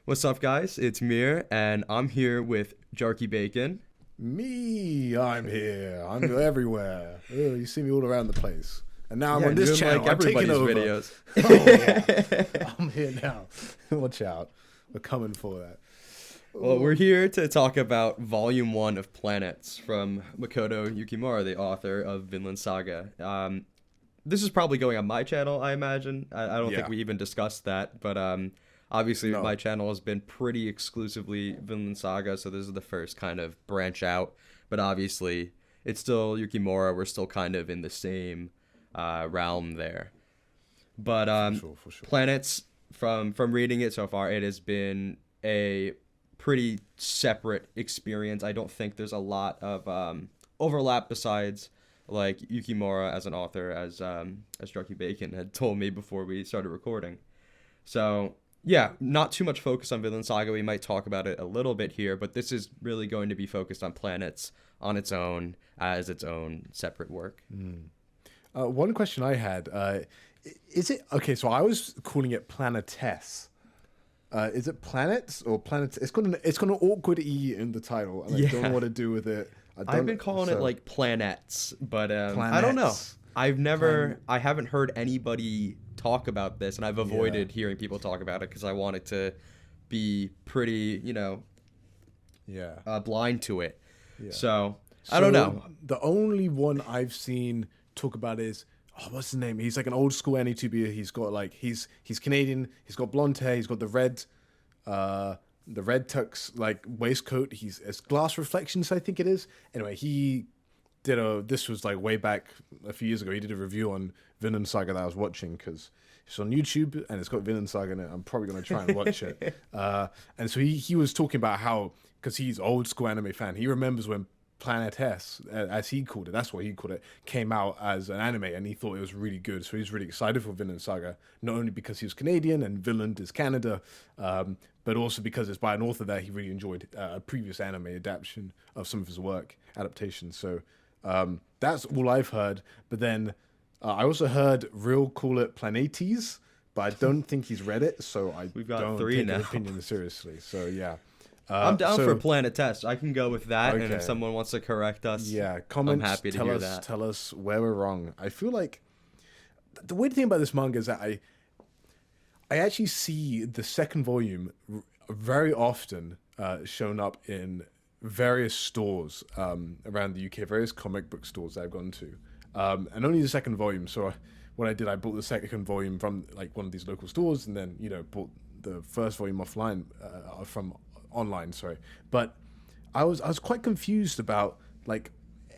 What's up, guys? It's Mir, and I'm here with Jarkey Bacon. Me, I'm here. I'm everywhere. Oh, you see me all around the place. And now I'm Yeah, on and you're this in channel. like I'm taking everybody's over. videos. Oh yeah, I'm here now. Watch out. We're coming for that. Well, we're here to talk about Volume 1 of Planets from Makoto Yukimura, the author of Vinland Saga. This is probably going on my channel, I imagine. I don't think Yeah. we even discussed that, but obviously my No. channel has been pretty exclusively Vinland Saga, so this is the first kind of branch out. But obviously, it's still Yukimura. We're still kind of in the same realm there. But For sure, for sure. Planets, from reading it so far, it has been a pretty separate experience. I don't think there's a lot of overlap besides like Yukimura as an author, as Jarkey Bacon had told me before we started recording. So yeah, not too much focus on Vinland Saga. We might talk about it a little bit here, but this is really going to be focused on Planets on its own as its own separate work. One question I had, is it okay? So I was calling it Planetess. Is it planets or planets? It's got an awkward e in the title, and I don't know Yeah. what to do with it. I've been calling it like planets, but I don't know. planets. I haven't heard anybody talk about this, and I've avoided hearing people talk about it because I want it to be pretty, Yeah. blind to it. Yeah. So I don't know. The only one I've seen talk about is what's his name? He's like an old school NE2B. He's got like he's Canadian. He's got blonde hair. He's got the red tux like waistcoat. It's glass reflections, I think it is. Anyway, he did this was like way back a few years ago. He did a review on Vinland Saga that I was watching because it's on YouTube and it's got Vinland Saga in it. I'm probably gonna try and watch it. And so he was talking about how, because he's old school anime fan, he remembers when Planet S, as he called it, that's what he called it, came out as an anime, and he thought it was really good. So he's really excited for Vinland Saga, not only because he was Canadian and Vinland is Canada, but also because it's by an author that he really enjoyed a previous anime adaptation of some of his work, adaptations. So that's all I've heard. But then I also heard Real call it Planetes, but I don't think he's read it, so We've got don't three take now. his opinion seriously. So yeah. I'm down so- for Planet Test. I can go with that, and if Okay. someone wants to correct us, Yeah, comments. I'm happy to tell hear us, that. Tell us where we're wrong. I feel like the weird thing about this manga is that I actually see the second volume very often shown up in various stores around the UK, various comic book stores that I've gone to, and only the second volume. So what I did, I bought the second volume from like one of these local stores, and then bought the first volume offline from online. Sorry, but I was quite confused about like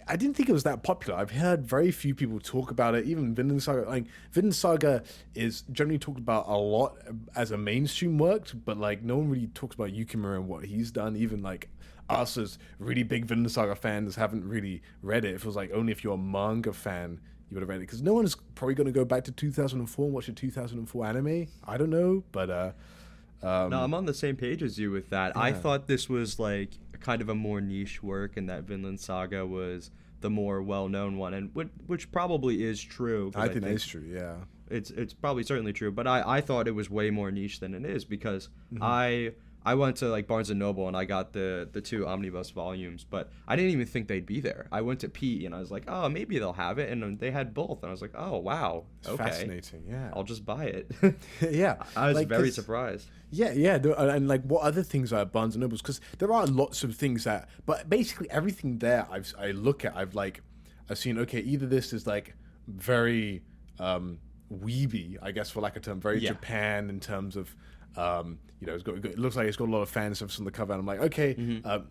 I didn't think it was that popular. I've heard very few people talk about it. Even Vinland Saga, like Vinland Saga is generally talked about a lot as a mainstream work, but like no one really talks about Yukimura and what he's done. Even like us as really big Vinland Saga fans haven't really read it. It feels like only if you're a manga fan you would have read it, because no one's probably going to go back to 2004 and watch a 2004 anime. I don't know, but No, I'm on the same page as you with that. I thought this was like kind of a more niche work, and that Vinland Saga was the more well-known one, and which probably is true. 'Cause I think that is true. Yeah. it's probably certainly true, but I thought it was way more niche than it is because Mm-hmm. I went to like Barnes and Noble and I got the two omnibus volumes, but I didn't even think they'd be there. I went to P and I was like, oh, maybe they'll have it, and they had both, and I was like, oh wow, It's okay, fascinating. Yeah. I'll just buy it. Yeah. I was Like, very 'cause- surprised. Yeah. And like, what other things are at Barnes and Nobles? Because there are lots of things but basically everything there I look at, I've seen. Okay, either this is like very weeby, I guess for lack of a term, very Yeah. Japan in terms of. It looks like it's got a lot of fan service on the cover, and I'm like, okay,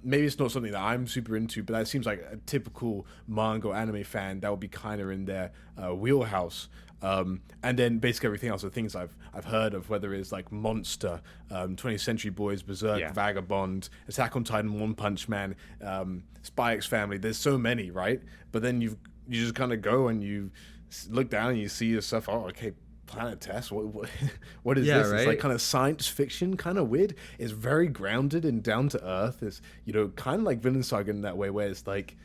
maybe it's not something that I'm super into, but that seems like a typical manga or anime fan that would be kind of in their wheelhouse. And then basically everything else, the things I've heard of, whether it's like Monster, 20th Century Boys, Berserk, Yeah. Vagabond, Attack on Titan, One Punch Man, Spy X Family. There's so many, right? But then you just kind of go and you look down and you see yourself. Oh, okay. Planet Test. What is Yeah, this? It's like right? kind of science fiction, kind of weird. It's very grounded and down to earth. It's kind of like Vinland Saga in that way, where it's like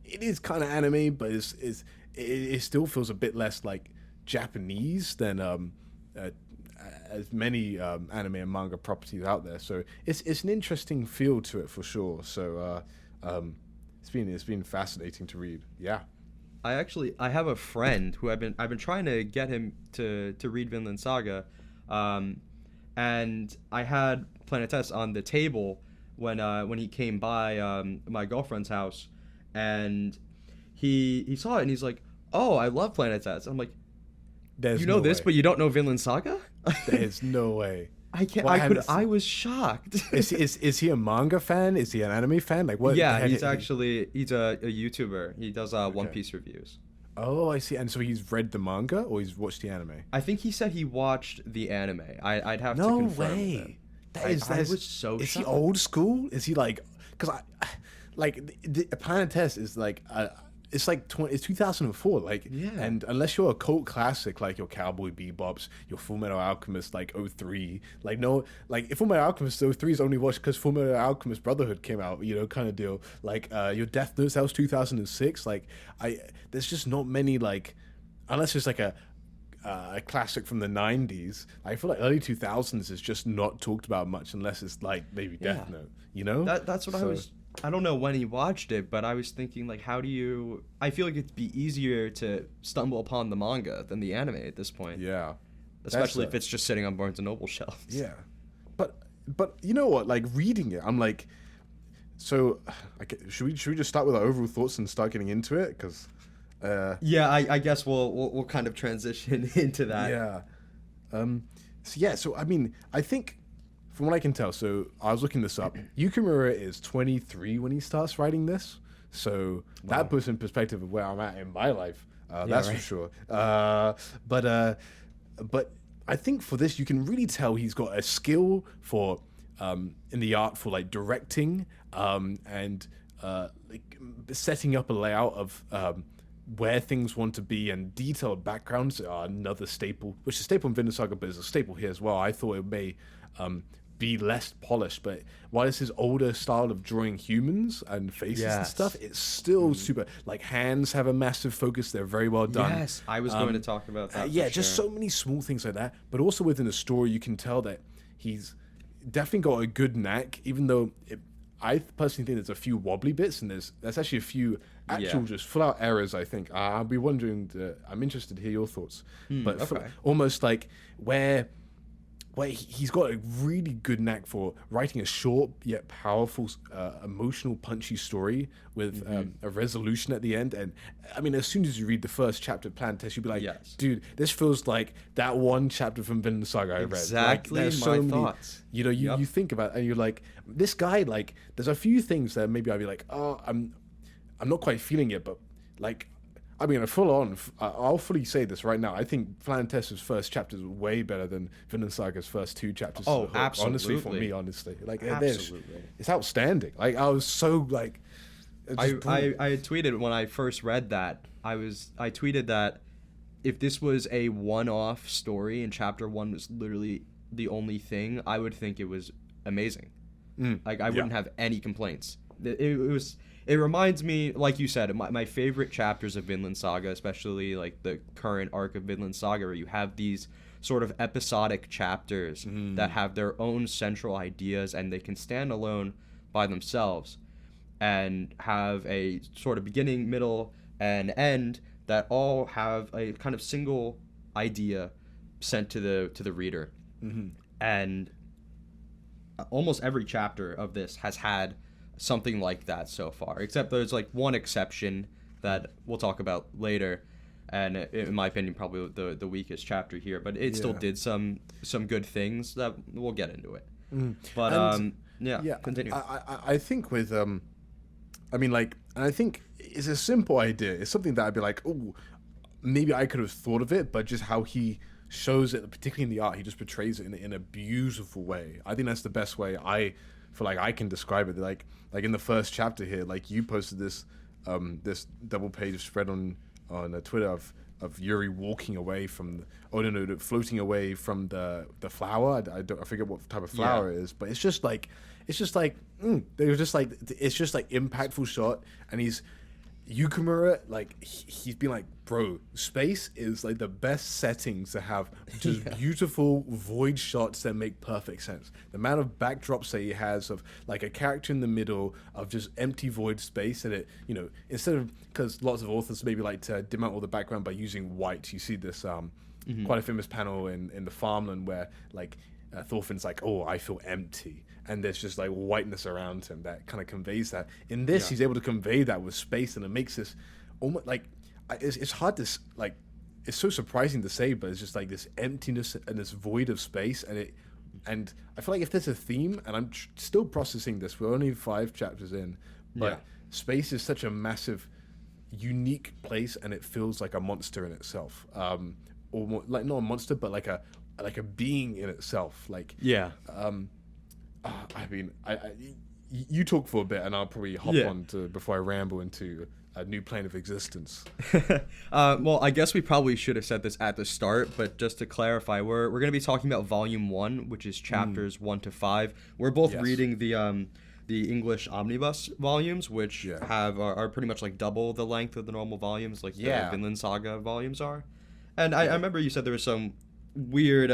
it is kind of anime, but it still feels a bit less like Japanese than as many anime and manga properties out there. So it's an interesting feel to it for sure. So it's been fascinating to read. Yeah. I have a friend who I've been trying to get him to read Vinland Saga, and I had Planetes on the table when he came by my girlfriend's house, and he saw it and he's like, "Oh, I love Planetes." I'm like, There's "You know no this, way. but you don't know Vinland Saga?" There's no way. I can't. Well, I haven't I was shocked. Is he a manga fan? Is he an anime fan? Like what? Yeah, the heck- he's a YouTuber. He does One Okay. Piece reviews. Oh, I see. And so he's read the manga or he's watched the anime? I think he said he watched the anime. I'd have to No confirm with way. him. That I is was so Is he shocked. old school? Is he like? Because like the Planet Test is like it's like it's 2004. Like Yeah. And unless you're a cult classic like your Cowboy Bebops, your Full Metal Alchemist like '03, like no, like if Full Metal Alchemist '03 is only watched because Full Metal Alchemist Brotherhood came out, you know, kind of deal. Like your Death Note, that was 2006. Like there's just not many like, unless it's like a classic from the 90s. I feel like early 2000s is just not talked about much unless it's like maybe Death Yeah. Note, you know? That's what I So- was. I don't know when he watched it, but I was thinking like, how do you? I feel like it'd be easier to stumble upon the manga than the anime at this point. Yeah. Especially That's if it's just sitting on Barnes and Noble shelves. Yeah. But you know what? Like reading it, I'm like, so should we just start with our overall thoughts and start getting into it? Because Yeah, I guess we'll kind of transition into that. yeah. So I mean, I think from what I can tell, so I was looking this up. Yukimura is 23 when he starts writing this. So that puts in perspective of where I'm at in my life. That's right. for sure. But I think for this, you can really tell he's got a skill for in the art for like directing and like setting up a layout of where things want to be, and detailed backgrounds are another staple, which is a staple in Vinland Saga, but is a staple here as well. I thought it may be less polished, but while it's his older style of drawing humans and faces and Yes. stuff, it's still super. Like hands have a massive focus; they're very well done. Yes, I was going to talk about that. Yeah, for just sure. so many small things like that. But also within the story, you can tell that he's definitely got a good knack, even though I personally think there's a few wobbly bits, and there's actually a few actual Yeah. just full out errors. I think I'll be wondering. I'm interested to hear your thoughts. But okay. almost like where he's got a really good knack for writing a short yet powerful, emotional, punchy story with a resolution at the end. And I mean, as soon as you read the first chapter of Planet Test, you'll be like, Yes. dude, this feels like that one chapter from Vinland Saga I read. Exactly there's my thoughts. You know, you think about it and you're like, this guy, like, there's a few things that maybe I'd be like, oh, I'm not quite feeling it, but like, I mean, I'll fully say this right now. I think Planetessa's first chapter is way better than Vinland Saga's first two chapters. Oh, to the hook. Honestly, for absolutely. me, honestly, like Absolutely. it's outstanding. Like I was so like, it's I just brilliant. had tweeted when I first read that. I tweeted that if this was a one-off story and chapter 1 was literally the only thing, I would think it was amazing. Like I wouldn't have any complaints. It reminds me, like you said, my favorite chapters of Vinland Saga, especially like the current arc of Vinland Saga, where you have these sort of episodic chapters that have their own central ideas and they can stand alone by themselves and have a sort of beginning, middle, and end that all have a kind of single idea sent to the reader. And almost every chapter of this has had something like that so far, except there's like one exception that we'll talk about later, and in my opinion probably the weakest chapter here, but it still did some good things that we'll get into it. But And, continue. I think with I mean, like, and I think it's a simple idea. It's something that I'd be like, oh, maybe I could have thought of it, but just how he shows it, particularly in the art, he just portrays it in a beautiful way. I think that's the best way I feel like I can describe it. Like in the first chapter here, like you posted this this double page spread on Twitter of Yuri walking away from floating away from the flower. I forget what type of flower it is, but it's just like impactful shot, and Yukimura, like he's been like, bro, space is like the best settings to have just beautiful void shots that make perfect sense. The amount of backdrops that he has of like a character in the middle of just empty void space, and it, you know, instead of, because lots of authors maybe like to dim out all the background by using white. You see this quite a famous panel in the farmland where like Thorfinn's like, oh, I feel empty, and there's just like whiteness around him that kind of conveys that. In this, he's able to convey that with space, and it makes this almost like, it's hard to like, it's so surprising to say, but it's just like this emptiness and this void of space, and I feel like if there's a theme, and I'm still processing this, we're only 5 chapters in, but space is such a massive, unique place, and it feels like a monster in itself, or like not a monster, but like a being in itself, like I mean, you talk for a bit, and I'll probably hop on to before I ramble into a new plane of existence. Well, I guess we probably should have said this at the start, but just to clarify, we're going to be talking about Volume 1, which is chapters 1 to 5. We're both reading the English omnibus volumes, which are pretty much like double the length of the normal volumes, like the Vinland Saga volumes are. And I remember you said there was some weird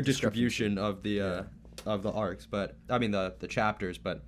distribution of the arcs, but I mean the chapters, but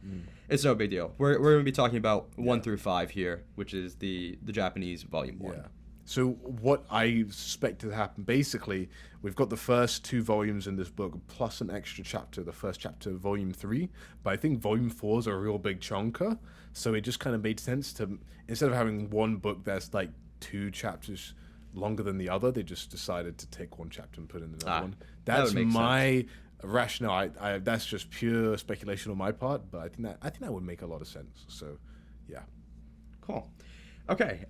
it's no big deal. We're going to be talking about 1 through 5 here, which is the Japanese volume 1. Yeah. So what I suspect to happen, basically, we've got the first 2 volumes in this book plus an extra chapter, the first chapter of volume 3, but I think volume 4 is a real big chunker, so it just kind of made sense to, instead of having one book that's like 2 chapters longer than the other, they just decided to take one chapter and put in another one. That's my rationale. I that's just pure speculation on my part, but I think that would make a lot of sense. So, yeah. Cool. Okay.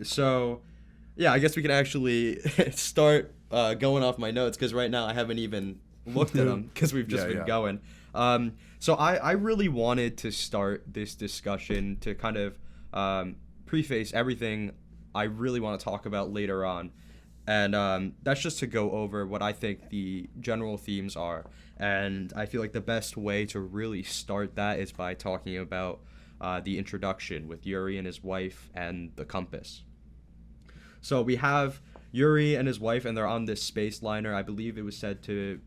So, yeah, I guess we can actually start going off my notes, because right now I haven't even looked at them because we've just been going. So I really wanted to start this discussion to kind of preface everything I really want to talk about later on. And that's just to go over what I think the general themes are. And I feel like the best way to really start that is by talking about the introduction with Yuri and his wife and the compass. So we have Yuri and his wife, and they're on this space liner. I believe it was said to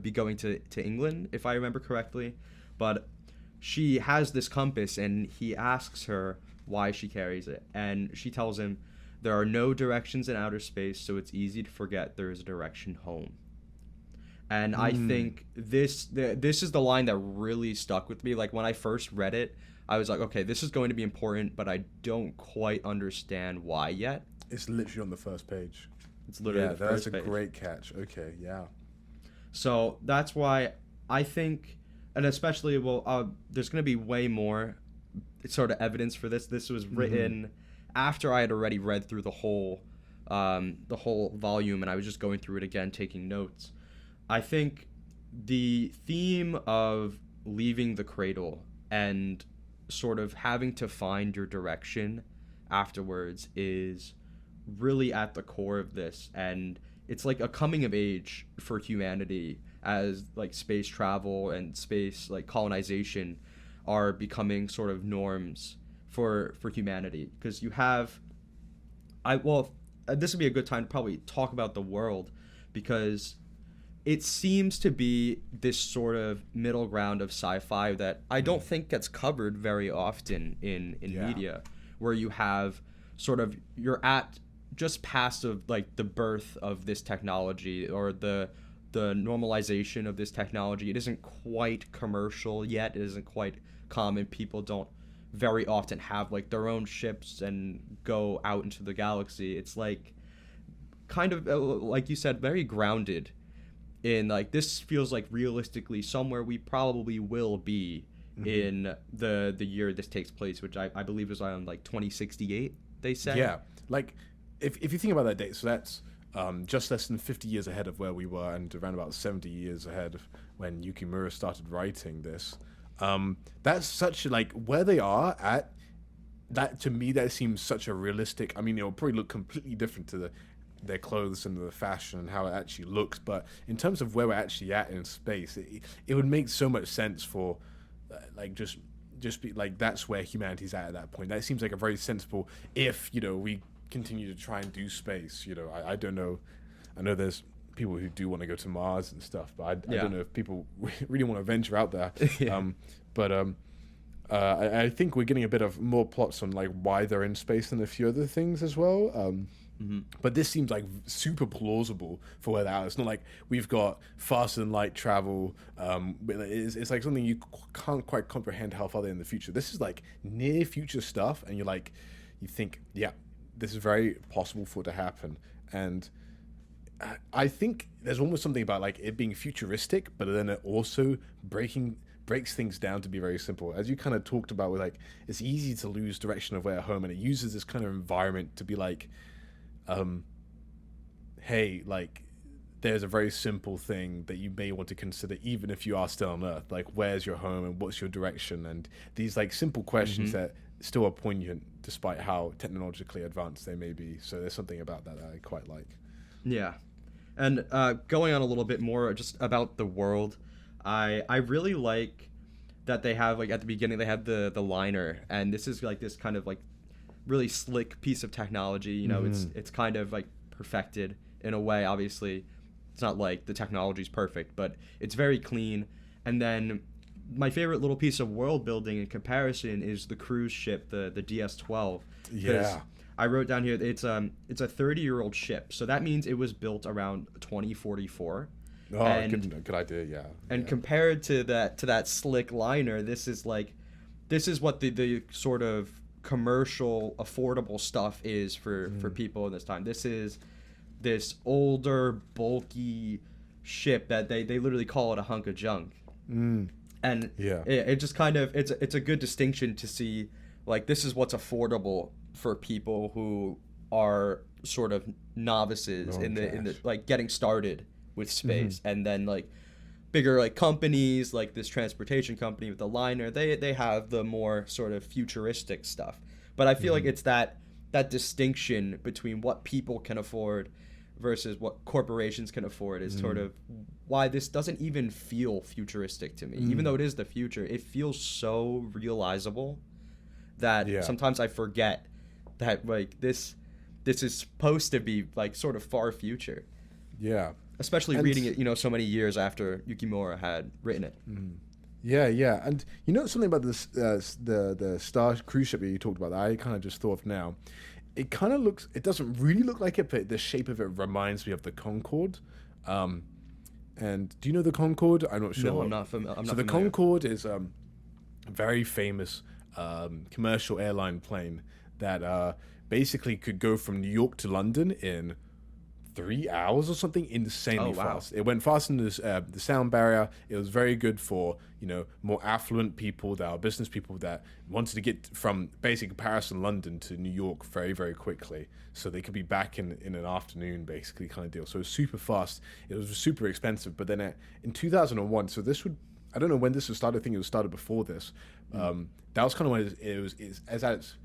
be going to England, if I remember correctly. But she has this compass, and he asks her why she carries it. And she tells him, there are no directions in outer space, so it's easy to forget there is a direction home. And I think this is the line that really stuck with me. Like, when I first read it, I was like, okay, this is going to be important, but I don't quite understand why yet. It's literally on the first page. It's literally the first page. That's a great catch. Okay, yeah. So that's why I think, and especially, there's going to be way more sort of evidence for this. This was written after I had already read through the whole volume, and I was just going through it again, taking notes. I think the theme of leaving the cradle and sort of having to find your direction afterwards is really at the core of this, and it's like a coming of age for humanity as like space travel and space like colonization are becoming sort of norms for humanity. Because you have this would be a good time to probably talk about the world, because it seems to be this sort of middle ground of sci-fi that I don't think gets covered very often in media, where you have sort of, you're at just past of like the birth of this technology, or the normalization of this technology. It isn't quite commercial yet. It isn't quite common. People don't very often have like their own ships and go out into the galaxy. It's like kind of like you said, very grounded in like, this feels like realistically somewhere we probably will be in the year this takes place, which I believe is on like 2068, they say. Yeah, like if you think about that date, so that's just less than 50 years ahead of where we were, and around about 70 years ahead of when Yukimura started writing this. That's such like where they are at. That to me, that seems such a realistic. I mean, it'll probably look completely different to their clothes and the fashion and how it actually looks, but in terms of where we're actually at in space, it would make so much sense for like just just be like, that's where humanity's at that point. That seems like a very sensible, if, you know, we continue to try and do space, you know. I don't know. I know there's people who do want to go to Mars and stuff, but I don't know if people really want to venture out there. I think we're getting a bit of more plots on like why they're in space and a few other things as well. But this seems like super plausible for where they are. It's not like we've got faster than light travel. It's like something you can't quite comprehend how far they're in the future. This is like near future stuff, and you think, yeah, this is very possible for it to happen. And I think there's almost something about like it being futuristic, but then it also breaks things down to be very simple. As you kind of talked about, with like, it's easy to lose direction of where home, and it uses this kind of environment to be like, hey, like, there's a very simple thing that you may want to consider even if you are still on Earth. Like, where's your home and what's your direction? And these like simple questions that still are poignant despite how technologically advanced they may be. So there's something about that I quite like. Yeah. And going on a little bit more just about the world, I really like that they have, like, at the beginning they have the liner, and this is like this kind of like really slick piece of technology, you know. It's kind of like perfected in a way. Obviously it's not like the technology's perfect, but it's very clean. And then my favorite little piece of world building in comparison is the cruise ship, the DS-12. Yeah. I wrote down here it's a 30-year-old ship, so that means it was built around 2044. Oh, and, good idea, yeah. And compared to that slick liner, this is what the sort of commercial affordable stuff is for people in this time. This is this older, bulky ship that they literally call it a hunk of junk. And it just kind of, it's a good distinction to see, like, this is what's affordable for people who are sort of novices in the like getting started with space. And then like bigger like companies like this transportation company with the liner, they have the more sort of futuristic stuff. But I feel like it's that distinction between what people can afford versus what corporations can afford is sort of why this doesn't even feel futuristic to me. Even though it is the future, it feels so realizable that sometimes I forget that like this is supposed to be like sort of far future. Yeah. Especially reading it, you know, so many years after Yukimura had written it. Yeah. And you know something about this the Star cruise ship that you talked about that I kind of just thought of now? It kind of looks, it doesn't really look like it, but the shape of it reminds me of the Concorde. And do you know the Concorde? I'm not sure. No, I'm not familiar. So the Concorde is a very famous commercial airline plane that basically could go from New York to London in 3 hours or something, insanely fast. It went faster than the sound barrier. It was very good for, you know, more affluent people, that are business people that wanted to get from basically Paris and London to New York very, very quickly, so they could be back in an afternoon, basically, kind of deal. So it was super fast. It was super expensive. But then in 2001, so this would, I don't know when this was started. I think it was started before this. That was kind of when it was as at its,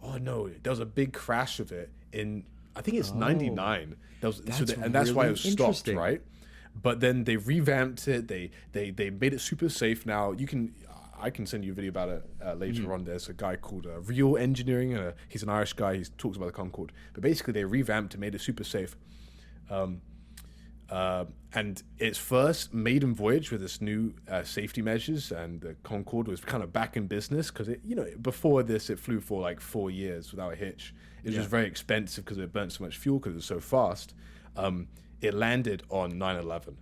oh no, there was a big crash of it in, I think it's 99. And that's why it was stopped, right? But then they revamped it. They made it super safe. Now I can send you a video about it later on. There's a guy called Real Engineering. He's an Irish guy. He talks about the Concorde. But basically, they revamped and made it super safe. And its first maiden voyage with its new safety measures, and the Concorde was kind of back in business because it, you know, before this it flew for like 4 years without a hitch. It was just very expensive because it burnt so much fuel because it was so fast. It landed on 9/11,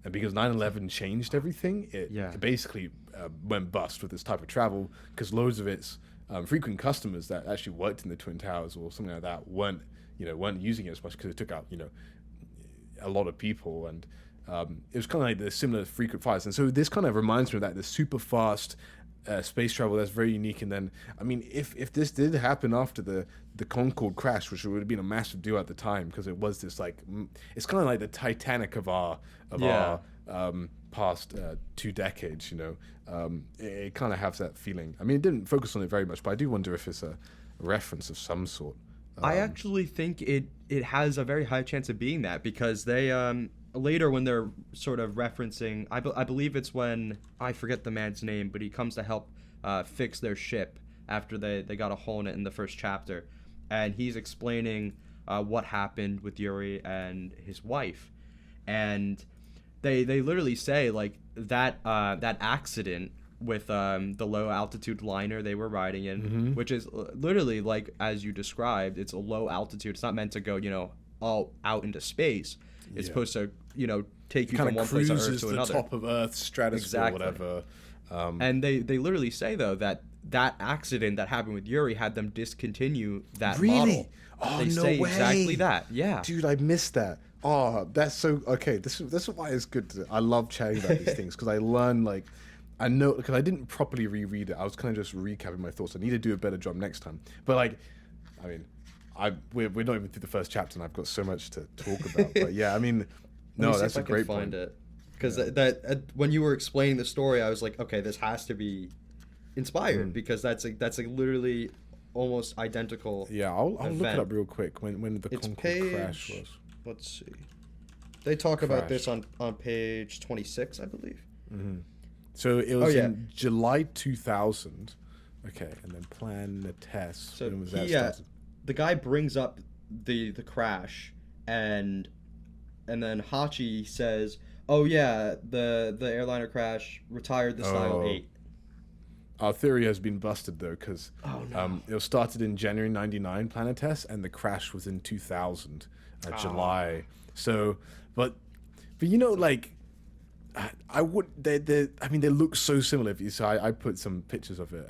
and because 9/11 changed everything, it basically went bust with this type of travel, because loads of its frequent customers that actually worked in the Twin Towers or something like that weren't using it as much because it took out, you know, a lot of people, and it was kind of like the similar frequent flyers. And so this kind of reminds me of that, the super fast space travel that's very unique. And then, I mean, if this did happen after the Concorde crash, which would have been a massive deal at the time, because it was this like, it's kind of like the Titanic of our past 2 decades, you know. It kind of has that feeling. I mean, it didn't focus on it very much, but I do wonder if it's a reference of some sort. I actually think it has a very high chance of being that, because they later when they're sort of referencing, I believe it's when, I forget the man's name, but he comes to help fix their ship after they got a hole in it in the first chapter, and he's explaining what happened with Yuri and his wife, and they literally say like that accident with the low altitude liner they were riding in, which is literally like as you described, it's a low altitude. It's not meant to go all out into space. It's supposed to take you from one place on Earth to another. The top of Earth's stratosphere, Exactly. whatever. And they literally say though that accident that happened with Yuri had them discontinue that Really? model. Oh, They no say way. exactly that. Yeah. Dude, I missed that. Oh, that's so okay. This is why it's good. I love chatting about these things because I learn like I know because I didn't properly reread it. I was kind of just recapping my thoughts. I need to do a better job next time. But like, I mean, we're not even through the first chapter, and I've got so much to talk about. But yeah, I mean, no, that's a great point. Because that when you were explaining the story, I was like, okay, this has to be inspired because that's literally almost identical. Yeah, I'll look it up real quick when the Concorde crash was. Let's see. They talk about this on page 26, I believe. So it was in July 2000. Okay, and then plan the test. So when was that started? The guy brings up the crash, and then Hachi says, "Oh yeah, the airliner crash retired the Style 8." Our theory has been busted though, because it was started in January '99 planet test, and the crash was in 2000 July. So, but like. I would. I mean, they look so similar. So I put some pictures of it.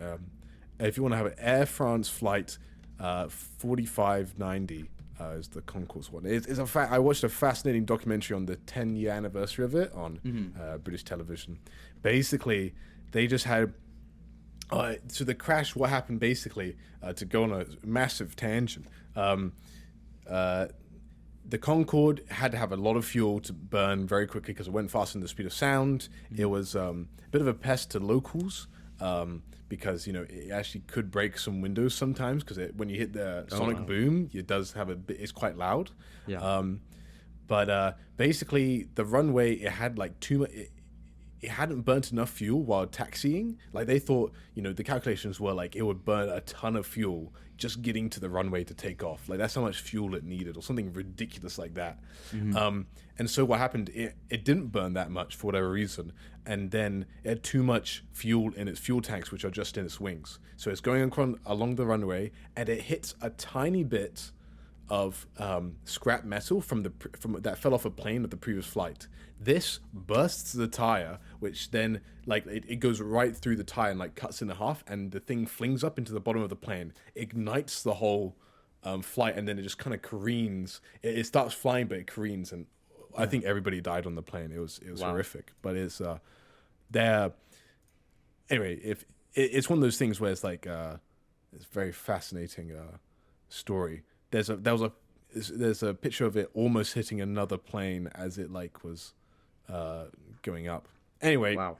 If you want to have an Air France flight, 4590 is the Concourse one. It's a fact. I watched a fascinating documentary on the 10-year anniversary of it on British television. Basically, they just had. So the crash. What happened basically? To go on a massive tangent. The Concorde had to have a lot of fuel to burn very quickly because it went faster than the speed of sound. It was a bit of a pest to locals because it actually could break some windows sometimes because when you hit the sonic boom, it does have it's quite loud. Yeah. But basically, the runway it had like too much. It hadn't burnt enough fuel while taxiing. Like they thought, the calculations were like it would burn a ton of fuel just getting to the runway to take off. Like that's how much fuel it needed, or something ridiculous like that. And so what happened? It didn't burn that much for whatever reason, and then it had too much fuel in its fuel tanks, which are just in its wings. So it's going along the runway, and it hits a tiny bit of scrap metal from that fell off a plane of the previous flight. This bursts the tire, which then it goes right through the tire and like cuts in half, and the thing flings up into the bottom of the plane, ignites the whole flight, and then it just kind of careens. It starts flying, but it careens, and I think everybody died on the plane. It was horrific, but it's there. Anyway, if it's one of those things where it's like it's a very fascinating story. There's a picture of it almost hitting another plane as it was going up. Anyway, Wow.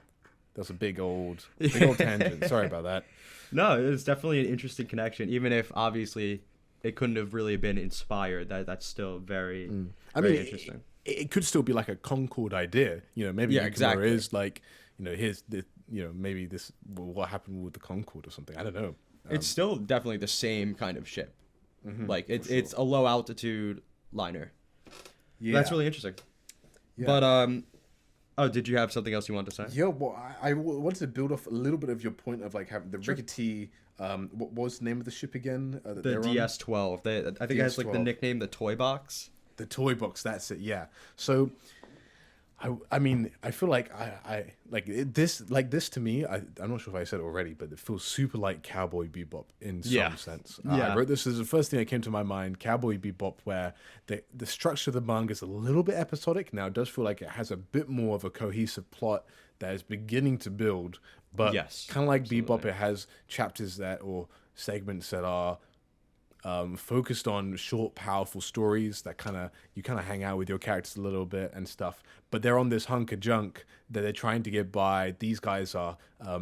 That's a big old tangent. Sorry about that. No, it's definitely an interesting connection, even if obviously it couldn't have really been inspired. That's still very interesting. It could still be like a Concorde idea. Maybe Yukimura is like, here's the, maybe this what happened with the Concorde or something. I don't know. It's still definitely the same kind of ship. It's a low altitude liner. Yeah, that's really interesting. Yeah. But did you have something else you wanted to say? Yeah, well, I wanted to build off a little bit of your point of having the rickety. What was the name of the ship again? The DS-12. I think it has the nickname the Toy Box. The Toy Box. That's it. Yeah. So. I mean, I feel like I like this to me. I'm not sure if I said it already, but it feels super like Cowboy Bebop in some sense. I wrote this as the first thing that came to my mind, Cowboy Bebop, where the structure of the manga is a little bit episodic. Now it does feel like it has a bit more of a cohesive plot that is beginning to build, but kind of like Bebop, it has chapters or segments that are focused on short, powerful stories that you hang out with your characters a little bit and stuff. But they're on this hunk of junk that they're trying to get by. These guys are I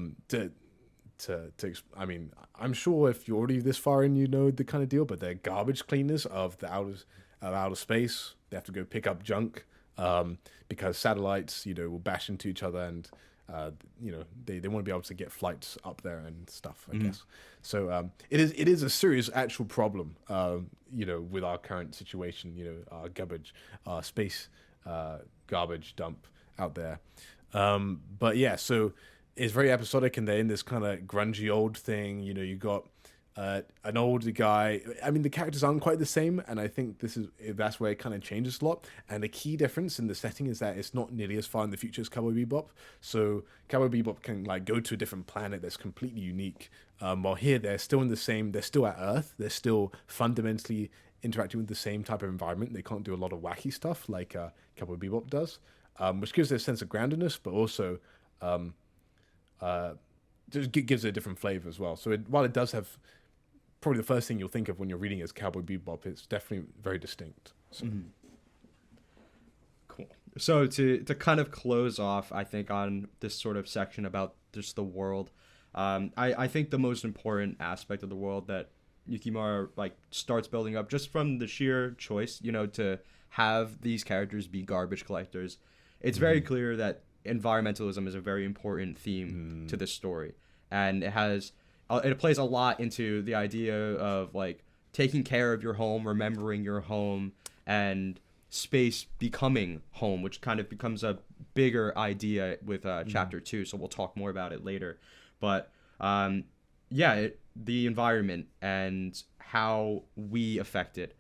mean, I'm sure if you're already this far in, the kind of deal. But they're garbage cleaners of the outer space. They have to go pick up junk because satellites, will bash into each other, and they want to be able to get flights up there and stuff, I guess. So it is a serious actual problem, with our current situation, our garbage, our space garbage dump out there. But yeah, so it's very episodic, and they're in this kind of grungy old thing. You got an older guy. I mean, the characters aren't quite the same, and I think that's where it kind of changes a lot. And the key difference in the setting is that it's not nearly as far in the future as Cowboy Bebop. So Cowboy Bebop can like go to a different planet that's completely unique. While here they're still they're still at Earth. They're still fundamentally interacting with the same type of environment. They can't do a lot of wacky stuff like Cowboy Bebop does, which gives it a sense of groundedness, but also just gives it a different flavor as well. So while it does have probably the first thing you'll think of when you're reading is Cowboy Bebop, it's definitely very distinct. So. Cool. So to kind of close off, I think, on this sort of section about just the world, I think the most important aspect of the world that Yukimura like starts building up, just from the sheer choice, to have these characters be garbage collectors, it's very clear that environmentalism is a very important theme to this story, and it plays a lot into the idea of like taking care of your home, remembering your home, and space becoming home, which kind of becomes a bigger idea with chapter 2. So we'll talk more about it later. But the environment and how we affect it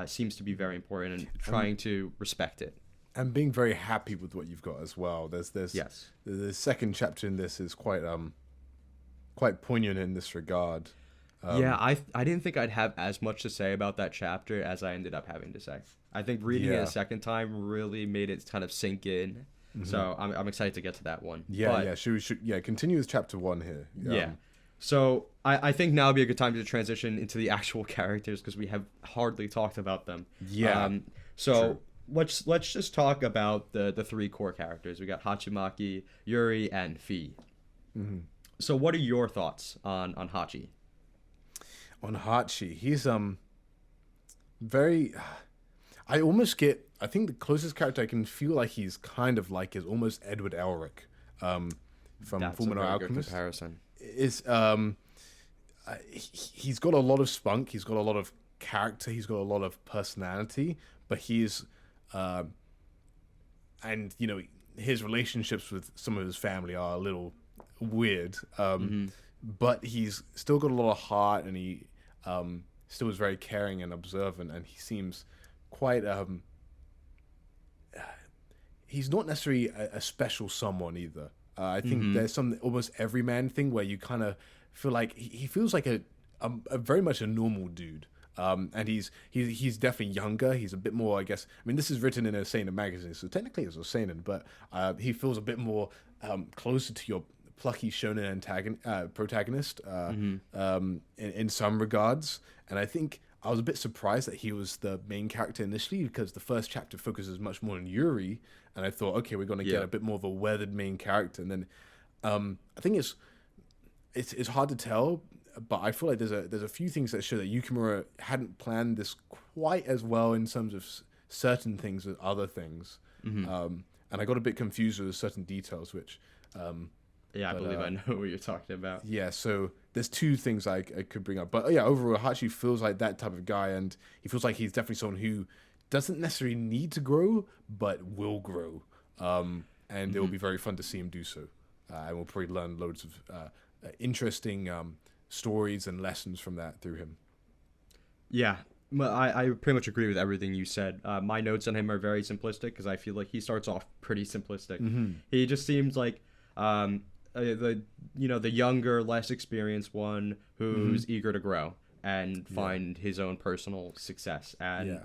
seems to be very important, and trying to respect it. And being very happy with what you've got as well. There's Yes. The second chapter in this is quite poignant in this regard. I didn't think I'd have as much to say about that chapter as I ended up having to say. I think reading it a second time really made it kind of sink in. So I'm excited to get to that one. Should continue with chapter 1 here. So I think now would be a good time to transition into the actual characters, because we have hardly talked about them. True. Let's just talk about the 3 core characters. We got Hachimaki, Yuri, and Fi. So what are your thoughts on Hachi? On Hachi, he's very. I think the closest character I can feel like he's kind of like is almost Edward Elric, from Fullmetal Alchemist. Comparison. Is he's got a lot of spunk. He's got a lot of character. He's got a lot of personality. But he's, and his relationships with some of his family are a little weird. But he's still got a lot of heart, and he still is very caring and observant, and he seems quite he's not necessarily a special someone either. I think there's some almost everyman thing where you kind of feel like he feels like a very much a normal dude. And he's definitely younger. He's a bit more, I guess. I mean, this is written in a seinen magazine, so technically it's a seinen, but he feels a bit more closer to your plucky shonen protagonist in some regards. And I think I was a bit surprised that he was the main character initially, because the first chapter focuses much more on Yuri, and I thought, okay, we're going to get a bit more of a weathered main character. And then I think it's hard to tell, but I feel like there's a few things that show that Yukimura hadn't planned this quite as well in terms of certain things as other things. And I got a bit confused with certain details, which I believe I know what you're talking about. Yeah, so there's 2 things I could bring up. But overall, Hachi feels like that type of guy, and he feels like he's definitely someone who doesn't necessarily need to grow, but will grow. And it will be very fun to see him do so. And we'll probably learn loads of interesting stories and lessons from that through him. Yeah. I pretty much agree with everything you said. My notes on him are very simplistic, because I feel like he starts off pretty simplistic. He just seems like the younger, less experienced one who's eager to grow and find his own personal success. And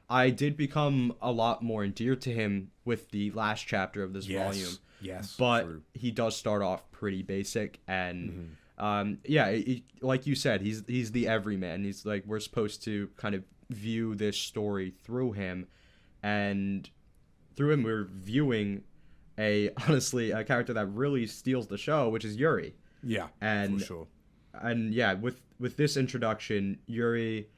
I did become a lot more endeared to him with the last chapter of this volume. Yes, but true. He does start off pretty basic, and like you said, he's the everyman. He's like, we're supposed to kind of view this story through him, and through him we're viewing honestly a character that really steals the show, which is Yuri. Yeah, and for sure. And with this introduction, Yuri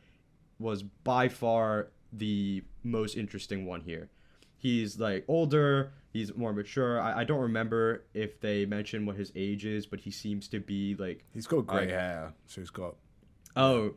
was by far the most interesting one here. He's like older, He's more mature. I don't remember if they mention what his age is, but he seems to be like. He's got gray hair, so he's got. Oh,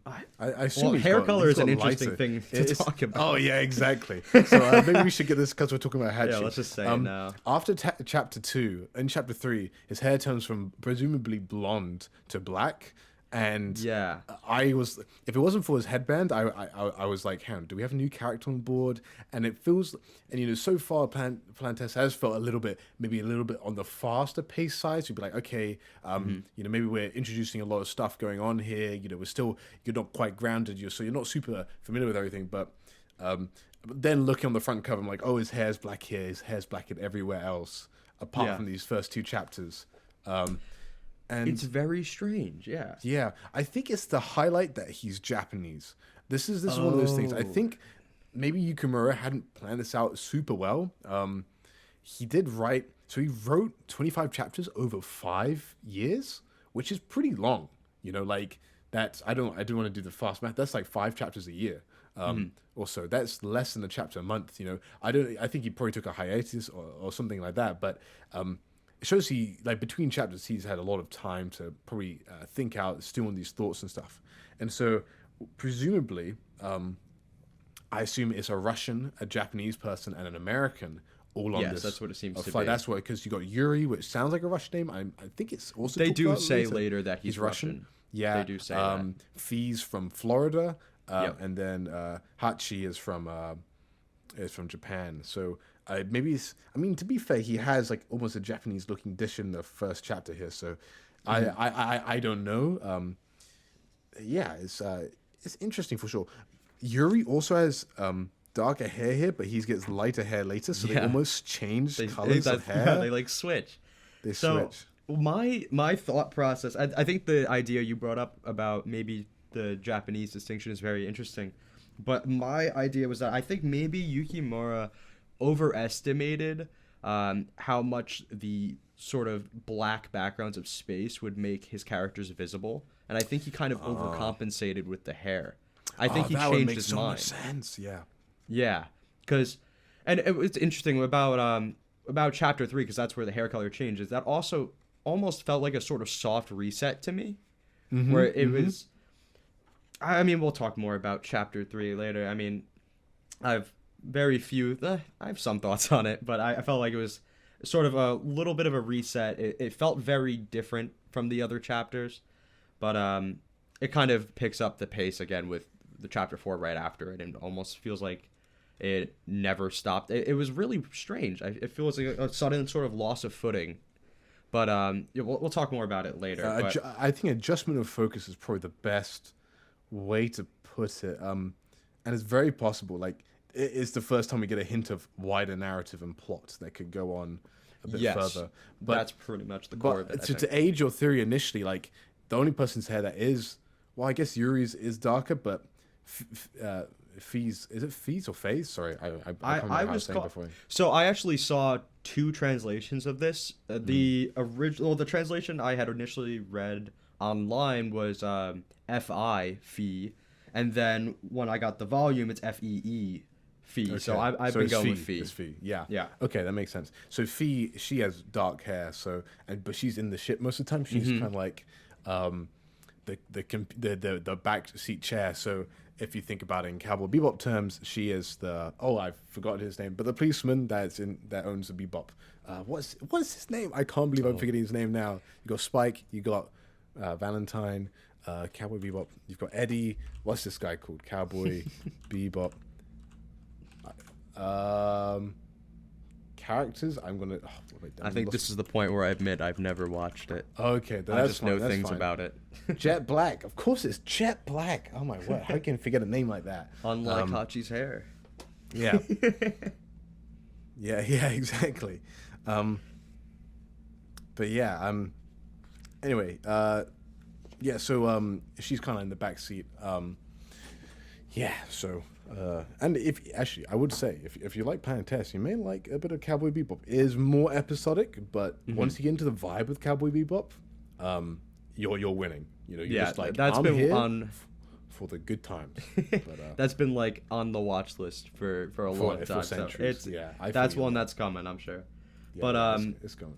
I assume hair color is an lighter. interesting thing to talk about. Oh yeah, exactly. So maybe we should get this because we're talking about Hachi. Yeah, let's just say it now. After chapter 2 and chapter 3, his hair turns from presumably blonde to black. And yeah, if it wasn't for his headband, I was like, "Hang on, do we have a new character on board?" And it feels, and so far, Plantes has felt maybe a little bit on the faster pace side. So you'd be like, okay, maybe we're introducing a lot of stuff going on here. You're not quite grounded. So you're not super familiar with everything. But then looking on the front cover, I'm like, oh, his hair's black here. His hair's black everywhere else, apart from these first 2 chapters. And it's very strange, yeah. Yeah, I think it's the highlight that he's Japanese. This is one of those things. I think maybe Yukimura hadn't planned this out super well. He wrote 25 chapters over 5 years, which is pretty long. That's I don't want to do the fast math. That's like 5 chapters a year. Also, that's less than a chapter a month. I think he probably took a hiatus or something like that, but. It shows between chapters, he's had a lot of time to probably think out, stew on these thoughts and stuff. And so, presumably, I assume it's a Russian, a Japanese person, and an American all on this. Yes, that's what it seems to flight. be. That's what, because you got Yuri, which sounds like a Russian name. I think it's also. They do say later that he's Russian. Russian. Yeah, they do say that. Fee's from Florida, and then Hachi is from Japan. So. Maybe to be fair, he has like almost a Japanese-looking dish in the first chapter here. So, I don't know. It's interesting for sure. Yuri also has darker hair here, but he gets lighter hair later. So they almost change colors of hair. Yeah, they switch. Switch. My thought process. I think the idea you brought up about maybe the Japanese distinction is very interesting, but my idea was that I think maybe Yukimura overestimated how much the sort of black backgrounds of space would make his characters visible, and I think he kind of overcompensated with the hair. I think he changed his mind. So much sense. Yeah, because, and it was interesting about chapter 3, because that's where the hair color changes. That also almost felt like a sort of soft reset to me, where it was. I mean, we'll talk more about chapter 3 later. I mean, I have some thoughts on it, but I felt like it was sort of a little bit of a reset. It felt very different from the other chapters, but it kind of picks up the pace again with the chapter 4 right after it, and almost feels like it never stopped. It was really strange. It feels like a sudden sort of loss of footing, but we'll talk more about it later. I think adjustment of focus is probably the best way to put it, and it's very possible. Like, it's the first time we get a hint of wider narrative and plot that could go on a bit further. But that's pretty much the core of it. To aid your theory initially, like, the only person's hair that is, well, I guess Yuri's is darker, but Fee's, is it Fee's or Faye's? Sorry, I can't remember how I was saying before. So I actually saw 2 translations of this. The translation I had initially read online was F-I, Fee, and then when I got the volume, it's F-E-E. Fee. Okay. So I've been going with Fee. It's Fee. Yeah. Yeah. Okay, that makes sense. So Fee, she has dark hair. But she's in the ship most of the time. She's kind of like the back seat chair. So if you think about it in Cowboy Bebop terms, she is I've forgotten his name, but the policeman that owns the Bebop. What's his name? I can't believe I'm forgetting his name now. You got Spike. You got Valentine. Cowboy Bebop. You've got Eddie. What's this guy called? Cowboy Bebop. Characters. I think this is the point where I admit I've never watched it. Okay, I just know things about it. Jet Black. Of course, it's Jet Black. Oh my word! How can you forget a name like that? Unlike Hachi's hair. Yeah. yeah. Exactly. But yeah. Anyway. Yeah. So she's kind of in the back seat. Yeah. So. And I would say if you like Plantes, you may like a bit of Cowboy Bebop. It is more episodic, but once you get into the vibe with Cowboy Bebop, you're winning. You're just like, that's I'm been here on for the good times. But, That's been like on the watch list for a long time. For centuries. So yeah, that's one that's coming, I'm sure. Yeah, But it's going.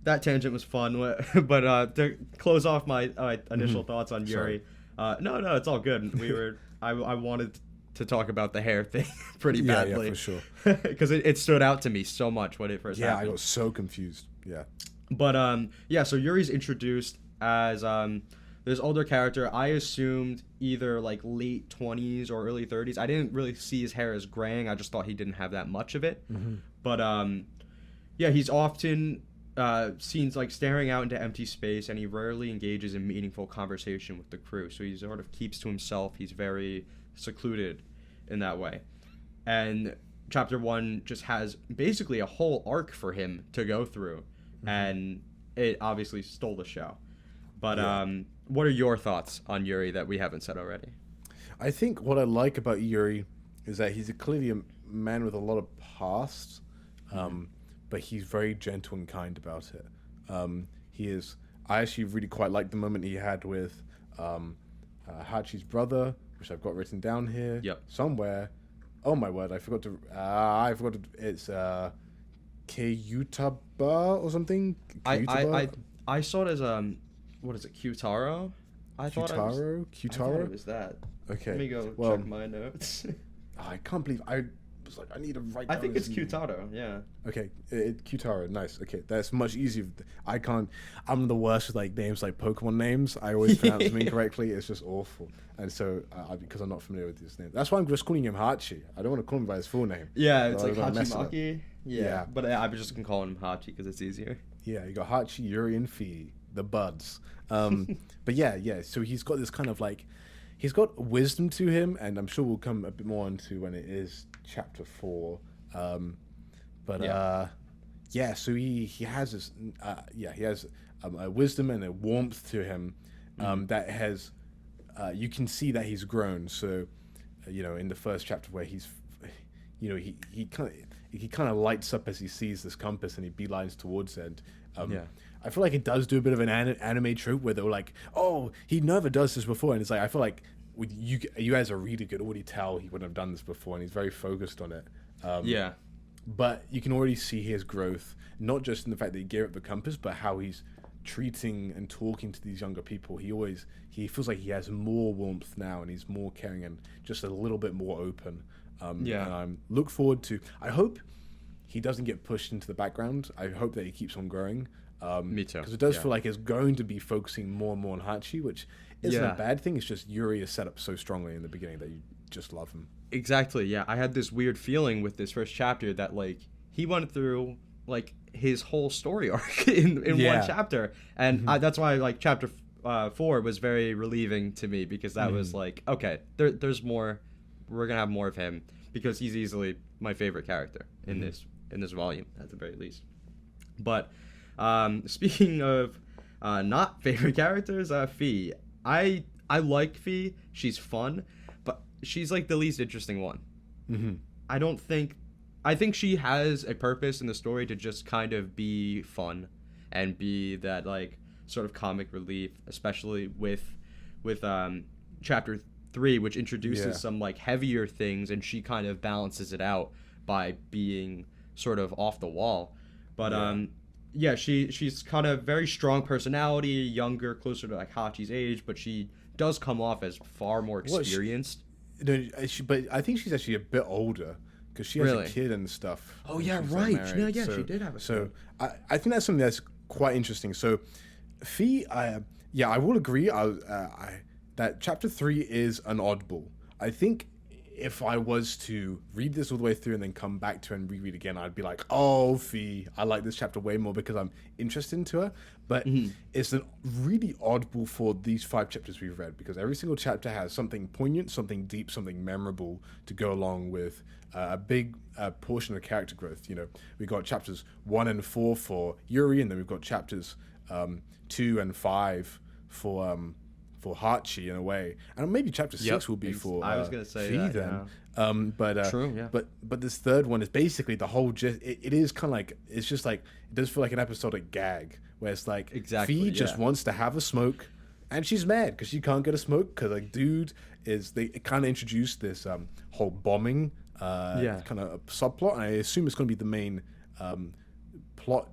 that tangent was fun. But to close off my initial thoughts on Yuri, no, it's all good. I wanted to talk about the hair thing pretty badly. Yeah, for sure. Because it stood out to me so much when it first happened. Yeah, I got so confused. Yeah. But so Yuri's introduced as this older character. I assumed either like late 20s or early 30s. I didn't really see his hair as graying. I just thought he didn't have that much of it. But he's often seen like staring out into empty space, and he rarely engages in meaningful conversation with the crew. So he sort of keeps to himself. He's very secluded in that way. And chapter 1 just has basically a whole arc for him to go through, and it obviously stole the show. But what are your thoughts on Yuri that we haven't said already? I think what I like about Yuri is that he's clearly a man with a lot of past, but he's very gentle and kind about it. He is. I actually really quite like the moment he had with Hachi's brother, which I've got written down here somewhere. Oh my word! I forgot to. It's Kyutaba or something. I saw it as what is it? Kyutaro. I thought it was that. Okay. Let me go check my notes. I can't believe I was like, I need to write down. I think it's Kyutaro, yeah. Okay, Kyutaro, nice. Okay, that's much easier. I'm the worst with like names like Pokemon names. I always pronounce them incorrectly. It's just awful. And so, because I'm not familiar with his name, that's why I'm just calling him Hachi. I don't want to call him by his full name. Yeah, it's like Hachimaki. Yeah, but I'm just gonna call him Hachi because it's easier. Yeah, you got Hachi, Yuri, and Fi, the buds. But yeah. So he's got this kind of like, he's got wisdom to him, and I'm sure we'll come a bit more into when it is chapter 4. So he has this, he has a wisdom and a warmth to him that has, you can see that he's grown. So, in the first chapter where he's, he kind of lights up as he sees this compass and he beelines towards it. I feel like it does do a bit of an anime trope where they're like, oh, he never does this before, and it's like, I feel like with you as a reader could already tell he wouldn't have done this before, and he's very focused on it. But you can already see his growth, not just in the fact that he gave up the compass, but how he's treating and talking to these younger people. He feels like he has more warmth now, and he's more caring and just a little bit more open. And I look forward to. I hope he doesn't get pushed into the background. I hope that he keeps on growing. Me too. Because it does feel like it's going to be focusing more and more on Hachi, which isn't a bad thing. It's just Yuri is set up so strongly in the beginning that you just love him. Exactly, yeah. I had this weird feeling with this first chapter that, like, he went through, like, his whole story arc in one chapter. And that's why, like, chapter 4 was very relieving to me, because that was like, okay, there's more. We're going to have more of him, because he's easily my favorite character in this volume, at the very least. But speaking of not favorite characters, Fi. I like Fi. She's fun, but she's like the least interesting one. I think she has a purpose in the story to just kind of be fun and be that like sort of comic relief, especially with chapter 3, which introduces some like heavier things, and she kind of balances it out by being sort of off the wall. But she's kind of very strong personality, younger, closer to like Hachi's age, but she does come off as far more experienced. But I think she's actually a bit older, because she has a kid and stuff. Oh yeah, right. No, yeah, she did have a kid. So I think that's something that's quite interesting. So Fi, I will agree. That chapter 3 is an oddball. I think if I was to read this all the way through and then come back to it and reread again, I'd be like, oh, Fi, I like this chapter way more because I'm interested into her. But it's a really oddball for these 5 chapters we've read, because every single chapter has something poignant, something deep, something memorable to go along with a big portion of character growth. We've got chapters 1 and 4 for Yuri, and then we've got chapters 2 and 5 for Hachi in a way, and maybe chapter 6 will be for I was gonna say Fi that, then. True, yeah. But this third one is basically the whole it is kind of like, it's just like, it does feel like an episodic gag where it's like Fi just wants to have a smoke and she's mad because she can't get a smoke because like dude is they kind of introduced this whole bombing kind of subplot, and I assume it's going to be the main plot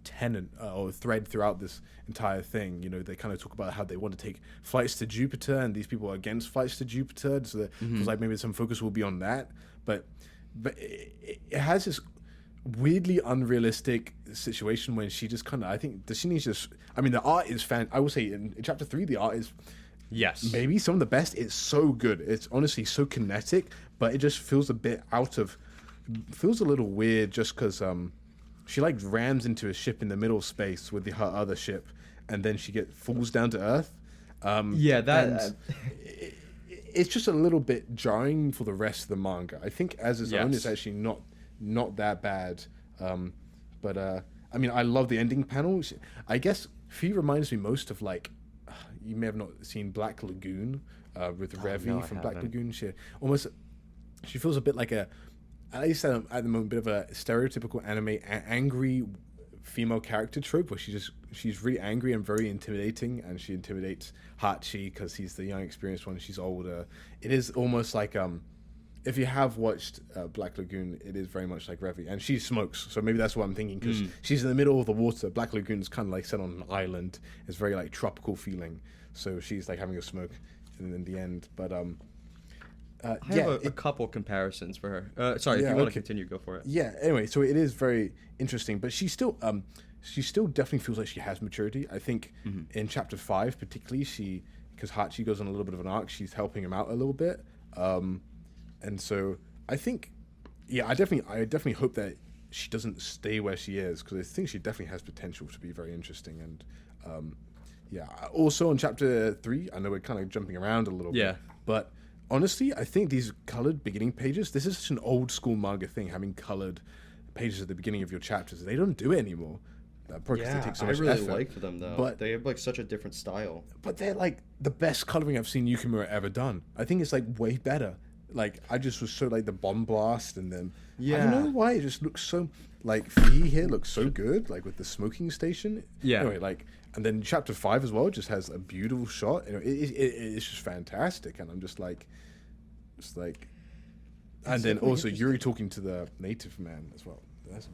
tenet or thread throughout this entire thing. You know, they kind of talk about how they want to take flights to Jupiter, and these people are against flights to Jupiter, so that feels like maybe some focus will be on that. But it has this weirdly unrealistic situation when she just kind of, I think the scene is just, I mean, the art is I would say in chapter 3 the art is maybe some of the best. It's so good, it's honestly so kinetic, but it just feels a bit feels a little weird just because she like rams into a ship in the middle of space with her other ship, and then she falls down to Earth. It's just a little bit jarring for the rest of the manga. I think as its own, it's actually not that bad. But I mean, I love the ending panel. I guess Fee reminds me most of like, you may have not seen Black Lagoon with Revi from Black Lagoon. She feels a bit like at least at the moment, a bit of a stereotypical anime angry female character trope where she's really angry and very intimidating, and she intimidates Hachi because he's the young experienced one, she's older. It is almost like if you have watched Black Lagoon, it is very much like Revi, and she smokes, so maybe that's what I'm thinking, because she's in the middle of the water. Black Lagoon is kind of like set on an island. It's very like tropical feeling, so she's like having a smoke in the end. But I have a couple comparisons for her. Sorry, if you want to continue, go for it. Yeah. Anyway, so it is very interesting, but she still definitely feels like she has maturity. I think in chapter 5, particularly, because Hachi goes on a little bit of an arc, she's helping him out a little bit, and so I think, I definitely hope that she doesn't stay where she is, because I think she definitely has potential to be very interesting. And also in chapter 3, I know we're kind of jumping around a little bit, but honestly, I think these colored beginning pages, this is such an old school manga thing, having colored pages at the beginning of your chapters. They don't do it anymore. Probably because they take so much effort. I like them though. But they have like such a different style. But they're like the best coloring I've seen Yukimura ever done. I think it's like way better. Like I just was so like the bomb blast, and then I don't know why it just looks so like Fee here looks so good, like with the smoking station. Yeah. Anyway, like, and then chapter 5 as well just has a beautiful shot. You know, it's just fantastic, and I'm just like, and then also Yuri talking to the native man as well. That's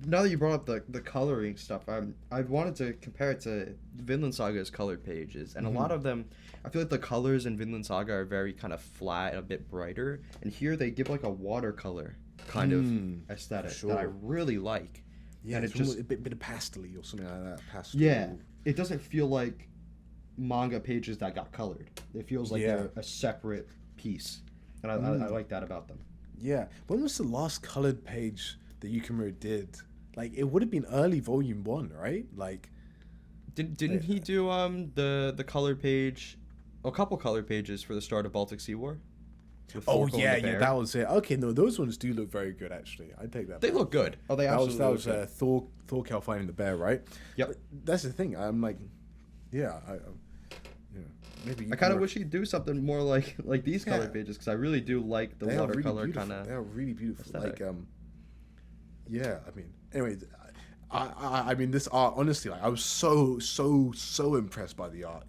now that you brought up the coloring stuff, I wanted to compare it to Vinland Saga's colored pages, and a lot of them, I feel like the colors in Vinland Saga are very kind of flat and a bit brighter, and here they give like a watercolor kind of aesthetic that I really like. Yeah, and it's just a bit of pastel-y or something like that. Pastel. Yeah, it doesn't feel like manga pages that got colored. It feels like they're a separate piece, and I like that about them. Yeah. When was the last colored page that Yukimura did? Like, it would have been early volume 1, right? Like, didn't he do the colored page, a couple colored pages for the start of Baltic Sea War? Oh yeah, that was it. Okay, no, those ones do look very good actually. I take that. They look good. Oh, they absolutely. That was Thorkel fighting the bear, right? Yep. But that's the thing. I'm like, maybe. I kind of wish he'd do something more like these color pages, because I really do like the watercolor kind of. They are really beautiful. Aesthetic. Like I mean, anyway, I mean this art. Honestly, like I was so impressed by the art.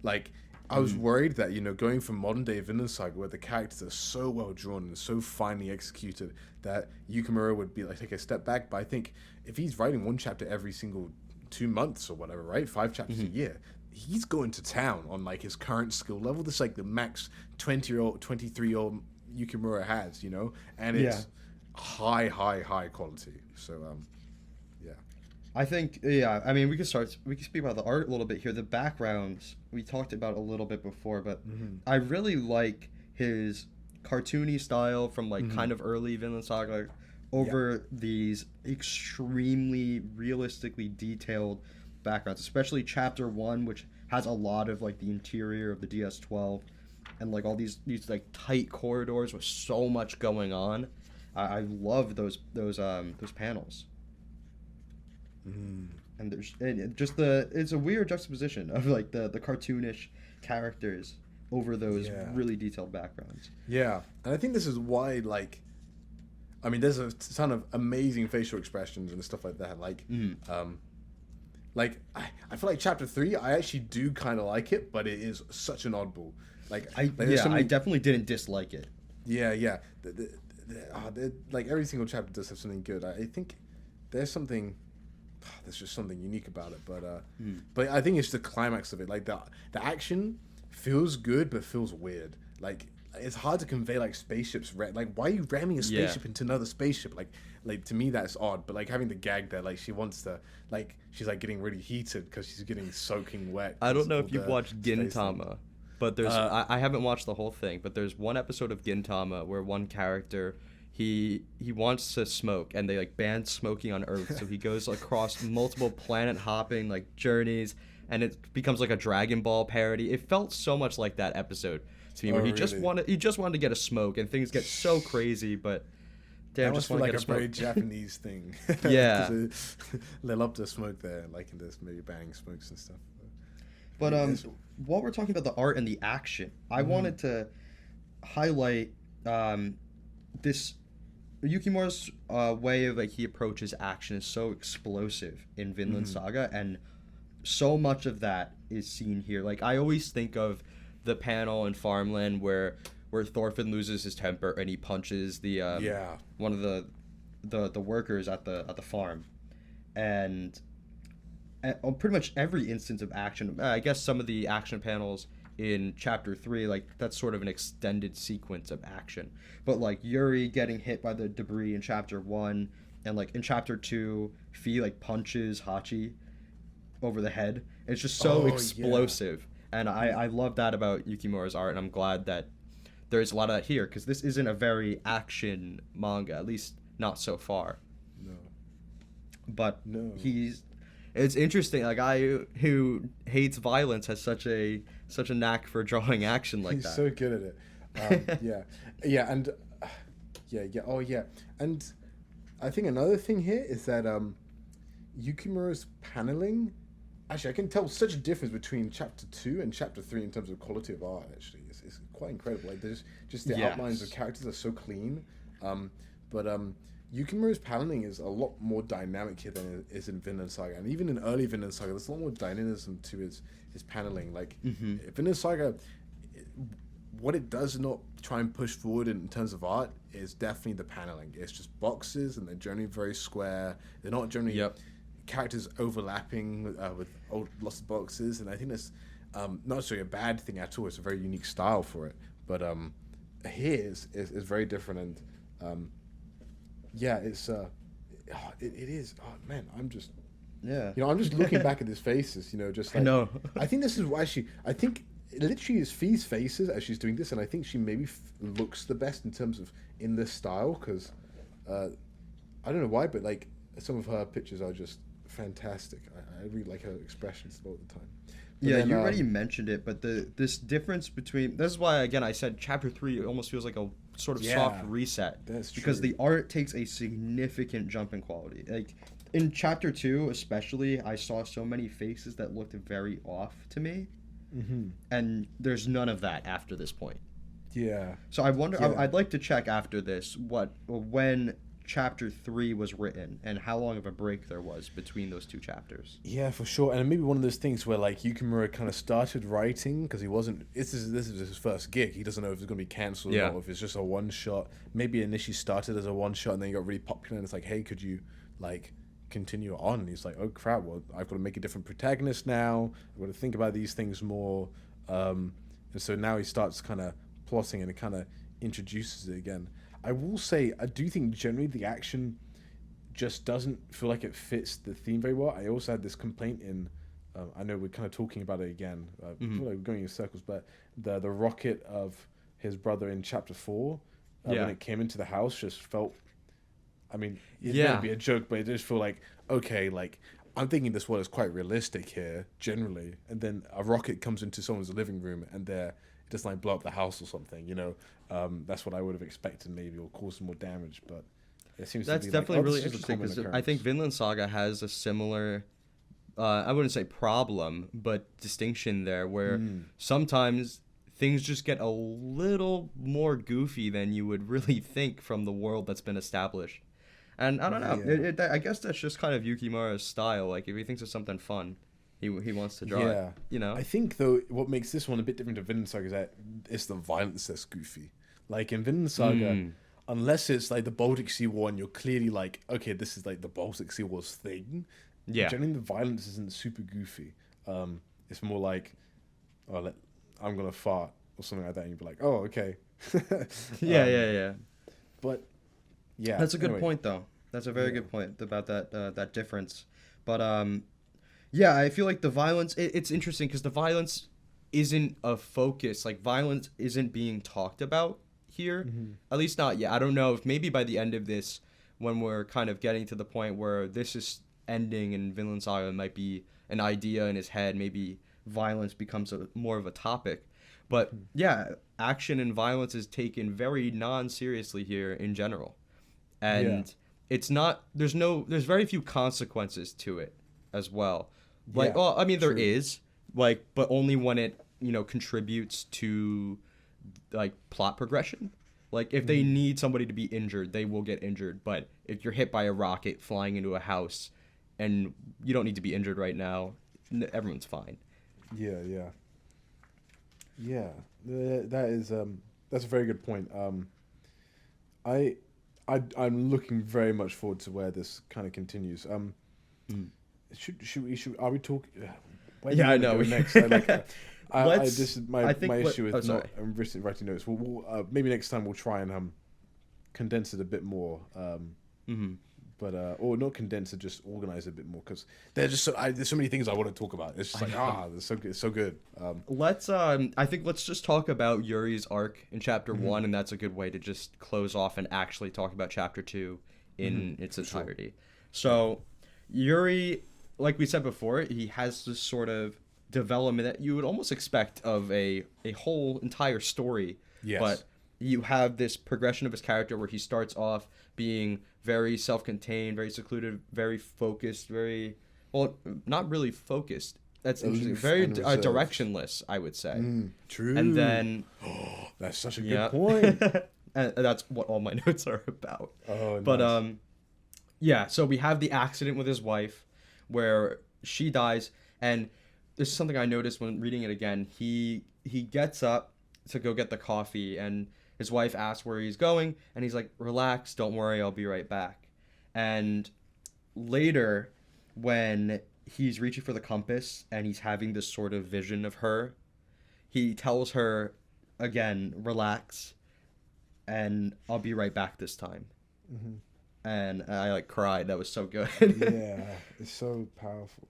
Like. I was worried that, going from modern day Vinland Saga, where the characters are so well drawn and so finely executed, that Yukimura would be like take a step back. But I think if he's writing one chapter every single 2 months or whatever, right, 5 chapters a year, he's going to town on like his current skill level. This is like the max 23-year-old Yukimura has, and it's high quality. So I think, I mean, we can speak about the art a little bit here. The backgrounds, we talked about a little bit before, but I really like his cartoony style from, like, kind of early Vinland Saga over these extremely realistically detailed backgrounds, especially Chapter 1, which has a lot of, like, the interior of the DS-12 and, like, all these like, tight corridors with so much going on. I love those panels. And it's a weird juxtaposition of like the cartoonish characters over those really detailed backgrounds. Yeah, and I think this is why, like, I mean, there's a ton of amazing facial expressions and stuff like that. Like, Like I feel like chapter 3, I actually do kind of like it, but it is such an oddball. I definitely didn't dislike it. Yeah. Like every single chapter does have something good. I think there's something. There's just something unique about it, but I think it's the climax of it. Like the action feels good, but feels weird. Like it's hard to convey like spaceships. Like why are you ramming a spaceship into another spaceship? Like to me that's odd. But like having the gag there, like she wants to, like she's like getting really heated because she's getting soaking wet. I don't know if you've watched Gintama, but there's I haven't watched the whole thing, but there's one episode of Gintama where one character he wants to smoke and they like ban smoking on Earth, so he goes across multiple planet hopping like journeys, and it becomes like a Dragon Ball parody. It felt so much like that episode to me, where he just wanted to get a smoke, and things get so crazy, but damn, that just must want be to like get a a very smoke. Japanese thing. Yeah. They love to smoke there, like in this maybe bang smokes and stuff. But while we're talking about the art and the action, I wanted to highlight this Yukimura's way of like he approaches action is so explosive in Vinland Saga, and so much of that is seen here. Like I always think of the panel in Farmland where Thorfinn loses his temper and he punches the one of the workers at the farm, and on pretty much every instance of action. I guess some of the action panels in chapter 3, like that's sort of an extended sequence of action, but like Yuri getting hit by the debris in chapter 1, and like in chapter 2 Fee like punches Hachi over the head. It's just so explosive, and I love that about Yukimura's art, and I'm glad that there's a lot of that here, because this isn't a very action manga, at least not so far. But it's interesting. Like I, who hates violence, has such a knack for drawing action like that. He's so good at it. And I think another thing here is that Yukimura's paneling. Actually, I can tell such a difference between chapter 2 and chapter 3 in terms of quality of art. Actually, it's quite incredible. Like there's just the outlines of characters are so clean. But Yukimura's paneling is a lot more dynamic here than it is in Vinland Saga, and even in early Vinland Saga, there's a lot more dynamism to his paneling. Like Vinland Saga, what it does not try and push forward in terms of art is definitely the paneling. It's just boxes, and they're generally very square. They're not generally characters overlapping with lots of boxes, and I think that's not necessarily a bad thing at all. It's a very unique style for it, but here is very different, and it's it is. Oh man, I'm just I'm just looking back at his faces, just like I know. I think this is why I think it literally is Fee's faces as she's doing this, and I think she maybe looks the best in terms of in this style, because I don't know why, but like some of her pictures are just fantastic. I really like her expressions all the time. But then, you already mentioned it, but this difference between, this is why again I said chapter 3 almost feels like a sort of soft reset. That's true. Because the art takes a significant jump in quality. Like in chapter 2 especially, I saw so many faces that looked very off to me, and there's none of that after this point. So I wonder, I'd like to check after this when chapter 3 was written and how long of a break there was between those two chapters. Yeah, for sure. And maybe one of those things where like Yukimura kind of started writing because he wasn't. This is his first gig. He doesn't know if it's going to be cancelled or not, or if it's just a one shot. Maybe initially started as a one shot and then he got really popular and it's like, hey, could you like continue on? And he's like, oh crap, well I've got to make a different protagonist now. I've got to think about these things more. And so now he starts kind of plotting and it kind of introduces it again. I will say, I do think generally the action just doesn't feel like it fits the theme very well. I also had this complaint in, I know we're kind of talking about it again, I feel like we're going in circles, but the rocket of his brother in chapter 4, when it came into the house, just felt, I mean, it may be a joke, but it just felt like, okay, like, I'm thinking this world is quite realistic here, generally, and then a rocket comes into someone's living room and it doesn't like blow up the house or something, that's what I would have expected maybe, or cause some more damage, but it seems that's to be definitely like, really interesting, because I think Vinland Saga has a similar, I wouldn't say problem, but distinction there, where sometimes things just get a little more goofy than you would really think from the world that's been established. And I don't know. Yeah. I guess that's just kind of Yukimura's style. Like if he thinks of something fun, he wants to draw it. Yeah. You know? I think though what makes this one a bit different to Vinland Saga is that it's the violence that's goofy. Like in Vinland Saga, unless it's like the Baltic Sea War and you're clearly like, okay, this is like the Baltic Sea War's thing. Yeah. Generally the violence isn't super goofy. It's more like, I'm gonna fart or something like that, and you'd be like, oh, okay. Yeah. But yeah, That's a good anyway. point, though. That's a very Yeah. good point about that difference. But yeah, I feel like the violence. It's interesting because the violence isn't a focus. Like violence isn't being talked about here, at least not yet. I don't know if maybe by the end of this, when we're kind of getting to the point where this is ending and Vinland Saga might be an idea in his head, maybe violence becomes more of a topic. But yeah, action and violence is taken very non-seriously here in general. And it's not there's very few consequences to it as well. Like, Yeah, well, I mean there true. is, like, but only when it, contributes to like plot progression. Like if they need somebody to be injured, they will get injured. But if you're hit by a rocket flying into a house and you don't need to be injured right now, everyone's fine. Yeah, yeah. Yeah, that is that's a very good point. I, I'm looking very much forward to where this kind of continues. Should are we talking? Where do Yeah, we I wanna know. go next. Let's. This is I think my what- issue oh, with sorry. not writing notes. Maybe next time we'll try and condense it a bit more. But or not condense it, just organize it a bit more because there's so many things I want to talk about. It's just like it's so good, it's so good. Let's I think let's just talk about Yuri's arc in chapter 1, and that's a good way to just close off and actually talk about chapter 2 in its entirety. So Yuri, like we said before, he has this sort of development that you would almost expect of a whole entire story. Yes. But you have this progression of his character where he starts off being very self-contained, very secluded, very focused, very, well, not really focused. That's interesting. Aloof Very and reserved. directionless, I would say. True. And then, That's such a yeah, good point. and that's what all my notes are about. Oh, But nice. yeah. So we have the accident with his wife, where she dies, and this is something I noticed when reading it again. He gets up to go get the coffee, and his wife asks where he's going, and he's like, "Relax, don't worry, I'll be right back." And later, when he's reaching for the compass and he's having this sort of vision of her, he tells her again, "Relax, and I'll be right back this time." And I like cried. That was so good. Yeah, it's so powerful.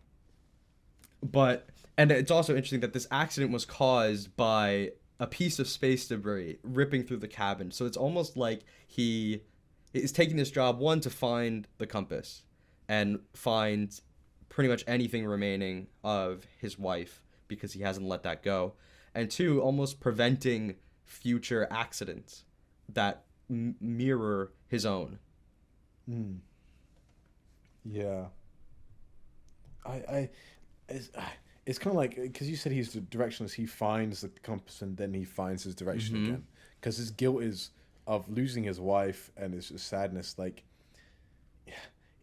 And it's also interesting that this accident was caused by a piece of space debris ripping through the cabin. So it's almost like he is taking this job, one, to find the compass and find pretty much anything remaining of his wife because he hasn't let that go, and two, almost preventing future accidents that mirror his own. Yeah. It's kind of like because you said he's the directionless. He finds the compass and then he finds his direction again. Because his guilt is of losing his wife and his sadness. Like,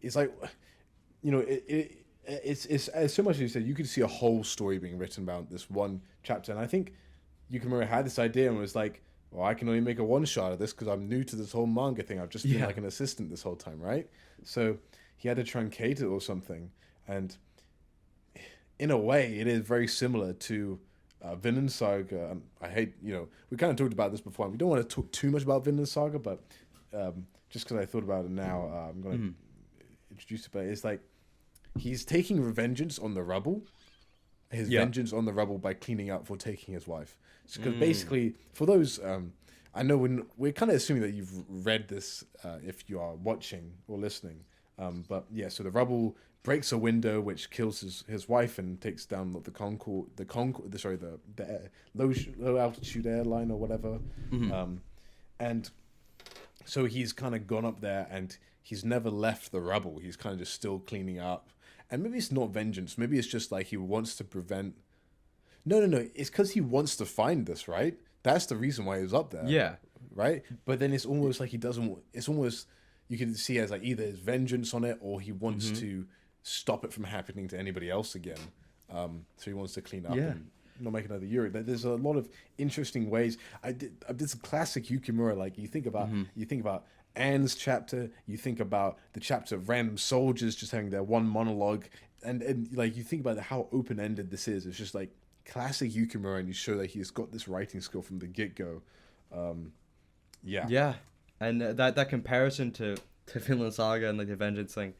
it's like, it's so much as you said. You could see a whole story being written about this one chapter, and I think Yukimura had this idea and was like, "Well, I can only make a one shot of this because I'm new to this whole manga thing. I've just been like an assistant this whole time, right?" So he had to truncate it or something, and in a way, it is very similar to Vinland Saga. And I hate, we kind of talked about this before. And we don't want to talk too much about Vinland Saga, but just because I thought about it now, I'm going to introduce it. But it's like he's taking revengeance on the rubble. His vengeance on the rubble by cleaning up for taking his wife. Because basically, for those, I know we're kind of assuming that you've read this if you are watching or listening. But yeah, so the rubble breaks a window which kills his wife and takes down the low altitude airline or whatever. And so he's kind of gone up there and he's never left the rubble. He's kind of just still cleaning up. And maybe it's not vengeance. Maybe it's just like he wants to prevent. No. It's because he wants to find this, right? That's the reason why he's up there. Yeah. Right? But then it's almost like he doesn't. It's almost you can see as like either his vengeance on it or he wants to stop it from happening to anybody else again. So he wants to clean up and not make another Yuri. There's a lot of interesting ways. I did some classic Yukimura. Like you think about Anne's chapter, you think about the chapter of random soldiers just having their one monologue, and like you think about how open ended this is. It's just like classic Yukimura, and you show that he's got this writing skill from the get go. Yeah, and that comparison to Vinland Saga and like the vengeance thing,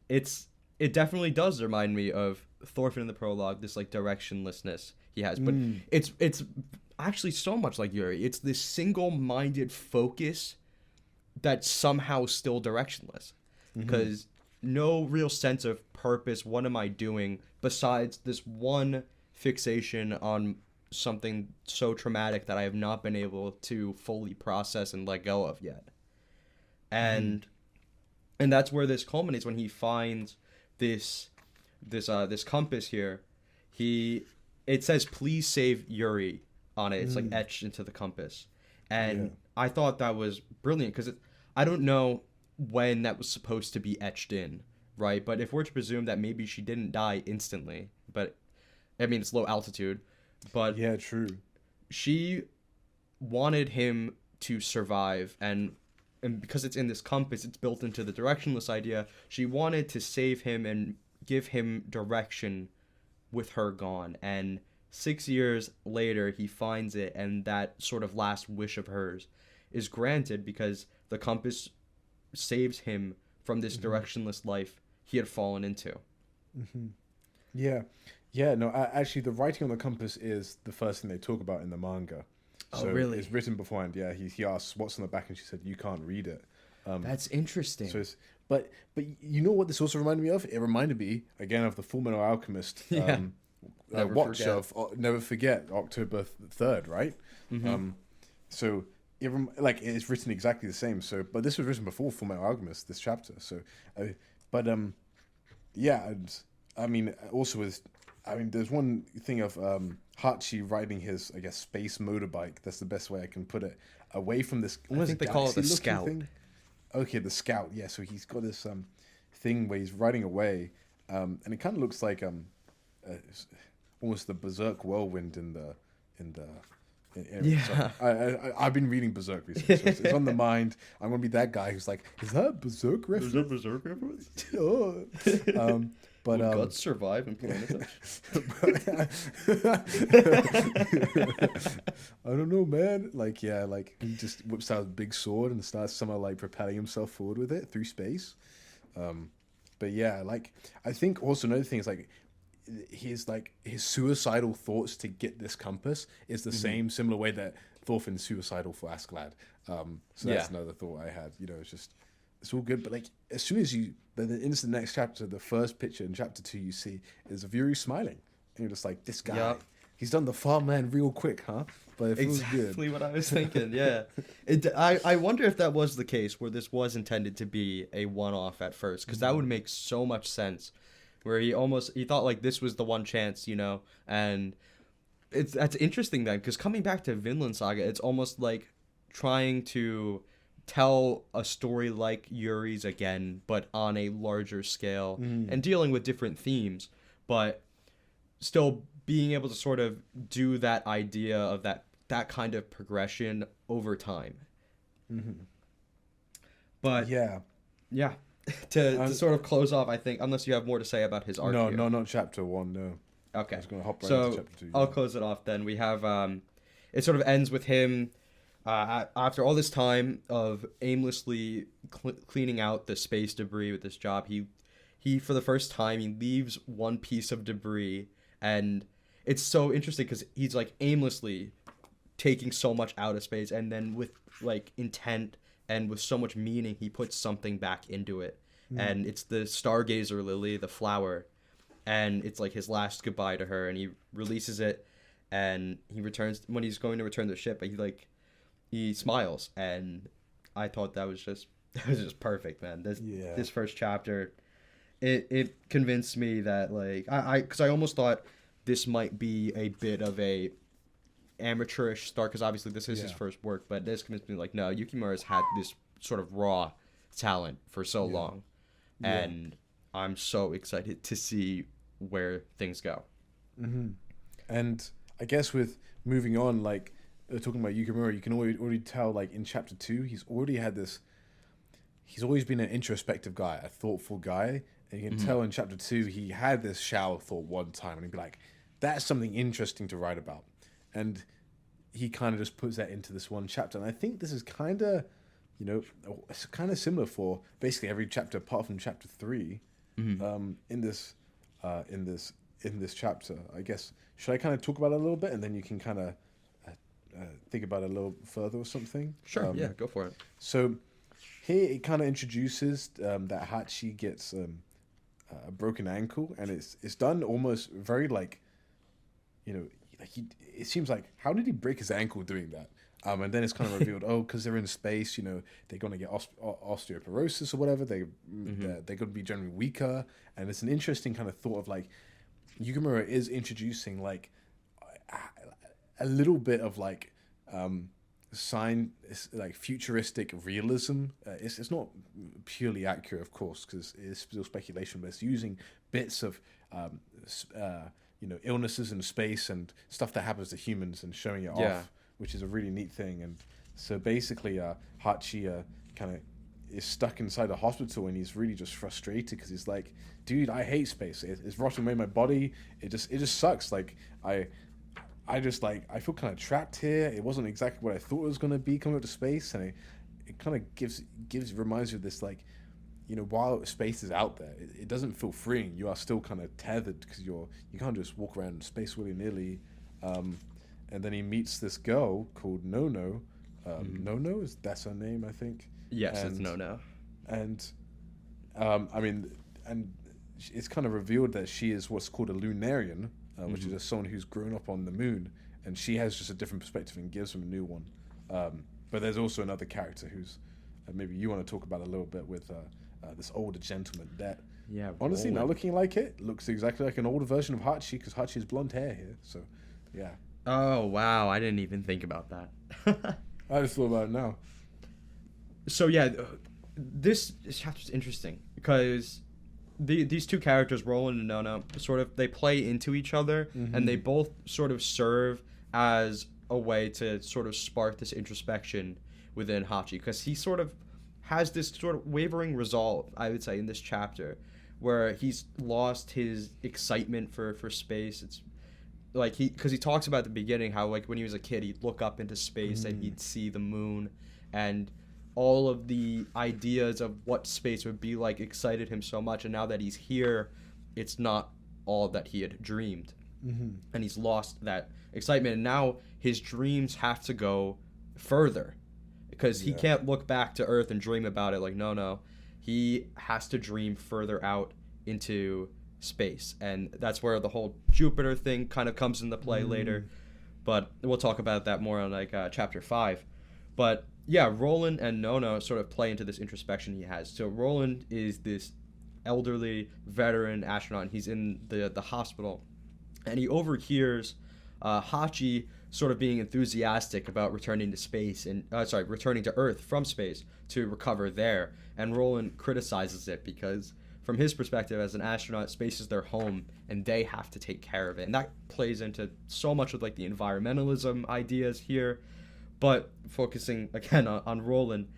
it definitely does remind me of Thorfinn in the prologue. This like directionlessness he has, but it's actually so much like Yuri. It's this single-minded focus that's somehow still directionless, because no real sense of purpose. What am I doing besides this one fixation on something so traumatic that I have not been able to fully process and let go of yet? And that's where this culminates when he finds this compass here. It says please save Yuri on it. It's like etched into the compass. And I thought that was brilliant, because I don't know when that was supposed to be etched in, right? But if we're to presume that maybe she didn't die instantly, but I mean, it's low altitude, but yeah, true. She wanted him to survive, and because it's in this compass, it's built into the directionless idea. She wanted to save him and give him direction with her gone. And 6 years later, he finds it, and that sort of last wish of hers is granted because the compass saves him from this directionless life he had fallen into. Yeah, no, actually, the writing on the compass is the first thing they talk about in the manga. So really? It's written beforehand. Yeah, he asks what's on the back, and she said you can't read it. That's interesting. So it's, but you know what this also reminded me of? It reminded me again of the Fullmetal Alchemist. Never Forget, October 3rd, right? So it's written exactly the same. So, but this was written before Fullmetal Alchemist, this chapter. So, yeah, and I mean, also with, I mean, there's one thing of Hachi riding his, I guess, space motorbike. That's the best way I can put it. Away from this, I think they call it the Scout. Thing. Okay, the Scout. Yeah, so he's got this thing where he's riding away, and it kind of looks like almost the Berserk whirlwind in the. Yeah. So I've been reading Berserk recently, so it's on the mind. I'm gonna be that guy who's like, is that a Berserk reference? Is that Berserk reference? But will guts survive and play I don't know, man. Like, yeah, like he just whips out a big sword and starts somehow like propelling himself forward with it through space. But yeah, like I think also another thing is like his suicidal thoughts to get this compass is the similar way that Thorfinn's suicidal for Askeladd. So that's another thought I had. You know, it's all good, but like as soon as into the next chapter, the first picture in chapter 2 you see is of Yuri smiling, and you're just like, this guy, he's done the farmland real quick, huh? But it feels exactly good. What I was thinking. Yeah, I wonder if that was the case, where this was intended to be a one-off at first, because that would make so much sense. Where he thought like this was the one chance, you know, and that's interesting then, because coming back to Vinland Saga, it's almost like trying to tell a story like Yuri's again, but on a larger scale and dealing with different themes, but still being able to sort of do that idea of that kind of progression over time. But yeah. To sort of close off, I think, unless you have more to say about his arc. No, not chapter 1. No. Okay. I was going to hop right into chapter 2. I'll close it off then. We have it sort of ends with him after all this time of aimlessly cleaning out the space debris with this job. He for the first time he leaves one piece of debris, and it's so interesting because he's like aimlessly taking so much out of space, and then with like intent and with so much meaning, he puts something back into it. And it's the stargazer lily, the flower, and it's like his last goodbye to her, and he releases it, and he returns when he's going to return the ship, but he smiles, and I thought that was just perfect, man. This first chapter, it convinced me that like because I almost thought this might be a bit of a amateurish start, because obviously this is his first work, but this convinced me like, no, Yukimura's had this sort of raw talent for so Yeah. long, Yeah. and I'm so excited to see where things go. Hmm. And I guess with moving on, like talking about Yukimura, you can already tell, like in chapter 2, he's already had this. He's always been an introspective guy, a thoughtful guy, and you can Hmm. tell in chapter 2 he had this shower thought one time, and he'd be like, "That's something interesting to write about," and he kind of just puts that into this one chapter. And I think this is kind of, it's kind of similar for basically every chapter apart from chapter 3, Hmm. in this, in this chapter. I guess should I kind of talk about it a little bit, and then you can kind of think about it a little further or something. Sure, yeah, go for it. So here it kind of introduces that Hachi gets a broken ankle, and it's done almost very like, like it seems like, how did he break his ankle doing that? And then it's kind of revealed, oh, because they're in space, they're going to get osteoporosis or whatever. They're going to be generally weaker, and it's an interesting kind of thought of like, Yukimura is introducing like a little bit of like like futuristic realism. It's not purely accurate, of course, because it's still speculation, but it's using bits of illnesses in space and stuff that happens to humans and showing it Yeah. off, which is a really neat thing. And so basically, Hachi kind of is stuck inside a hospital, and he's really just frustrated because he's like, dude, I hate space. It's rotting away my body. It just sucks. Like I just like, I feel kind of trapped here. It wasn't exactly what I thought it was going to be coming up to space, and it kind of reminds you of this, like, while space is out there, it doesn't feel freeing. You are still kind of tethered because you can't just walk around space willy nilly. And then he meets this girl called Nono. Nono, that's her name, I think. Yes, it's And- no. And I mean, and it's kind of revealed that she is what's called a Lunarian, which is someone who's grown up on the moon, and she has just a different perspective and gives him a new one. But there's also another character who's maybe you want to talk about a little bit with this older gentleman that Yeah, honestly, now Roland. looking like it, looks exactly like an older version of Hachi, because Hachi has blonde hair here. So, yeah, Oh, wow, I didn't even think about that. I just thought about it now. So yeah, this chapter's interesting because these two characters, Roland and Nona, sort of they play into each other, and they both sort of serve as a way to sort of spark this introspection within Hachi, because he sort of has this sort of wavering resolve, I would say, in this chapter, where he's lost his excitement for space. It's like because he talks about at the beginning how, like, when he was a kid, he'd look up into space and he'd see the moon, and all of the ideas of what space would be like excited him so much, and now that he's here, it's not all that he had dreamed, and he's lost that excitement, and now his dreams have to go further, because he Yeah. can't look back to Earth and dream about it. Like, no, he has to dream further out into space, and that's where the whole Jupiter thing kind of comes into play later, but we'll talk about that more on like chapter 5. But yeah, Roland and Nona sort of play into this introspection he has. So Roland is this elderly veteran astronaut, and he's in the hospital, and he overhears Hachi sort of being enthusiastic about returning to space and returning to Earth from space to recover there. And Roland criticizes it because, from his perspective as an astronaut, space is their home and they have to take care of it. And that plays into so much of like the environmentalism ideas here. But focusing again on Roland,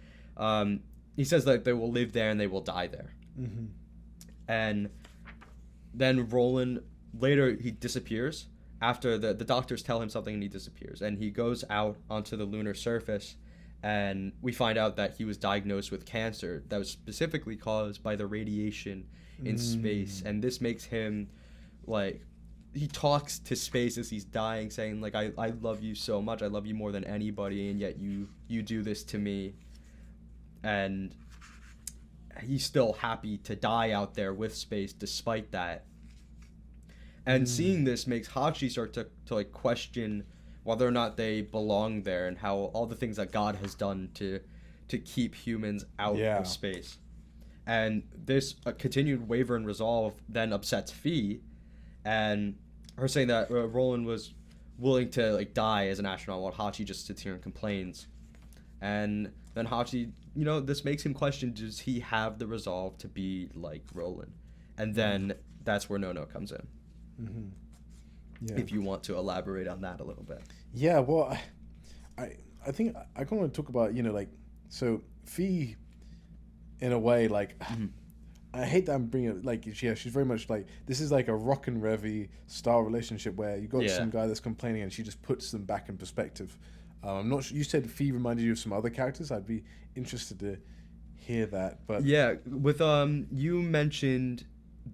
he says that they will live there and they will die there. And then Roland, later he disappears. After the doctors tell him something, and he disappears. And he goes out onto the lunar surface, and we find out that he was diagnosed with cancer that was specifically caused by the radiation in space. And this makes him, like, he talks to space as he's dying, saying, like, I love you so much. I love you more than anybody, and yet you do this to me. And he's still happy to die out there with space despite that. And seeing this makes Hachi start to like question whether or not they belong there, and how all the things that God has done to keep humans out Yeah. of space. And this continued waver and resolve then upsets Fee, and her saying that Roland was willing to like die as an astronaut, while Hachi just sits here and complains. And then Hachi, this makes him question, does he have the resolve to be like Roland? And then that's where Nono comes in. Mm-hmm. Yeah. If you want to elaborate on that a little bit. Yeah, well, I think I kind of want to talk about, so Fee, in a way, like, I hate that I'm bringing it, like, yeah, she's very much like, this is like a Rock and Revy style relationship where you got some guy that's complaining and she just puts them back in perspective. I'm not sure, you said Fee reminded you of some other characters. I'd be interested to hear that, but... Yeah, with, you mentioned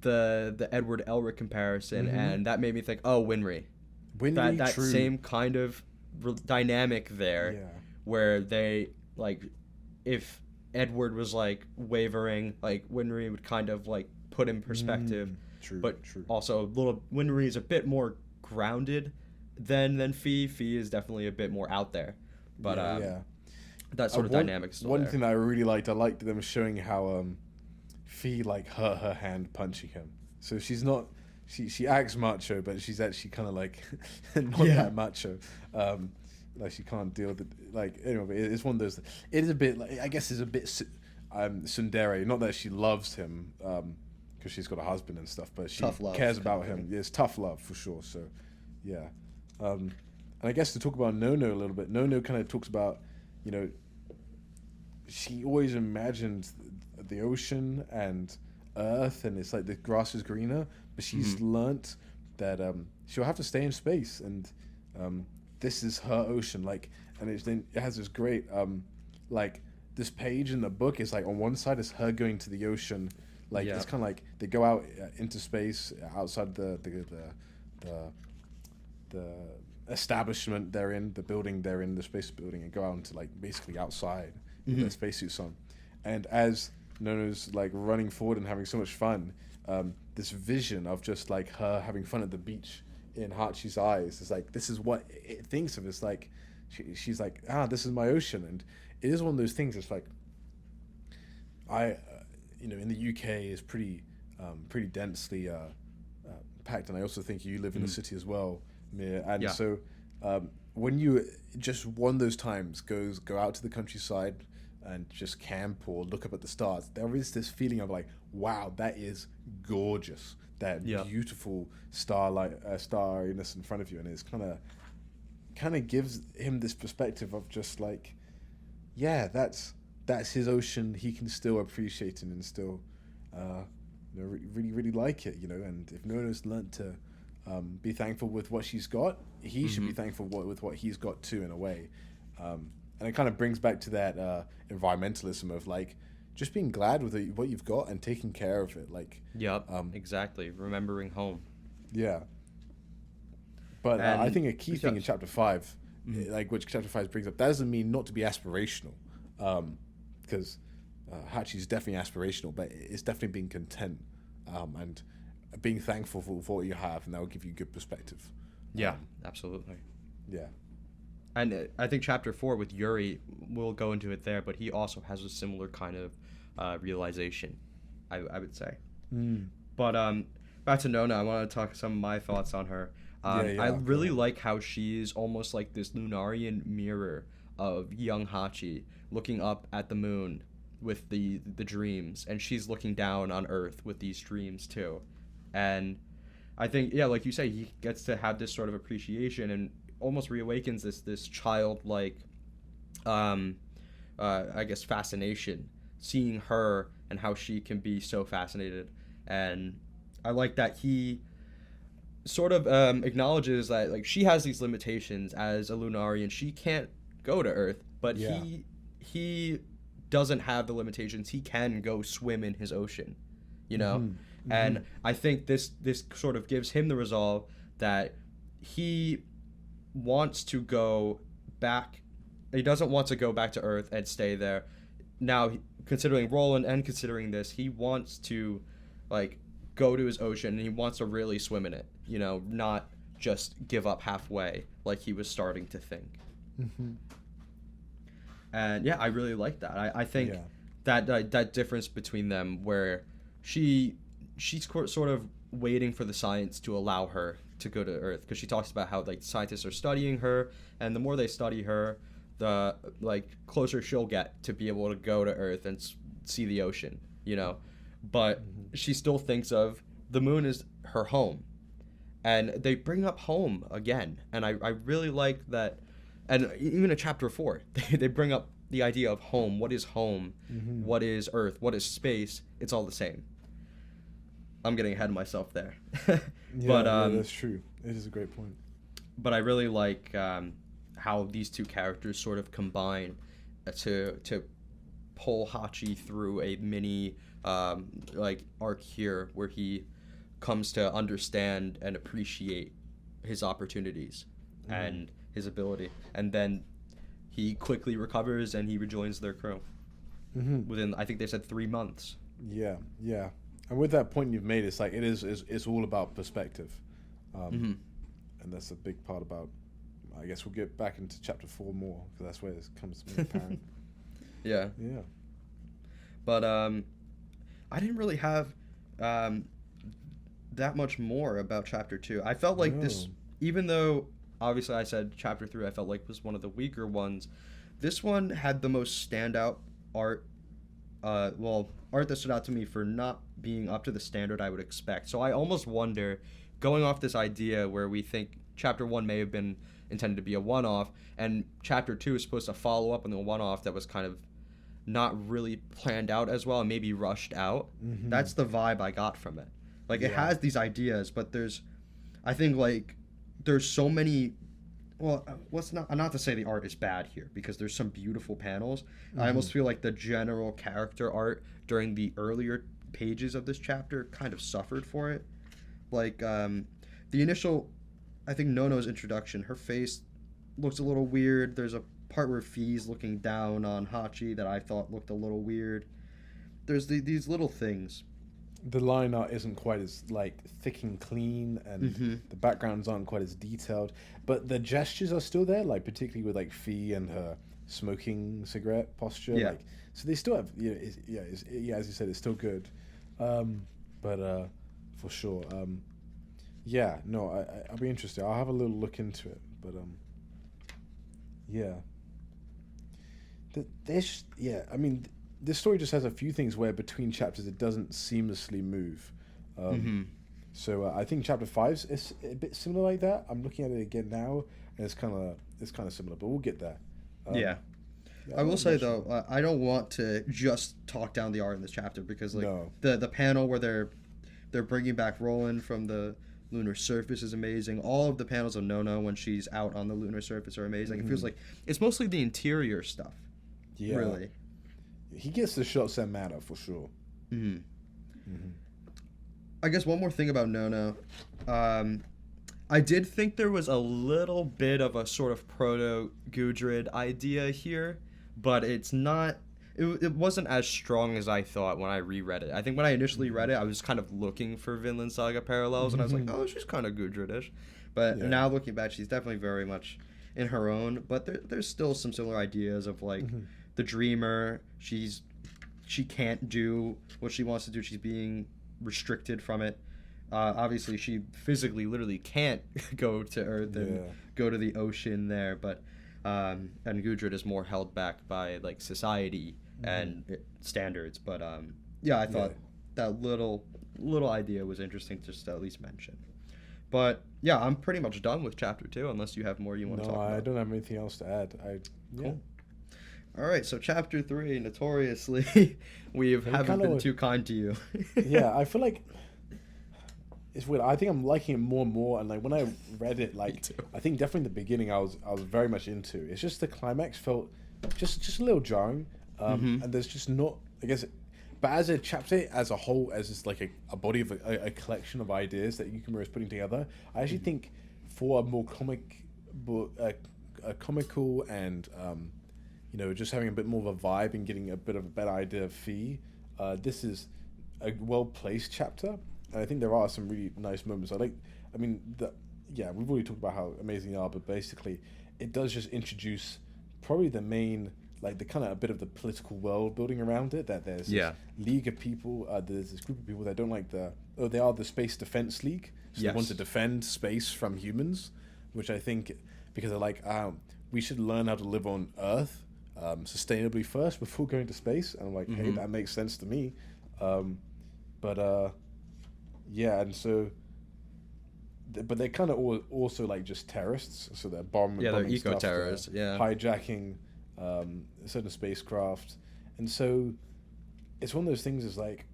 the Edward Elric comparison, and that made me think, Winry. That true. Same kind of dynamic there, where they, like, if Edward was like wavering, like Winry would kind of like put in perspective. True. Also Winry is a bit more grounded than Fee. Fee is definitely a bit more out there, but that sort of dynamic is still one there. thing that I really liked, I liked them showing how Fee like hurt her hand punching him. So she's not, she acts macho, but she's actually kind of like not that macho. Like she can't deal with it. Like, anyway, it's one of those. It is a bit like, I guess it's a bit tsundere. Not that she loves him, because she's got a husband and stuff, but she cares about him. It's tough love for sure. So, yeah. And I guess to talk about Nono a little bit, Nono kind of talks about, she always imagined the ocean and Earth, and it's like the grass is greener, but she's learnt that she'll have to stay in space, and this is her ocean, like, and it has this great like, this page in the book is like, on one side is her going to the ocean, like it's kind of like they go out into space outside the establishment they're in, the building they're in, the space building, and go out into like basically outside with their spacesuits on, and as Nono's like running forward and having so much fun, this vision of just like her having fun at the beach in Hachi's eyes is like, this is what it thinks of. It's like she's like, this is my ocean. And it is one of those things. It's like, in the UK is pretty densely packed, and I also think you live in the city as well, Mir. And so when you just one of those times go out to the countryside and just camp or look up at the stars, there is this feeling of like, wow, that is gorgeous. That beautiful starriness in front of you, and it's kind of gives him this perspective of just like, that's his ocean. He can still appreciate it and still, really like it, And if Nono's learnt to be thankful with what she's got, he should be thankful with what he's got too, in a way. And it kind of brings back to that environmentalism of like, just being glad with what you've got and taking care of it, like. Exactly. Remembering home. Yeah. But I think a key thing in chapter 5, like which chapter 5 brings up, that doesn't mean not to be aspirational, because Hachi's definitely aspirational, but it's definitely being content, and being thankful for what you have, and that will give you good perspective. Yeah, absolutely. Yeah. And I think chapter 4 with Yuri, we'll go into it there, but he also has a similar kind of realization, I would say. But back to Nona, I want to talk some of my thoughts on her. I really like how she's almost like this Lunarian mirror of young Hachi, looking up at the moon with the dreams, and she's looking down on Earth with these dreams too. And I think, like you say, he gets to have this sort of appreciation and almost reawakens this childlike, I guess, fascination, seeing her and how she can be so fascinated. And I like that he sort of acknowledges that, like, she has these limitations as a Lunarian. She can't go to Earth, but he doesn't have the limitations. He can go swim in his ocean, And I think this sort of gives him the resolve that he wants to go back. He doesn't want to go back to Earth and stay there. Now, considering Roland and considering this, he wants to, like, go to his ocean, and he wants to really swim in it, not just give up halfway like he was starting to think. And I really like that. I think that difference between them, where she's sort of waiting for the science to allow her to go to Earth, because she talks about how, like, scientists are studying her, and the more they study her, the like closer she'll get to be able to go to Earth and see the ocean, you know. But she still thinks of the moon as her home, and they bring up home again, and I really like that. And even in chapter 4, they bring up the idea of home. What is home? What is Earth? What is space? It's all the same. I'm getting ahead of myself there. But that's true. It is a great point. But I really like how these two characters sort of combine to pull Hachi through a mini like arc here where he comes to understand and appreciate his opportunities and his ability, and then he quickly recovers and he rejoins their crew within, I think they said, 3 months. Yeah. And with that point you've made, it's like it's all about perspective, and that's a big part about. I guess we'll get back into chapter 4 more because that's where this comes to be apparent. Yeah. But I didn't really have that much more about chapter 2. I felt like this, even though obviously I said chapter 3 I felt like was one of the weaker ones, this one had the most standout art. Art that stood out to me for not being up to the standard I would expect. So I almost wonder, going off this idea where we think chapter 1 may have been intended to be a one-off, and chapter 2 is supposed to follow up on the one-off that was kind of not really planned out as well and maybe rushed out. That's the vibe I got from it. Like, it has these ideas, but there's so many. Well, not to say the art is bad here, because there's some beautiful panels. I almost feel like the general character art during the earlier pages of this chapter kind of suffered for it. Like, the initial, I think Nono's introduction, her face looks a little weird. There's a part where Fee's looking down on Hachi that I thought looked a little weird. There's these little things. The line art isn't quite as like thick and clean, and the backgrounds aren't quite as detailed, but the gestures are still there, like particularly with like Fee and her smoking cigarette posture. Like, so they still have, as you said, it's still good. But for sure, I'll be interested. I'll have a little look into it. But I mean, this story just has a few things where between chapters it doesn't seamlessly move. So I think chapter 5 is a bit similar like that. I'm looking at it again now, and it's kind of similar, but we'll get there. I will say though, I don't want to just talk down the art in this chapter, because the panel where they're bringing back Roland from the lunar surface is amazing. All of the panels of Nono when she's out on the lunar surface are amazing. It feels like it's mostly the interior stuff. Yeah. Really. He gets the shots that matter for sure. I guess one more thing about Nono. I did think there was a little bit of a sort of proto-Gudrid idea here, but it's not. It wasn't as strong as I thought when I reread it. I think when I initially read it, I was kind of looking for Vinland Saga parallels, and I was like, oh, she's kind of Gudrid-ish. But now looking back, she's definitely very much in her own. But there's still some similar ideas of like the dreamer. She can't do what she wants to do. She's being restricted from it. Obviously, she physically, literally can't go to Earth and go to the ocean there. But and Gudrid is more held back by like society and standards. But I thought that little idea was interesting just to at least mention. But yeah, I'm pretty much done with chapter 2, unless you have more you want to talk about. No, I don't have anything else to add. Cool. All right, so chapter 3, notoriously, we haven't been too kind to you. I feel like it's weird. I think I'm liking it more and more, and like when I read it, like I think definitely in the beginning I was very much into. It's just the climax felt just a little jarring, and there's just not, I guess. But as a chapter, as a whole, as just like a body of a collection of ideas that Yukimura is putting together, I actually think for a more comical and just having a bit more of a vibe and getting a bit of a better idea of Fee, this is a well-placed chapter. And I think there are some really nice moments. We've already talked about how amazing they are, but basically it does just introduce probably the main, like the kind of a bit of the political world building around it, that there's this league of people, there's this group of people that don't like they are the Space Defense League, so they want to defend space from humans, which I think, because they're like, we should learn how to live on Earth sustainably first before going to space. And I'm like, hey, that makes sense to me. Yeah, and so, but they're kind of also like just terrorists, so they're they're eco-terrorists, hijacking certain spacecraft, and so it's one of those things. Is like,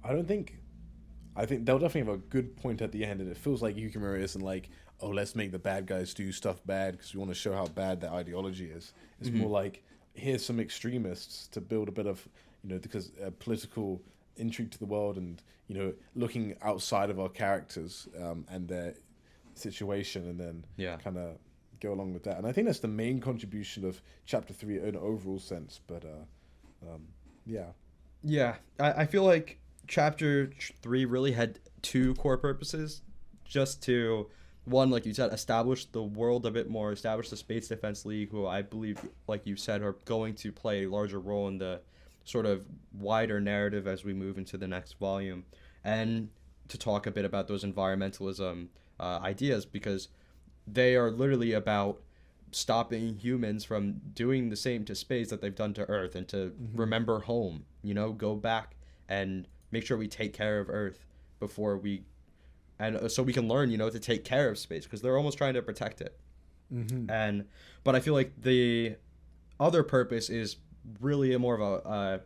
I think they'll definitely have a good point at the end, and it feels like Yukimura isn't like, oh, let's make the bad guys do stuff bad because we want to show how bad their ideology is. It's more like, here's some extremists to build a bit of, because political intrigue to the world, and looking outside of our characters and their situation, and then kind of go along with that. And I think that's the main contribution of chapter 3 in an overall sense. But I feel like chapter 3 really had two core purposes, just to, one, like you said, establish the world a bit more, establish the Space Defense League, who I believe, like you said, are going to play a larger role in the sort of wider narrative as we move into the next volume, and to talk a bit about those environmentalism ideas, because they are literally about stopping humans from doing the same to space that they've done to Earth, and to remember home, go back and make sure we take care of Earth before we, and so we can learn, to take care of space, because they're almost trying to protect it. But I feel like the other purpose is really more of a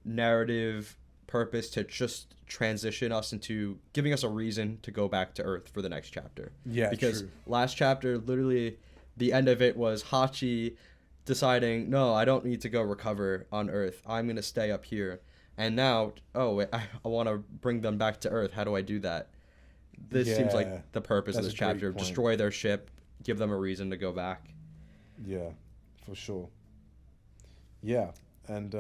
narrative purpose, to just transition us into giving us a reason to go back to Earth for the next chapter. Yeah, because true. Last chapter, literally, the end of it was Hachi deciding, no, I don't need to go recover on Earth. I'm going to stay up here. And now, I want to bring them back to Earth. How do I do that? This seems like the purpose of this chapter. Destroy their ship, give them a reason to go back. Yeah, for sure. Yeah, and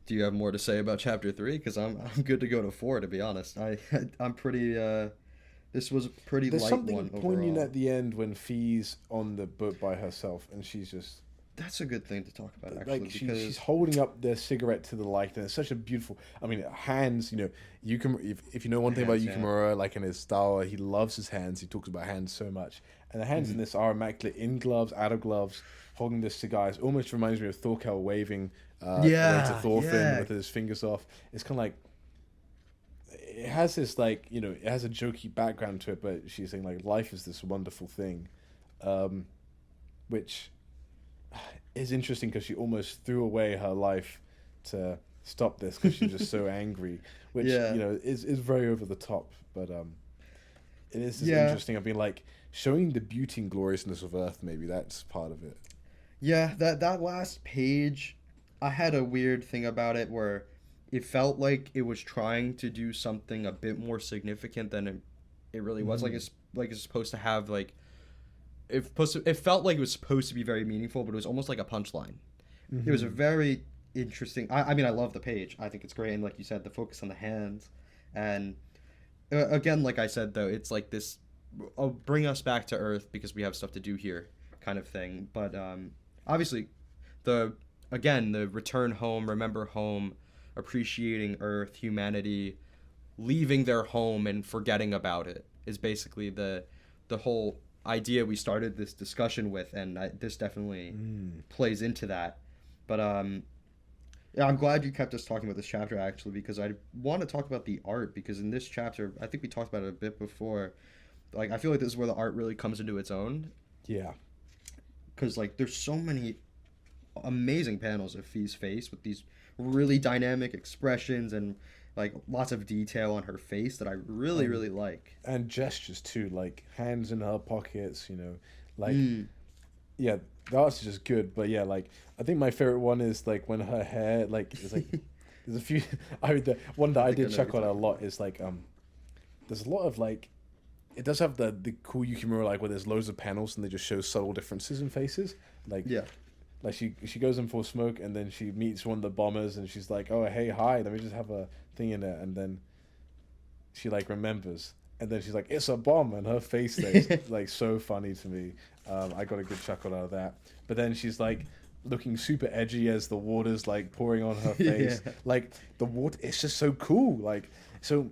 do you have more to say about chapter 3? Because I'm good to go to 4, to be honest. I'm pretty. This was a pretty there's light something one poignant overall. at the end when Fee's on the boat by herself, and she's just. That's a good thing to talk about, actually. Like she's holding up the cigarette to the light, and it's such a beautiful. I mean, hands. If you know one thing about Yukimura, like in his style, he loves his hands. He talks about hands so much, and the hands in this are immaculate, in gloves, out of gloves, holding this cigar. It almost reminds me of Thorkel waving away to Thorfinn with his fingers off. It's kind of like, it has this like, it has a jokey background to it, but she's saying like life is this wonderful thing, which is interesting because she almost threw away her life to stop this because she's just so angry, which is very over the top, but it is just interesting. I mean, like, showing the beauty and gloriousness of Earth, maybe that's part of it. Yeah, that last page, I had a weird thing about it where it felt like it was trying to do something a bit more significant than it really was. Like it's supposed to have like, it felt like it was supposed to be very meaningful, but it was almost like a punchline. It was a very interesting. I mean, I love the page. I think it's great, and like you said, the focus on the hands, and again, like I said, though, it's like this, bring us back to Earth because we have stuff to do here, kind of thing. But obviously, the return home, remember home, appreciating Earth, humanity, leaving their home and forgetting about it is basically the whole idea we started this discussion with, and this definitely plays into that. But I'm glad you kept us talking about this chapter, actually, because I want to talk about the art, because in this chapter, I think we talked about it a bit before, like I feel like this is where the art really comes into its own. Yeah, because like there's so many amazing panels of Fee's face with these really dynamic expressions and like lots of detail on her face that I really like. And gestures too, like hands in her pockets, like yeah, the art's just good. But yeah, like I think my favorite one is like when her hair, like it's like there's a few. The one that I did check on a lot is like there's a lot of like, it does have the cool Yukimura, like where there's loads of panels and they just show subtle differences in faces, like like she goes in for a smoke and then she meets one of the bombers and she's like, oh hey, hi, let me just have a thing in it, and then she like remembers, and then she's like, it's a bomb, and her face stays like so funny to me. I got a good chuckle out of that. But then she's like looking super edgy as the water's like pouring on her face. Like the water, it's just so cool. Like, so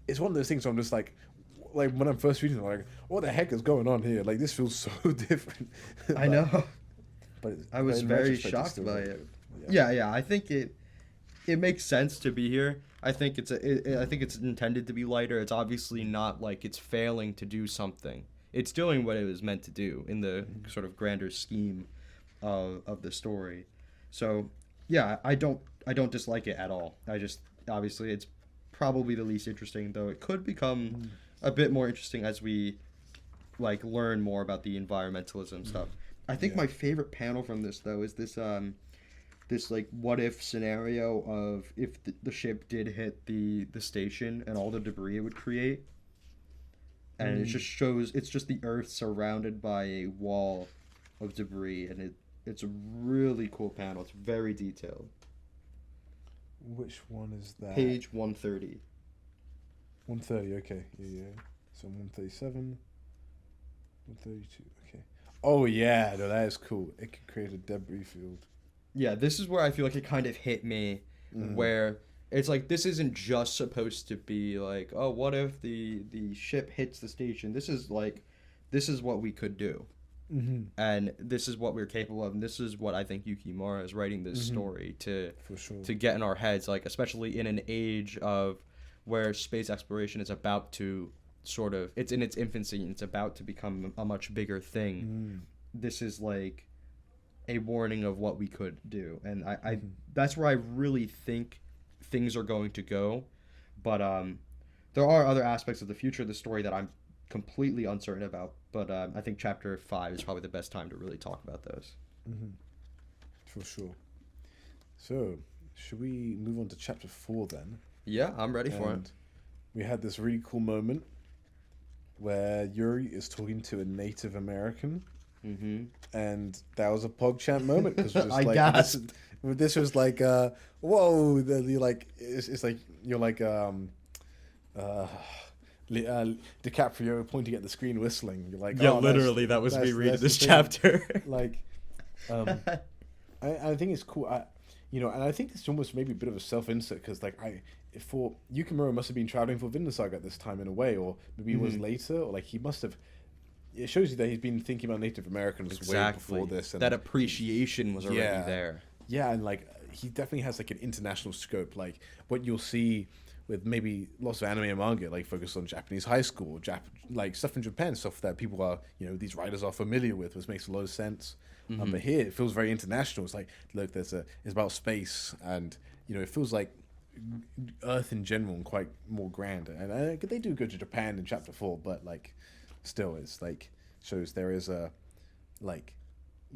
it's one of those things where I'm just like, like when I'm first reading it, I'm like, what the heck is going on here? Like this feels so different. I know. But I was in very retrospect, it's shocked still by very it. good. Yeah. I think it makes sense to be here. I think I think it's intended to be lighter. It's obviously not like it's failing to do something. It's doing what it was meant to do in the sort of grander scheme of the story. So, yeah, I don't dislike it at all. I just obviously it's probably the least interesting, though it could become a bit more interesting as we like learn more about the environmentalism stuff. I think my favorite panel from this though is this like what if scenario of if the ship did hit the station and all the debris it would create, and it just shows it's just the earth surrounded by a wall of debris, and it's a really cool panel. It's very detailed. Which one is that? Page 130. 130. Okay. Yeah. So 137. 132. Okay. Oh yeah, no, that is cool. It can create a debris field. Yeah, this is where I feel like it kind of hit me, where it's like this isn't just supposed to be like, oh, what if the ship hits the station? This is what we could do, and this is what we're capable of, and this is what I think Yukimura is writing this story to For sure. to get in our heads, like especially in an age of where space exploration is about to sort of it's in its infancy and it's about to become a much bigger thing. This is like a warning of what we could do, and I that's where I really think things are going to go, but there are other aspects of the future of the story that I'm completely uncertain about, but I think chapter 5 is probably the best time to really talk about those. For sure. So should we move on to chapter 4 then? Yeah, I'm ready for it. We had this really cool moment where Yuri is talking to a Native American. And that was a PogChamp moment because I gasped. This was like, whoa! You're like, it's like you're like DiCaprio pointing at the screen whistling. You're like, Yeah, oh, literally, that was me reading that's this the thing. chapter. Like, I think it's cool. And I think it's almost maybe a bit of a self-insert because like for Yukimura must have been traveling for Vinland Saga at this time in a way, or maybe it was later, or like he must have. It shows you that he's been thinking about Native Americans way before this. And that appreciation was already there. Yeah, and like he definitely has like an international scope. Like what you'll see with maybe lots of anime and manga, like focused on Japanese high school, like stuff in Japan, stuff that people are, these writers are familiar with, which makes a lot of sense. But here it feels very international. It's like, look, it's about space, and it feels like Earth in general and quite more grand. And they do go to Japan in chapter 4, but like. Still, it's like shows there is a like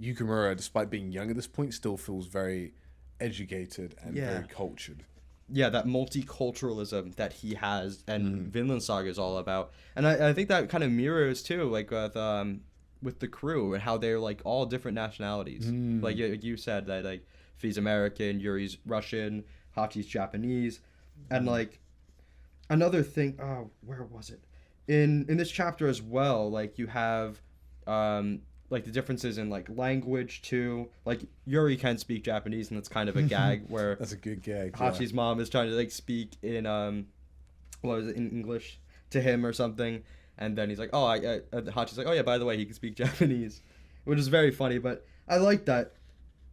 Yukimura, despite being young at this point, still feels very educated and very cultured. Yeah, that multiculturalism that he has, and Vinland Saga is all about. And I think that kind of mirrors too, like with the crew and how they're like all different nationalities. Like you said that like Fi's American, Yuri's Russian, Hachi's Japanese, and like another thing. Oh, where was it? In this chapter as well, like you have like the differences in like language too. Like Yuri can speak Japanese, and that's kind of a gag where that's a good gag. Hachi's mom is trying to like speak in in English to him or something, and then he's like, oh, Hachi's like, oh yeah, by the way, he can speak Japanese, which is very funny. But I like that,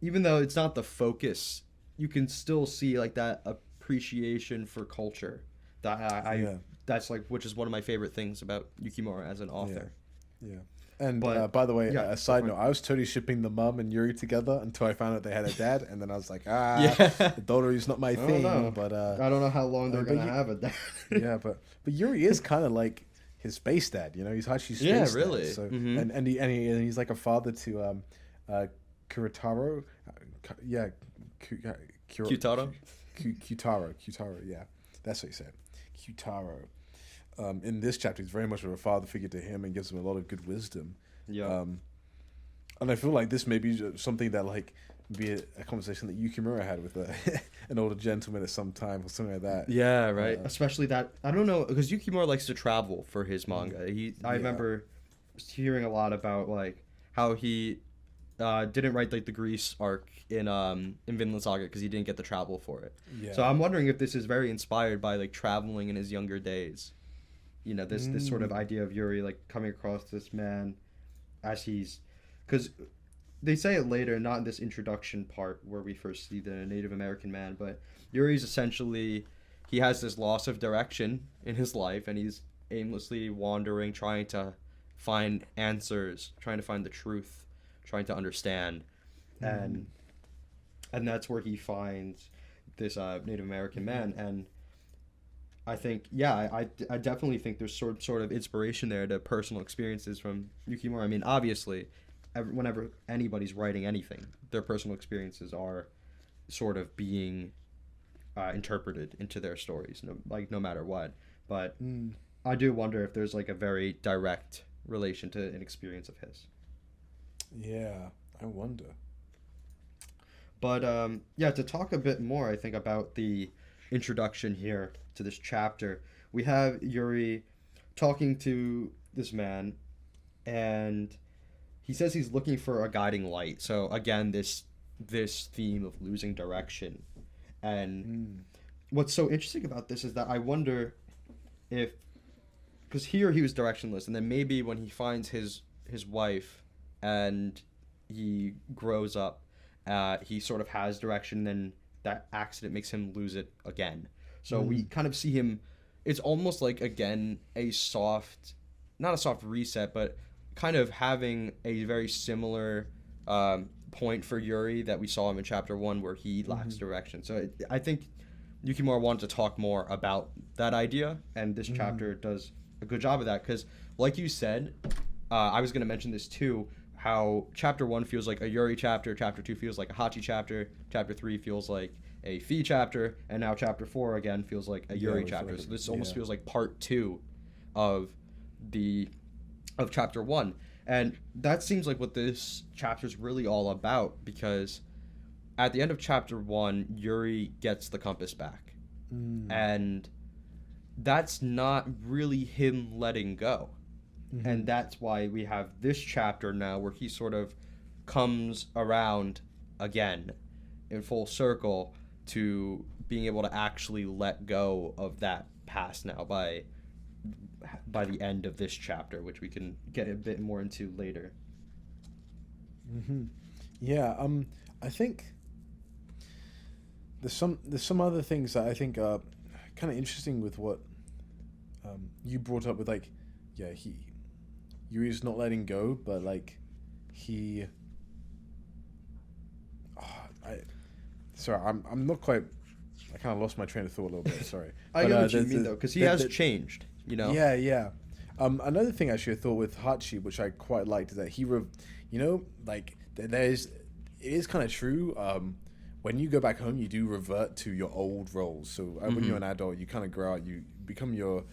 even though it's not the focus, you can still see like that appreciation for culture that that's like, which is one of my favorite things about Yukimura as an author. Yeah. And by the way, a side note, I was totally shipping the mum and Yuri together until I found out they had a dad, and then I was like, the daughter is not my thing. Know. But I don't know how long they're gonna have a dad. Yeah, but Yuri is kind of like his space dad. He's Hachi's space really. Dad, so and he's like a father to Kurataro. Kyutaro. Kyutaro. Yeah, that's what he said. Kyutaro. In this chapter, he's very much of a father figure to him and gives him a lot of good wisdom. Yeah. And I feel like this may be something that like be a conversation that Yukimura had with an older gentleman at some time or something like that. Yeah, right. Especially that, I don't know, because Yukimura likes to travel for his manga. I remember hearing a lot about like how he didn't write like the Greece arc in Vinland Saga because he didn't get the travel for it. Yeah. So I'm wondering if this is very inspired by like traveling in his younger days. this sort of idea of Yuri like coming across this man as he's, because they say it later, not in this introduction part where we first see the Native American man, but Yuri's essentially, he has this loss of direction in his life, and he's aimlessly wandering, trying to find answers, trying to find the truth, trying to understand, and that's where he finds this Native American man. And I think, I definitely think there's sort of inspiration there to personal experiences from Yukimura. I mean, obviously, whenever anybody's writing anything, their personal experiences are sort of being interpreted into their stories, no matter what. But I do wonder if there's like a very direct relation to an experience of his. Yeah, I wonder. But to talk a bit more, I think, about the introduction here to this chapter, we have Yuri talking to this man, and he says he's looking for a guiding light. So again, this theme of losing direction. And what's so interesting about this is that I wonder if, because here he was directionless, and then maybe when he finds his wife and he grows up, he sort of has direction, and that accident makes him lose it again. So we kind of see him, it's almost like, again, not a soft reset, but kind of having a very similar point for Yuri that we saw him in chapter 1 where he lacks direction. So I think Yukimura wanted to talk more about that idea, and this chapter does a good job of that, because like you said, I was going to mention this too, how chapter 1 feels like a Yuri chapter 2 feels like a Hachi chapter 3 feels like a Fee chapter, and now chapter 4 again feels like a Yuri chapter. So this almost feels like part 2 of chapter 1. And that seems like what this chapter is really all about, because at the end of chapter 1, Yuri gets the compass back. And that's not really him letting go. And that's why we have this chapter now where he sort of comes around again in full circle to being able to actually let go of that past now by the end of this chapter, which we can get a bit more into later. Yeah, I think there's some other things that I think are kind of interesting with what you brought up with, like, Yuri's not letting go, but like I'm not quite. I kind of lost my train of thought a little bit. Sorry. I know what you mean though, because he has changed. Yeah. Another thing actually I thought with Hachi, which I quite liked, is that he, it is kind of true. When you go back home, you do revert to your old roles. So when you're an adult, you kind of grow out. You become your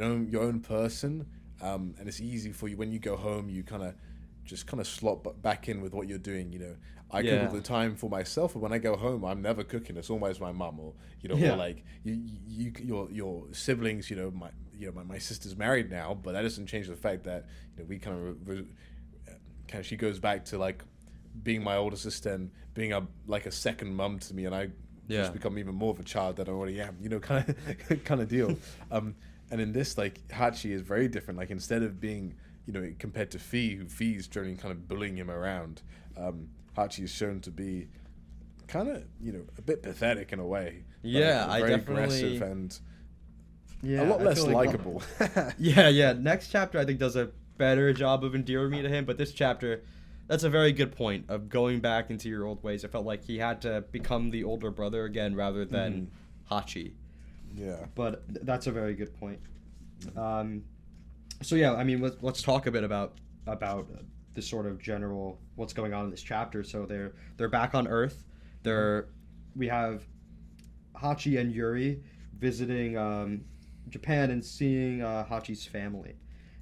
own person, and it's easy for you when you go home. You kind of slot back in with what you're doing. I cook all the time for myself, but when I go home, I'm never cooking. It's always my mum, or or like your siblings. My sister's married now, but that doesn't change the fact that we kind of she goes back to like being my older sister and being a second mum to me, and I just become even more of a child than I already am. Kind of deal. And in this, like, Hachi is very different. Like, instead of being compared to Fee's generally kind of bullying him around, Hachi is shown to be kind of a bit pathetic in a way. Yeah, very aggressive and a lot less likable. Yeah. Next chapter I think does a better job of endearing me to him, but this chapter, that's a very good point of going back into your old ways. I felt like he had to become the older brother again rather than Hachi. Yeah. But that's a very good point. So yeah, I mean, let's talk a bit about this sort of general what's going on in this chapter. So they're back on Earth. We have Hachi and Yuri visiting Japan and seeing Hachi's family,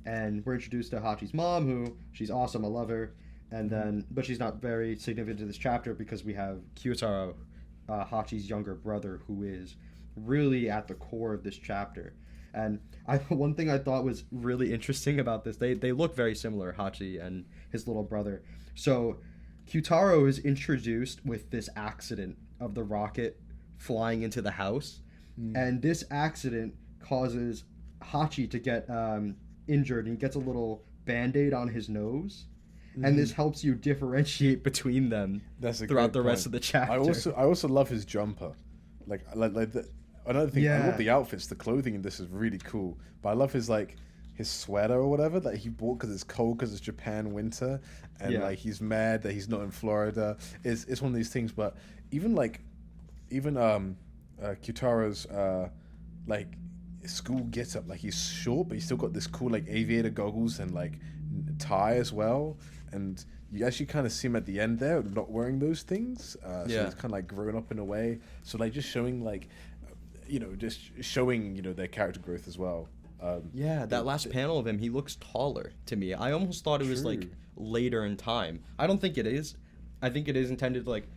and we're introduced to Hachi's mom, who she's awesome, I love her, and then but she's not very significant to this chapter because we have Kyotaro, Hachi's younger brother, who is really at the core of this chapter. And one thing I thought was really interesting about this, they look very similar, Hachi and his little brother. So Kyotaro is introduced with this accident of the rocket flying into the house, and this accident causes Hachi to get injured, and he gets a little band-aid on his nose. And this helps you differentiate between them That's a throughout great the rest point. of the chapter. I also love his jumper, like the, another thing. I love the outfits, the clothing in this is really cool. But I love his sweater or whatever that he bought because it's cold because it's Japan winter, and like he's mad that he's not in Florida. It's one of these things. But even Kyutaro's like school getup, like he's short, but he's still got this cool like aviator goggles and like tie as well. And you actually kind of see him at the end there not wearing those things. So he's kind of like grown up in a way. So like just showing like, just showing, their character growth as well. That last panel of him, he looks taller to me. I almost thought it was like later in time. I don't think it is. I think it is intended like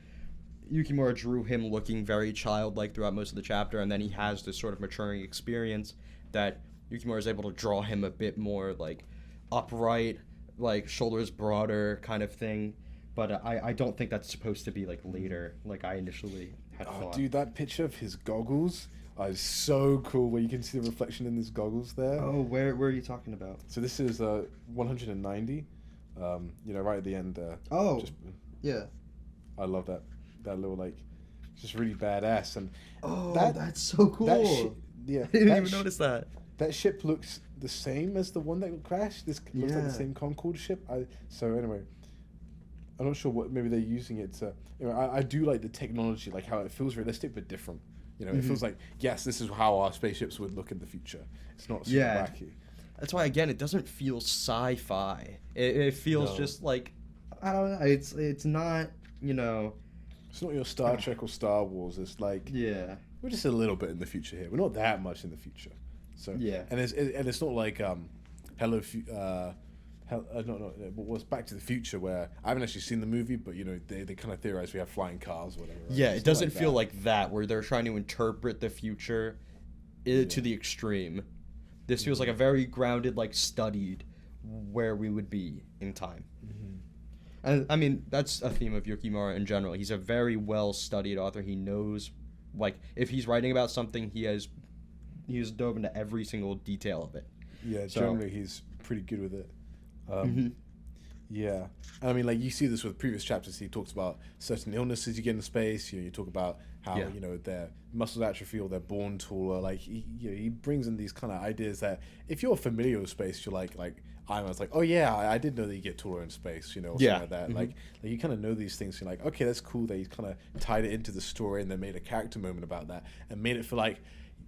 Yukimura drew him looking very childlike throughout most of the chapter, and then he has this sort of maturing experience that Yukimura is able to draw him a bit more like upright, like shoulders broader kind of thing. But I don't think that's supposed to be like later, like I initially had thought. Dude, that picture of his goggles is so cool, where you can see the reflection in his goggles there. Oh, where are you talking about? So this is 190, right at the end there. Yeah. I love that little like, just really badass. And that's so cool. I didn't even notice that. That ship looks the same as the one that crashed. This looks like the same Concorde ship. So anyway, I'm not sure what maybe they're using it to. I do like the technology, like how it feels realistic but different. It feels like, yes, this is how our spaceships would look in the future. It's not super wacky. That's why, again, it doesn't feel sci-fi. It feels just like, I don't know. It's not, It's not your Star Trek or Star Wars. It's like, we're just a little bit in the future here. We're not that much in the future. So and it's not like what was Back to the Future, where I haven't actually seen the movie, but they kind of theorize we have flying cars or whatever. Right? Yeah, it doesn't feel like that, where they're trying to interpret the future to the extreme. This feels like a very grounded, like studied where we would be in time. And I mean, that's a theme of Yukimura in general. He's a very well studied author. He knows, like, if he's writing about something, he's dove into every single detail of it. Yeah, generally he's pretty good with it. Yeah, and I mean, like you see this with previous chapters. He talks about certain illnesses you get in space. You talk about how their muscles atrophy or they're born taller. Like he brings in these kind of ideas that if you're familiar with space, you're like I was like, oh yeah, I did know that you get taller in space. Or something like that. Like you kind of know these things. You're like, okay, that's cool that he's kind of tied it into the story and then made a character moment about that and made it feel like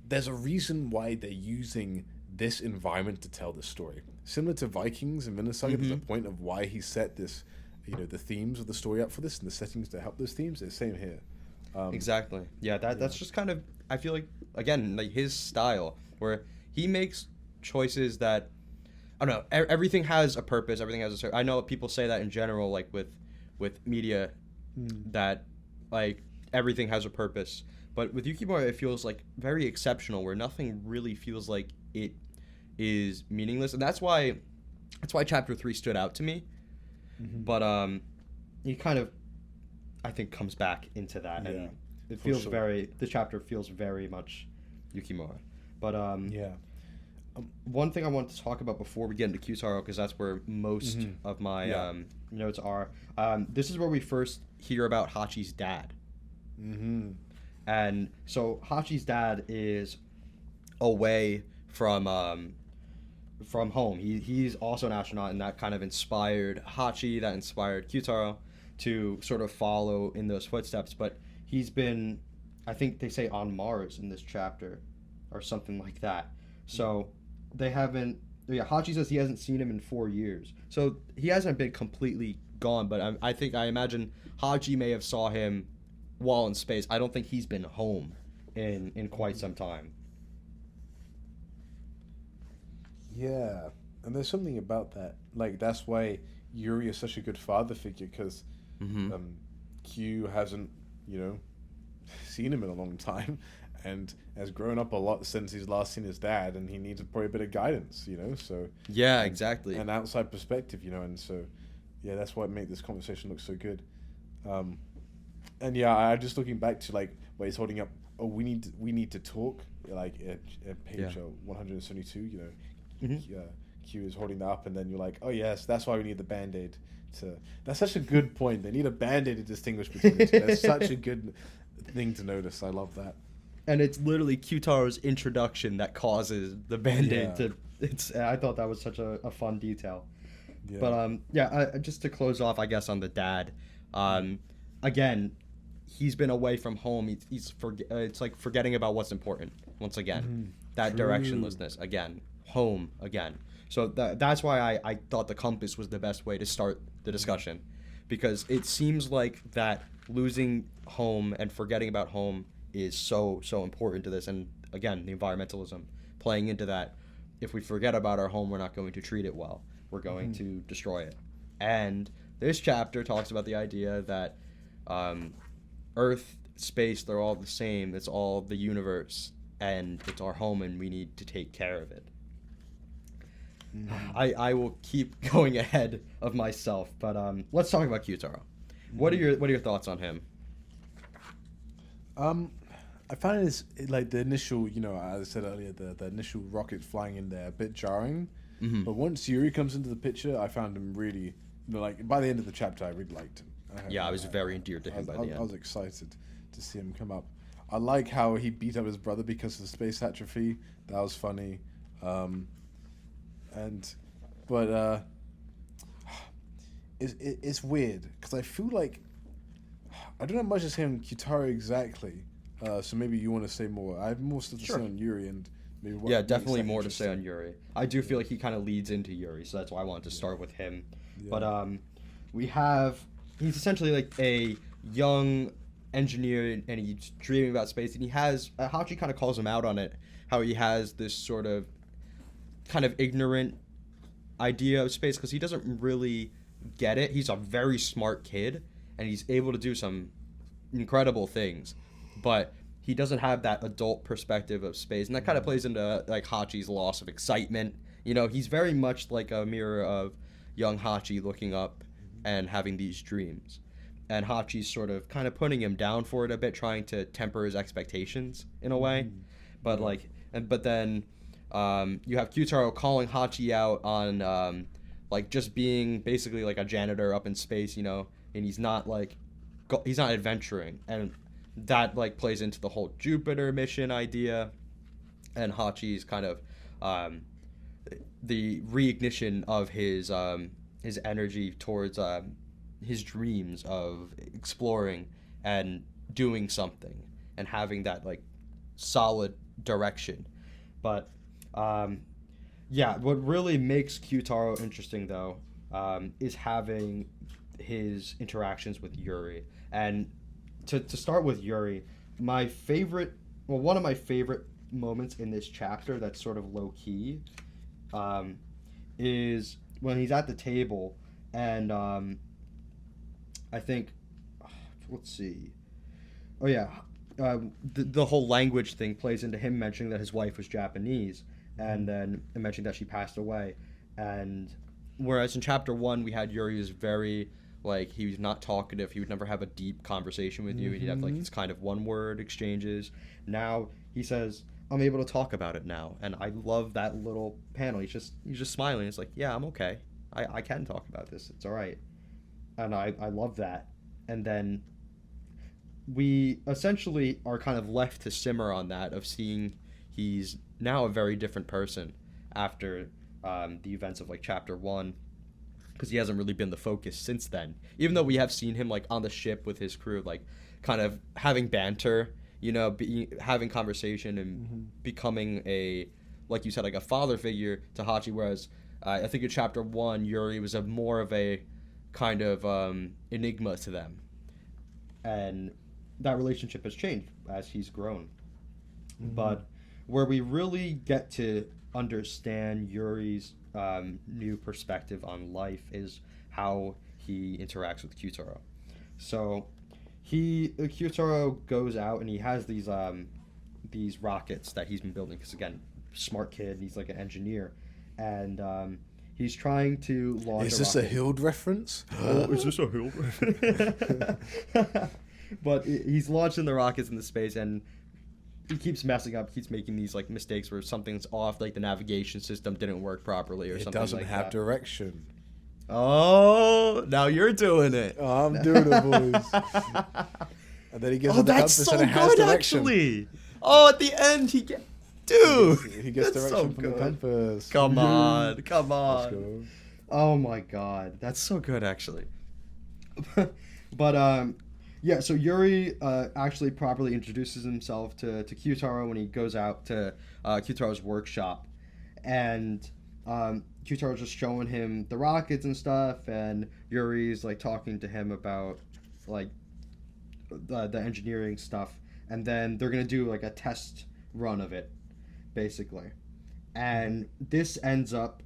there's a reason why they're using this environment to tell the story. Similar to Vikings and Vinland Saga, there's a point of why he set this, the themes of the story up for this and the settings to help those themes. It's the same here. Exactly. Yeah, that's just kind of, I feel like, again, like his style, where he makes choices that, I don't know, everything has a purpose, everything has I know people say that in general, like with media, that like everything has a purpose. But with Yukimura, it feels like very exceptional, where nothing really feels like it is meaningless, and that's why chapter 3 stood out to me. But he kind of, I think, comes back into that, and it feels the chapter feels very much Yukimura. But one thing I wanted to talk about before we get into Kyutaro, because that's where most of my notes are. This is where we first hear about Hachi's dad. And so Hachi's dad is away from home. He's also an astronaut, and that kind of inspired Hachi, that inspired Kyutaro to sort of follow in those footsteps. But he's been, I think they say, on Mars in this chapter or something like that. So they haven't, Hachi says he hasn't seen him in 4 years. So he hasn't been completely gone, but I imagine Hachi may have saw him while in space. I don't think he's been home in quite some time. Yeah, and there's something about that. Like, that's why Yuri is such a good father figure, because Q hasn't, seen him in a long time, and has grown up a lot since he's last seen his dad, and he needs probably a bit of guidance, So yeah, exactly, an outside perspective, and so that's why it made this conversation look so good. And yeah, I just looking back to like where he's holding up oh, we need to talk, like at page 172, you know, Q is holding that up, and then you're like, oh yes, that's why we need the Band-Aid to. That's such a good point. They need a Band-Aid to distinguish between the two. That's such a good thing to notice. I love that. And it's literally Q-Taro's introduction that causes the Band-Aid to. I thought that was such a fun detail. Yeah. But just to close off, I guess, on the dad, again, he's been away from home. It's like forgetting about what's important once again. That True. Directionlessness again, home again. So that's why I thought the compass was the best way to start the discussion, because it seems like that losing home and forgetting about home is so important to this. And again, the environmentalism playing into that. If we forget about our home, we're not going to treat it well. We're going to destroy it. And this chapter talks about the idea that Earth, space, they're all the same. It's all the universe, and it's our home, and we need to take care of it. I will keep going ahead of myself, but let's talk about Q-Taro. What are your thoughts on him? I find it like the initial, you know, as I said earlier, the initial rockets flying in there a bit jarring. But once Yuri comes into the picture, I found him really, you know, like by the end of the chapter, I really liked him. I was very endeared to him by the end. I was excited to see him come up. I like how he beat up his brother because of the space atrophy. That was funny. It's weird because I feel like I don't have much to say on Q-Taro exactly. So maybe you want to say more. I have more stuff to say on Yuri and maybe what. Definitely more to say on Yuri. I do feel like he kind of leads into Yuri, so that's why I wanted to start with him. Yeah. But he's essentially like a young engineer, and he's dreaming about space, and he has Hachi kind of calls him out on it, how he has this sort of kind of ignorant idea of space because he doesn't really get it. He's a very smart kid, and he's able to do some incredible things, but he doesn't have that adult perspective of space, and that kind of plays into like Hachi's loss of excitement. You know, he's very much like a mirror of young Hachi looking up and having these dreams, and Hachi's sort of kind of putting him down for it a bit, trying to temper his expectations in a way. But then you have Q-Taro calling Hachi out on like just being basically like a janitor up in space, you know, and he's not adventuring, and that like plays into the whole Jupiter mission idea, and Hachi's kind of the reignition of his energy towards his dreams of exploring and doing something and having that like solid direction. But what really makes Q-Taro interesting though is having his interactions with Yuri. And to start with Yuri, one of my favorite moments in this chapter that's sort of low key is when he's at the table, and I think, let's see, the whole language thing plays into him mentioning that his wife was Japanese, and then mentioning that she passed away. And whereas in chapter 1 we had Yuri was very like, he was not talkative, he would never have a deep conversation with you, he'd have like these kind of one word exchanges. Now he says, I'm able to talk about it now, and I love that little panel. He's just smiling. It's like, yeah, I'm okay, I can talk about this, it's all right. And I love that. And then we essentially are kind of left to simmer on that, of seeing he's now a very different person after the events of like chapter 1, because he hasn't really been the focus since then, even though we have seen him like on the ship with his crew, like kind of having banter, you know, having conversation and becoming a, like you said, like a father figure to Hachi. Whereas I think in chapter 1 Yuri was more of a kind of enigma to them, and that relationship has changed as he's grown. But where we really get to understand Yuri's new perspective on life is how he interacts with Q-Taro. So Q-Taro goes out and he has these rockets that he's been building, because again, smart kid, he's like an engineer, and he's trying to launch. Is this a Hild reference? Is this a Hild reference? But he's launching the rockets into space, and he keeps messing up, keeps making these like mistakes where something's off, like the navigation system didn't work properly or something like that. It doesn't have direction. Oh, now you're doing it. Oh, I'm doing it, boys. And then he gives Oh, it the that's compass so and it has good, direction. actually. Oh, at the end, he gets... Dude, He gets that's direction so from the good. compass. Come on, come Let's on. go. Oh my god, that's so good, actually. But, yeah, so Yuri actually properly introduces himself to Kyutaro when he goes out to Kyutaro's workshop. And Kyutaro's just showing him the rockets and stuff, and Yuri's, like, talking to him about, like, the engineering stuff. And then they're going to do, like, a test run of it, basically. And this ends up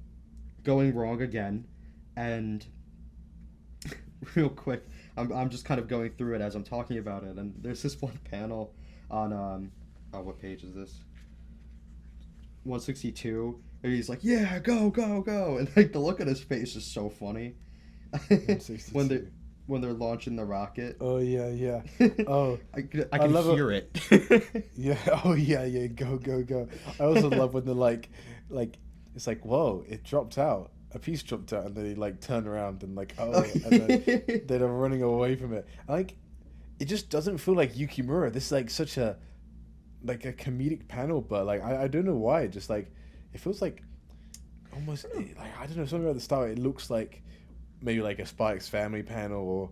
going wrong again. And real quick, I'm just kind of going through it as I'm talking about it, and there's this one panel on what page is this? 162. And he's like, "Yeah, go, go, go!" And like the look on his face is so funny when they're launching the rocket. Oh yeah. Oh, I can hear it. Yeah. Oh yeah. Go, go, go. I also love when they're like, it's like, whoa, it dropped out. A piece dropped out, and then he like turned around and like, oh, and then they're running away from it. Like, it just doesn't feel like Yukimura. This is like such a comedic panel, but like I don't know why. Just like it feels like almost like I don't know, something at the start. It looks like maybe like a Spike's Family panel or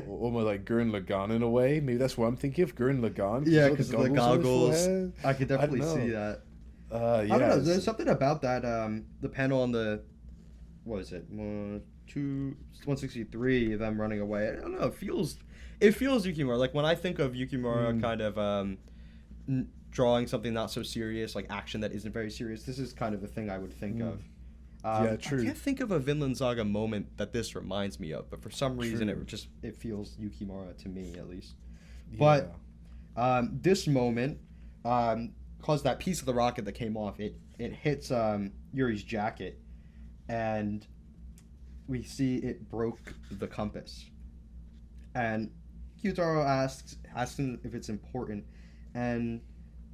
almost like Gurren Lagann in a way. Maybe that's what I'm thinking of, Gurren Lagann. Yeah, because of the goggles. On I could definitely see that. Yeah, I don't know. There's something about that. The panel on the, what is it? 163. Them running away. I don't know. It feels Yukimura. Like when I think of Yukimura, kind of drawing something not so serious, like action that isn't very serious. This is kind of the thing I would think of. Yeah, true. I can't think of a Vinland Saga moment that this reminds me of, but for some reason it feels Yukimura to me at least. Yeah. But this moment caused that piece of the rocket that came off. It hits Yuri's jacket, and we see it broke the compass. And Kyutaro asks him if it's important, and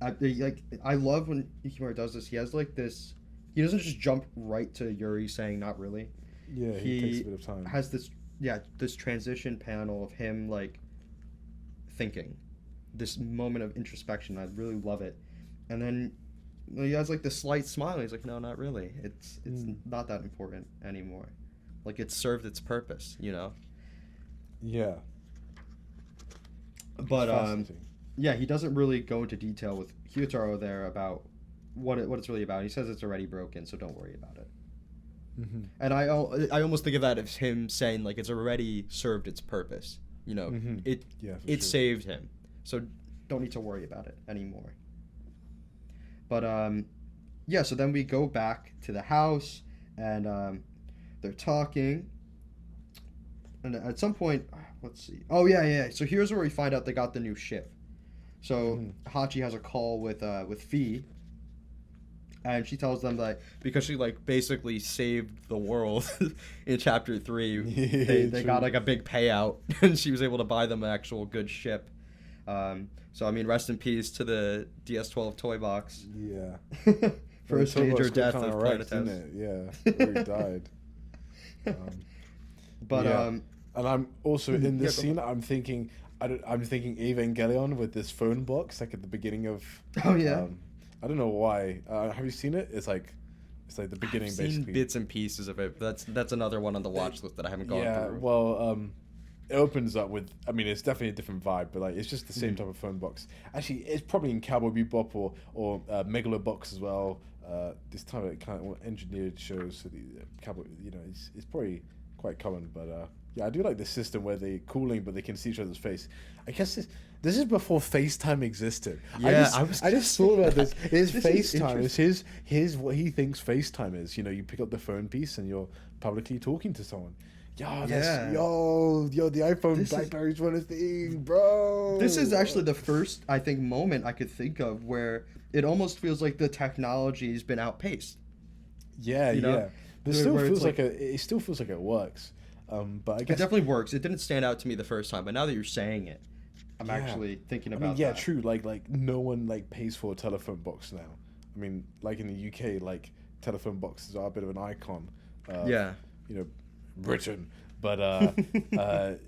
I love when Yukimura does this. He has like this. He doesn't just jump right to Yuri saying not really. Yeah, he takes a bit of time. Has this transition panel of him like thinking, this moment of introspection. I really love it. And then he has like this slight smile. He's like, no, not really. It's not that important anymore. Like it's served its purpose, you know. Yeah. But yeah, he doesn't really go into detail with Kyutaro there about what it's really about. He says it's already broken, so don't worry about it. Mm-hmm. And I almost think of that as him saying like it's already served its purpose. You know, it saved him, so don't need to worry about it anymore. But yeah. So then we go back to the house, and they're talking. And at some point, let's see. Oh yeah. So here's where we find out they got the new ship. So Hachi has a call with Fee. And she tells them that because she like basically saved the world in chapter 3, they got like a big payout, and she was able to buy them an actual good ship. So I mean, rest in peace to the DS12 toy box. Yeah. First major death of Planet Planet. Yeah, where he died. But yeah. And I'm also in this scene. I'm thinking Evangelion with this phone box, like at the beginning of. Oh yeah. I don't know why. Have you seen it? It's like the beginning. I've seen basically bits and pieces of it. But that's another one on the watch list that I haven't gone through. Yeah, well, it opens up with. I mean, it's definitely a different vibe, but like it's just the same type of phone box. Actually, it's probably in Cowboy Bebop or Megalobox as well. This type of kind of engineered shows. So the Cowboy, it's probably quite common. But yeah, I do like the system where they're cooling, but they can see each other's face. I guess this is before FaceTime existed. Yeah, I just thought about this. It's FaceTime. It's his what he thinks FaceTime is. You know, you pick up the phone piece and you're publicly talking to someone. The iPhone Blackberry's one of thing, bro. This is actually the first, I think, moment I could think of where it almost feels like the technology's been outpaced. Yeah, know? But it still feels like it still feels like it works. But I guess it definitely works. It didn't stand out to me the first time, but now that you're saying it, I'm Yeah. actually thinking I about mean, yeah, that. true. Like no one like pays for a telephone box now. I mean, like in the UK, like telephone boxes are a bit of an icon of Yeah. you know Britain, but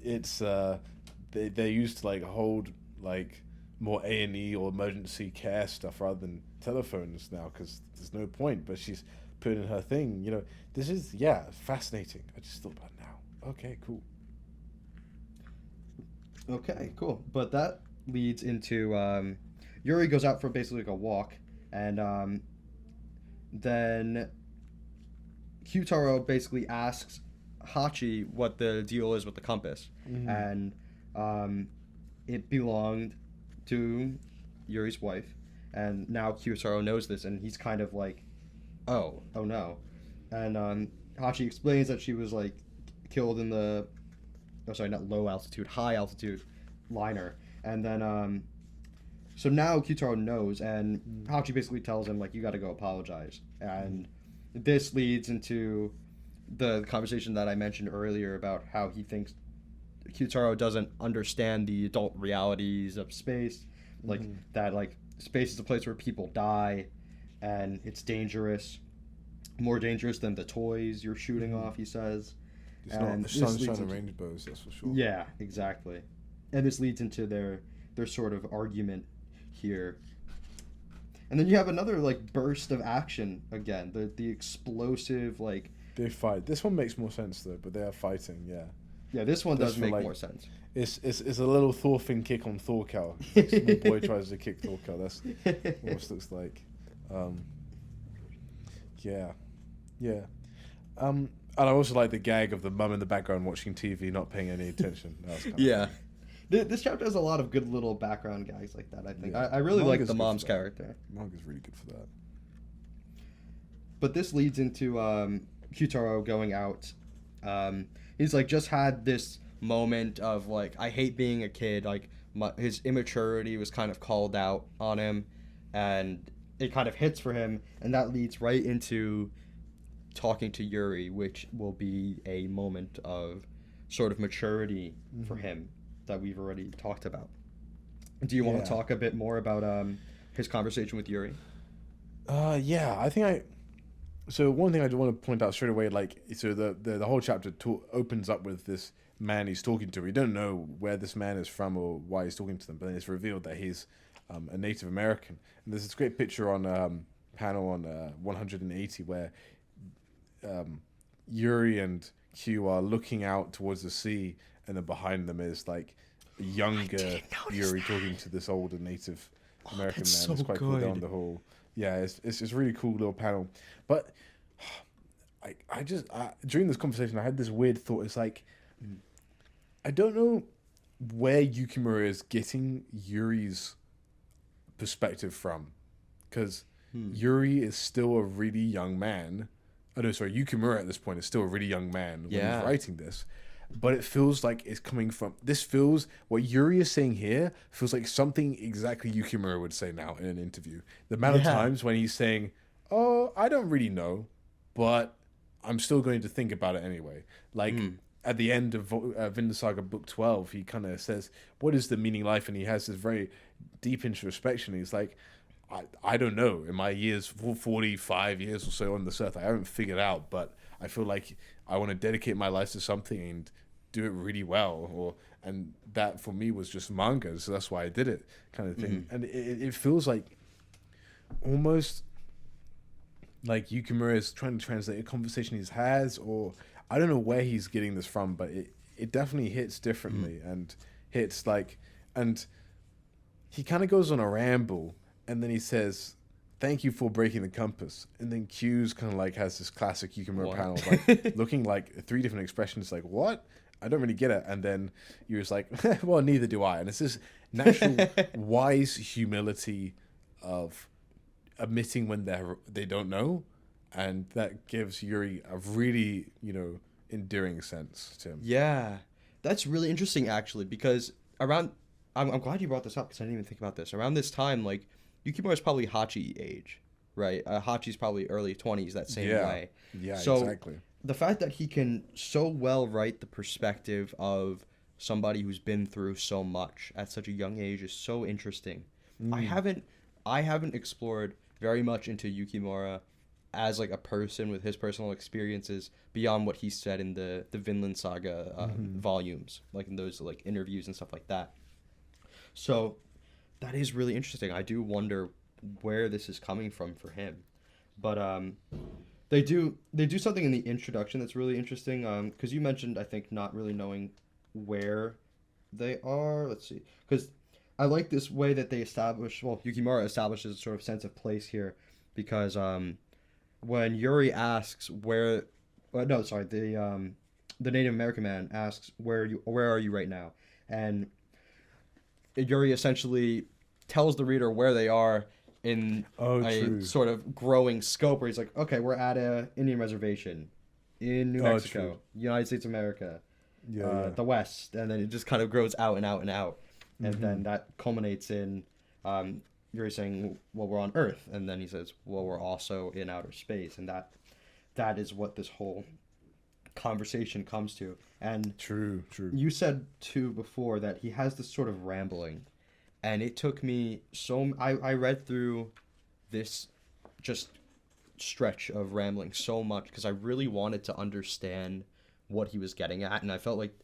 it's they used to like hold like more A&E or emergency care stuff rather than telephones now because there's no point. But she's putting in her thing. This is fascinating. I just thought about it now. Okay, cool. Okay, cool. But that leads into Yuri goes out for basically like a walk, and then Kyutaro basically asks Hachi what the deal is with the compass, and it belonged to Yuri's wife, and now Kyutaro knows this, and he's kind of like, oh no, and Hachi explains that she was like killed in the, oh sorry, not low altitude, high altitude liner, and then so now Kyutaro knows, and Hachi basically tells him like you got to go apologize, and this leads into the conversation that I mentioned earlier about how he thinks Kyutaro doesn't understand the adult realities of space, like that like space is a place where people die, and it's dangerous, more dangerous than the toys you're shooting off. He says, It's not the sunshine and rainbows, that's for sure. yeah, exactly, and this leads into their sort of argument here. And then you have another like burst of action again. The explosive like They fight. This one makes more sense though, but they are fighting. Yeah. yeah, this one This does for, make like, more sense. It's a little Thorfinn kick on Thorkel. Like, small boy tries to kick Thorkel. That's what it looks like. Yeah. And I also like the gag of the mum in the background watching TV, not paying any attention. That was kind of Yeah. This chapter has a lot of good little background gags like that, I think. Yeah. I really like Manga's the good mom's for that. character. Manga's really good for that. But this leads into Kyutaro going out. He's like just had this moment of like, I hate being a kid. Like his immaturity was kind of called out on him, and it kind of hits for him, and that leads right into talking to Yuri, which will be a moment of sort of maturity for him that we've already talked about. Do you want to talk a bit more about his conversation with Yuri? Yeah, I think So one thing I do want to point out straight away, like, so the whole chapter opens up with this man he's talking to. We don't know where this man is from or why he's talking to them, but then it's revealed that he's a Native American. And there's this great picture on panel on 180 where Yuri and Q are looking out towards the sea, and then behind them is like a younger Yuri talking to this older Native American man. So it's quite cool down the whole. Yeah, it's just really cool little panel. But I just during this conversation I had this weird thought. It's like I don't know where Yukimura is getting Yuri's perspective from, because Yuri is still a really young man. Oh no, sorry, Yukimura at this point is still a really young man when he's writing this. But it feels like it's coming from... What Yuri is saying here feels like something exactly Yukimura would say now in an interview. The amount of times when he's saying, oh, I don't really know, but I'm still going to think about it anyway. Like, at the end of Vinland Saga Book 12, he kind of says, what is the meaning of life? And he has this very deep introspection. He's like, I don't know. In my years, 45 years or so on this earth, I haven't figured out, but I feel like I want to dedicate my life to something and do it really well. And that for me was just manga, so that's why I did it, kind of thing. And it feels like almost like Yukimura is trying to translate a conversation he has, or I don't know where he's getting this from, but it definitely hits differently and hits like, and he kind of goes on a ramble, and then he says, thank you for breaking the compass. And then Q's kind of like has this classic Yukimura panel, like looking like 3 different expressions, like, what? I don't really get it. And then you're just like, well, neither do I. And it's this natural, wise humility of admitting when they don't know. And that gives Yuri a really, endearing sense to him. Yeah, that's really interesting, actually, because I'm glad you brought this up, because I didn't even think about this. Around this time, like, Yukimura is probably Hachi age, right? Hachi's probably early 20s that same way. Yeah, so exactly. The fact that he can so well write the perspective of somebody who's been through so much at such a young age is so interesting. I Mm. haven't explored very much into Yukimura as like a person with his personal experiences beyond what he said in the Vinland Saga volumes, like in those like interviews and stuff like that. So that is really interesting. I do wonder where this is coming from for him, but they do something in the introduction that's really interesting. Because you mentioned, I think, not really knowing where they are. Let's see, because I like this way that they establish. Well, Yukimura establishes a sort of sense of place here, because when Yuri asks where, no, sorry, the Native American man asks where are you right now, and Yuri essentially tells the reader where they are in Oh, a true. sort of growing scope where he's like, okay, we're at a Indian reservation in New Oh, Mexico, true. United States of America, Yeah, the West, and then it just kind of grows out and out and out, and Mm-hmm. then that culminates in Yuri saying, well, we're on Earth, and then he says, well, we're also in outer space, and that is what this whole conversation comes to. And True, true. you said too before that he has this sort of rambling, and it took me I read through this just stretch of rambling so much because I really wanted to understand what he was getting at, and I felt like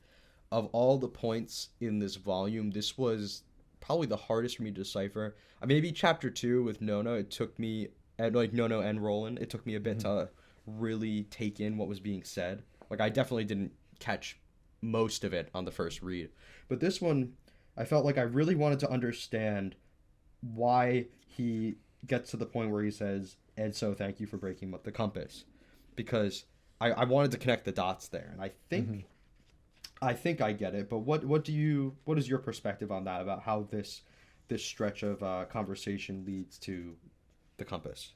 of all the points in this volume, this was probably the hardest for me to decipher. Maybe chapter 2 with Nono, it took me, and like Nono and Roland, it took me a bit to really take in what was being said. Like I definitely didn't catch most of it on the first read. But this one, I felt like I really wanted to understand why he gets to the point where he says, and so thank you for breaking up the compass. Because I wanted to connect the dots there. And I think I get it. But what is your perspective on that, about how this stretch of conversation leads to the compass?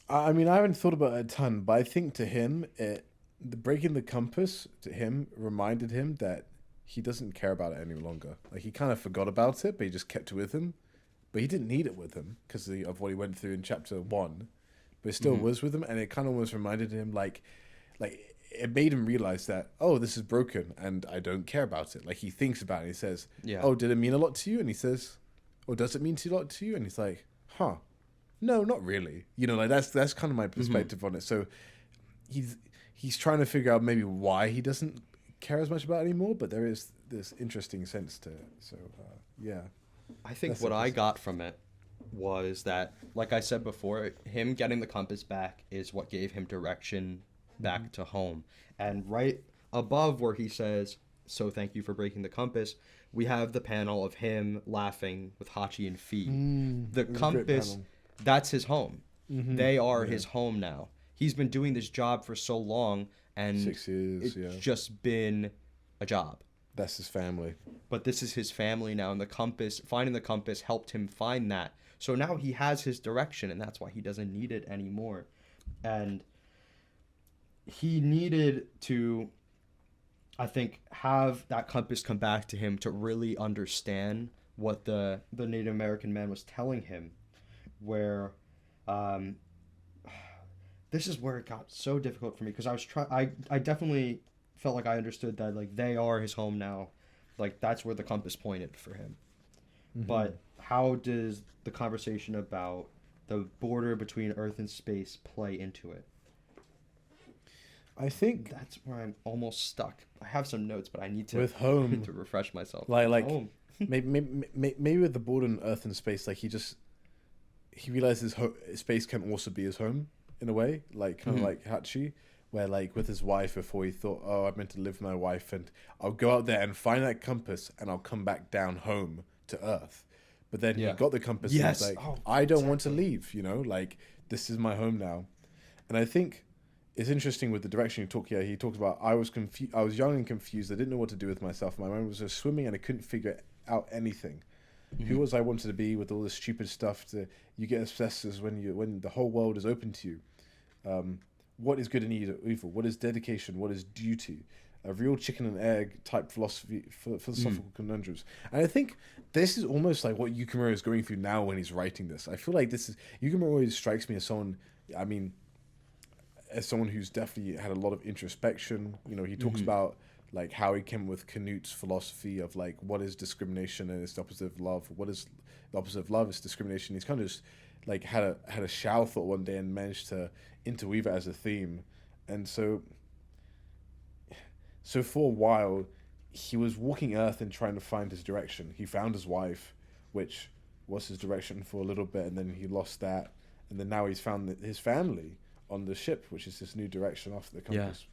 I mean, I haven't thought about it a ton, but I think to him, the breaking the compass to him reminded him that he doesn't care about it any longer. Like he kind of forgot about it, but he just kept it with him. But he didn't need it with him because of what he went through in chapter 1. But it still was with him, and it kind of almost reminded him like it made him realize that, oh, this is broken, and I don't care about it. Like he thinks about it, and he says, Yeah. oh, did it mean a lot to you? And he says, or does it mean a lot to you? And he's like, huh. No, not really. You know, like that's kind of my perspective on it. So he's trying to figure out maybe why he doesn't care as much about it anymore, but there is this interesting sense to it. So yeah, I think That's what I interesting. got from it was that, like I said before, him getting the compass back is what gave him direction back to home. And right above where he says, so thank you for breaking the compass, we have the panel of him laughing with Hachi and Fee. The it was a great compass, panel. that's his home. They are Yeah. his home now. He's been doing this job for so long, and 6 years, it's yeah. just been a job. That's his family. But this is his family now, and the compass, finding the compass helped him find that. So now he has his direction, and that's why he doesn't need it anymore. And he needed to, I think, have that compass come back to him to really understand what the Native American man was telling him, where this is where it got so difficult for me, because I definitely felt like I understood that, like, they are his home now, like that's where the compass pointed for him. But how does the conversation about the border between Earth and space play into it? I think That's where I'm almost stuck. I have some notes, but I need to with home, to refresh myself. like Home. maybe with the border in Earth and space, like he realizes space can also be his home in a way, like kind of like Hachi, where like with his wife before he thought, oh, I'm meant to live with my wife and I'll go out there and find that compass and I'll come back down home to Earth. But then he Yeah. got the compass Yes. and he's like, Oh, I don't want to leave, like this is my home now. And I think it's interesting with the direction he talks about, I was confused, I was young and confused, I didn't know what to do with myself, my mind was just swimming and I couldn't figure out anything. Who was I wanted to be with all this stupid stuff you get obsessed as when the whole world is open to you. What is good and evil? What is dedication? What is duty? A real chicken and egg type philosophical conundrums. And I think this is almost like what Yukimura is going through now when he's writing this. I feel like Yukimura always strikes me as someone, I mean, as someone who's definitely had a lot of introspection. You know, he talks about like how he came with Canute's philosophy of like what is discrimination and it's the opposite of love. What is the opposite of love is discrimination. He's kind of just like had a shower thought one day and managed to interweave it as a theme. And so for a while he was walking Earth and trying to find his direction. He found his wife, which was his direction for a little bit, and then he lost that, and then now he's found his family on the ship, which is this new direction after the compass.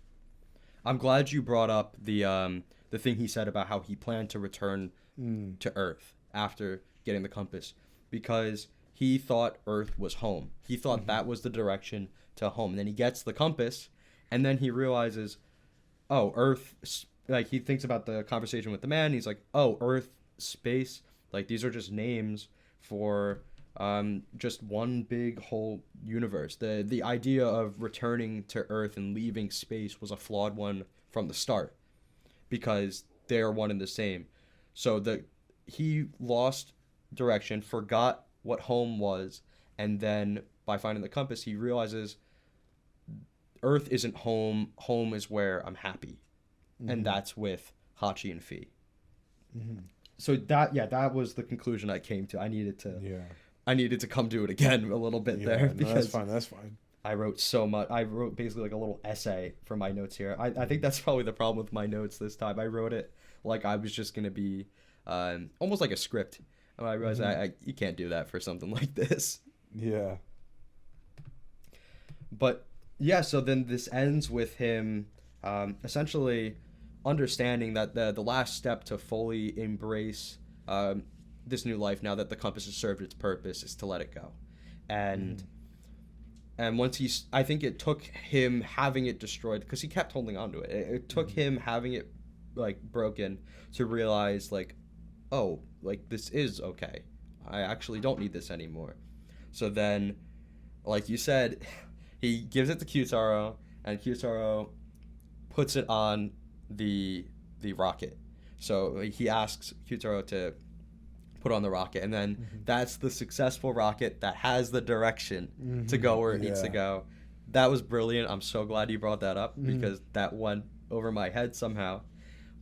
I'm glad you brought up the thing he said about how he planned to return to Earth after getting the compass, because he thought Earth was home. He thought that was the direction to home. And then he gets the compass, and then he realizes, oh, Earth. Like, he thinks about the conversation with the man. He's like, oh, Earth, space. Like, these are just names for just one big whole universe. The idea of returning to Earth and leaving space was a flawed one from the start, because they're one and the same. So he lost direction, forgot what home was, and then by finding the compass, he realizes Earth isn't home. Home is where I'm happy, and that's with Hachi and Fi. So that was the conclusion I came to. I needed to come to it again a little bit there, because that's fine. I wrote so much. I wrote basically like a little essay for my notes here. I think that's probably the problem with my notes this time. I wrote it like I was just gonna be almost like a script. And I realized you can't do that for something like this. Yeah. But yeah, so then this ends with him essentially understanding that the last step to fully embrace this new life, now that the compass has served its purpose, is to let it go. And once I think it took him having it destroyed, because he kept holding on to it. It took him having it like broken to realize like, oh, like this is okay. I actually don't need this anymore. So then, like you said, he gives it to Kyutaro, and Kyutaro puts it on the rocket. So he asks Kyutaro to put on the rocket, and then that's the successful rocket that has the direction to go where it needs to go. That was brilliant. I'm so glad you brought that up, because that went over my head somehow.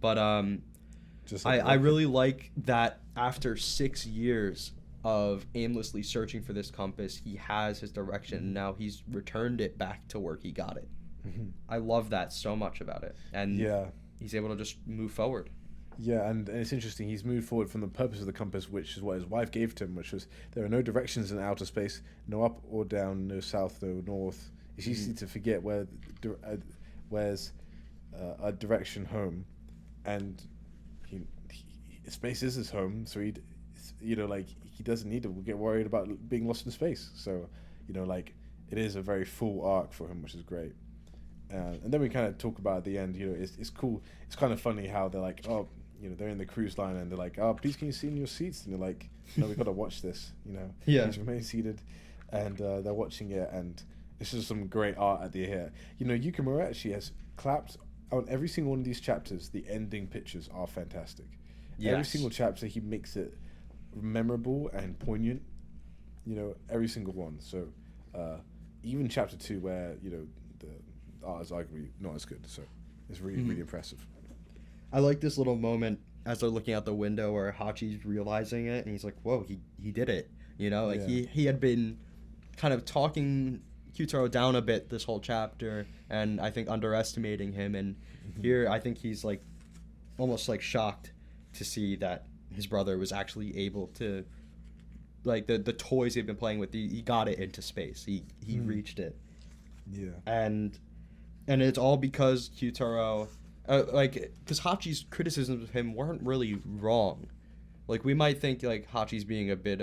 But I really like that after 6 years of aimlessly searching for this compass, he has his direction, and now he's returned it back to where he got it. I love that so much about it. And he's able to just move forward. Yeah, and it's interesting. He's moved forward from the purpose of the compass, which is what his wife gave to him, which was there are no directions in outer space, no up or down, no south, no north. It's easy to forget where's a direction home, and space is his home. So he doesn't need to get worried about being lost in space. So it is a very full arc for him, which is great. And then we kind of talk about at the end. It's cool. It's kind of funny how they're like, oh. They're in the cruise line and they're like, oh, please can you sit in your seats? And they're like, no, we've got to watch this, Please remain seated. And they're watching it, and it's just some great art at the end. Yukimura actually has clapped on every single one of these chapters. The ending pictures are fantastic. Yes. Every single chapter, he makes it memorable and poignant, every single one. So even chapter 2 where, the art is arguably not as good. So it's really, really impressive. I like this little moment as they're looking out the window where Hachi's realizing it, and he's like, whoa, he did it. He had been kind of talking Kyutaro down a bit this whole chapter, and I think underestimating him, and here I think he's like almost like shocked to see that his brother was actually able to, like, the toys he'd been playing with, he got it into space. He reached it. Yeah. And it's all because Kyutaro... because Hachi's criticisms of him weren't really wrong. Like, we might think like Hachi's being a bit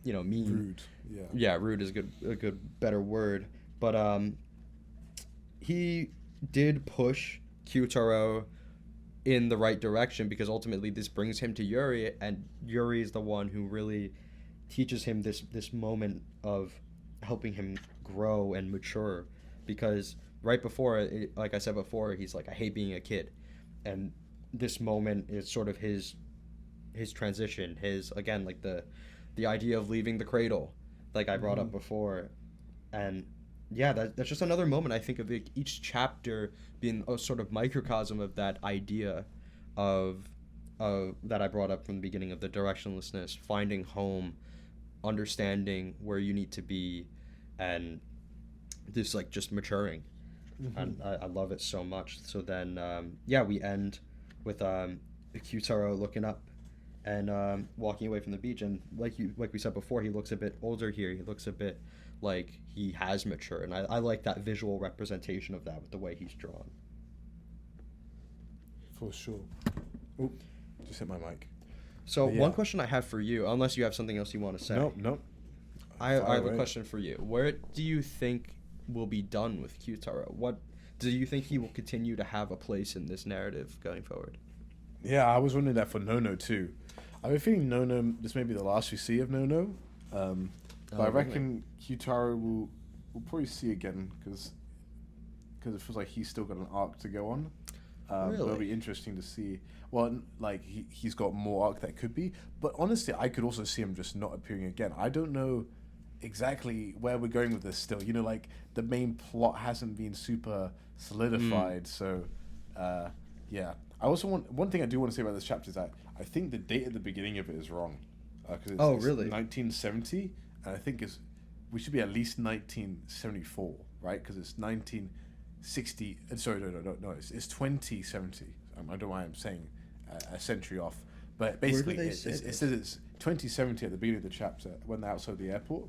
mean. Rude. Yeah. Yeah, rude is a good better word. But he did push Kyutaro in the right direction, because ultimately this brings him to Yuri, and Yuri is the one who really teaches him this moment of helping him grow and mature, because right before, like I said before, he's like, I hate being a kid. And this moment is sort of his transition, again, like the idea of leaving the cradle, like I brought up before. And yeah, that's just another moment I think of it, each chapter being a sort of microcosm of that idea of that I brought up from the beginning of the directionlessness, finding home, understanding where you need to be, and this like just maturing. And I love it so much. So then yeah, we end with Kyutaro looking up and walking away from the beach, and like we said before, he looks a bit older here. He looks a bit like he has matured, and I like that visual representation of that with the way he's drawn. For sure. Oh, just hit my mic. So Yeah. one question I have for you, unless you have something else you want to say. Nope. I have a away. question for you. Where do you think will be done with Kyutaro? What do you think he will continue to have a place in this narrative going forward? Yeah, I was wondering that for Nono too. I have a feeling Nono, this may be the last we see of Nono. But I reckon Kyutaro we'll probably see again because it feels like he's still got an arc to go on. It'll Really? be interesting to see. Well, like he's got more arc that could be, but honestly, I could also see him just not appearing again. I don't know exactly where we're going with this still. You know, like the main plot hasn't been super solidified, so yeah. I also want one thing I do want to say about this chapter is that I think the date at the beginning of it is wrong. It's Really? 1970, and I think we should be at least 1974, right? Because it's 1960. Sorry, no. It's 2070. I don't know why I'm saying a century off, but basically they it say this? says it's 2070 at the beginning of the chapter when they're outside the airport,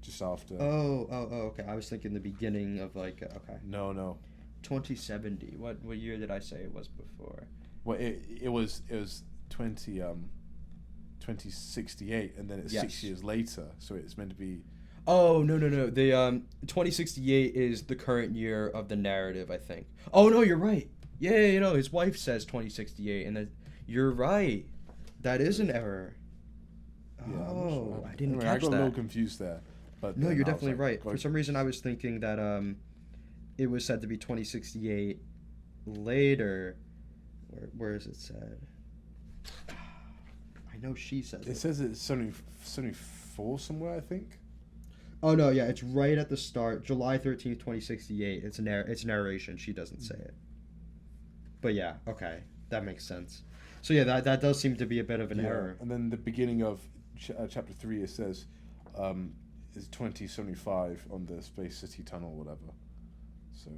just after. Oh, okay. I was thinking the beginning of like okay. No. 2070. What year did I say it was before? Well, it was 2068, and then it's Yes. 6 years later, so it's meant to be. Oh, no. The 2068 is the current year of the narrative, I think. Oh, no, you're right. Yeah, you know, his wife says 2068 and you're right. That is an error. Yeah, I'm not Oh, sure. I didn't Anyway, catch I got a little that. confused there, but No, then you're I was definitely like, right. For God, some reason I was thinking that it was said to be 2068 later. Where is it said? I know she says it says it's 74 somewhere, I think. Oh no, yeah, it's right at the start, July 13th, 2068. It's narration. She doesn't say it. But yeah, okay, that makes sense. So yeah, that does seem to be a bit of an error. And then the beginning of chapter 3, it says is 2075 on the Space City Tunnel or whatever. So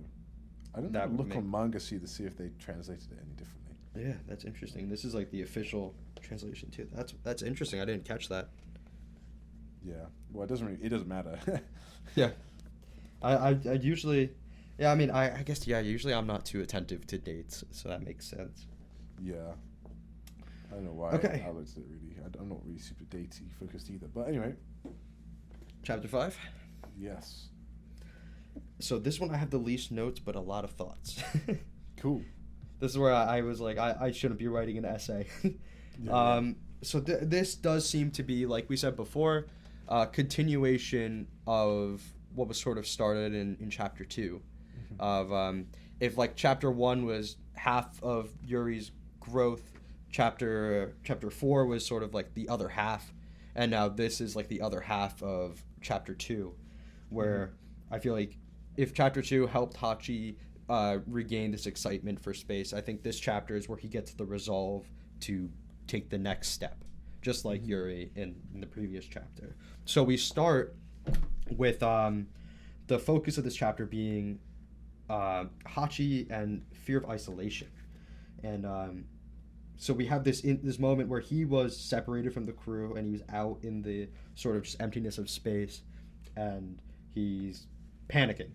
I don't That know. would Look on manga see to see if they translated it any differently. Yeah, that's interesting. This is like the official translation too. That's interesting. I didn't catch that. Yeah. Well, it doesn't matter. Yeah. I usually, yeah, I mean, I guess, yeah, usually I'm not too attentive to dates, so that makes sense. Yeah. I don't know why Okay. I looked at it really. I'm not really super datey focused either. But anyway, Chapter 5. yes. So this one I have the least notes, but a lot of thoughts. Cool. This is where I was like, I shouldn't be writing an essay. Yeah. So this does seem to be, like we said before, continuation of what was sort of started in chapter 2. Of if like chapter 1 was half of Yuri's growth, chapter 4 was sort of like the other half, and now this is like the other half of chapter 2, where I feel like if chapter 2 helped Hachi regain this excitement for space, I think this chapter is where he gets the resolve to take the next step, just like Yuri in the previous chapter. So we start with the focus of this chapter being Hachi and fear of isolation, and so we have this moment where he was separated from the crew and he was out in the sort of just emptiness of space, and he's panicking.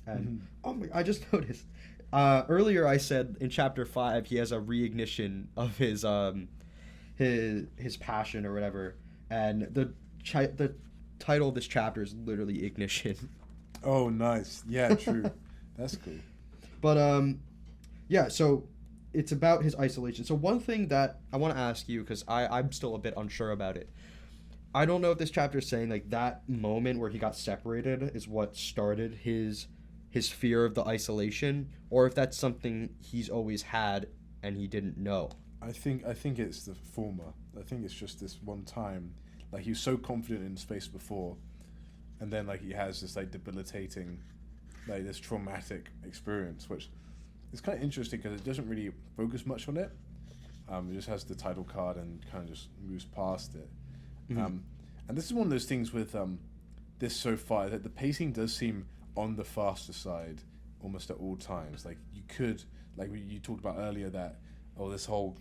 And oh my! I just noticed earlier I said in chapter 5 he has a reignition of his passion or whatever, and the title of this chapter is literally Ignition. Oh, nice. Yeah, true. That's cool. But yeah, so it's about his isolation. So one thing that I want to ask you, because I'm still a bit unsure about it, I don't know if this chapter is saying like that moment where he got separated is what started his fear of the isolation, or if that's something he's always had and he didn't know. I think it's the former. I think it's just this one time, like he was so confident in space before, and then like he has this like debilitating, like this traumatic experience, which is kind of interesting because it doesn't really focus much on it. It just has the title card and kind of just moves past it. Mm-hmm. And this is one of those things with this so far, that the pacing does seem on the faster side almost at all times. Like you could, like you talked about earlier, that this whole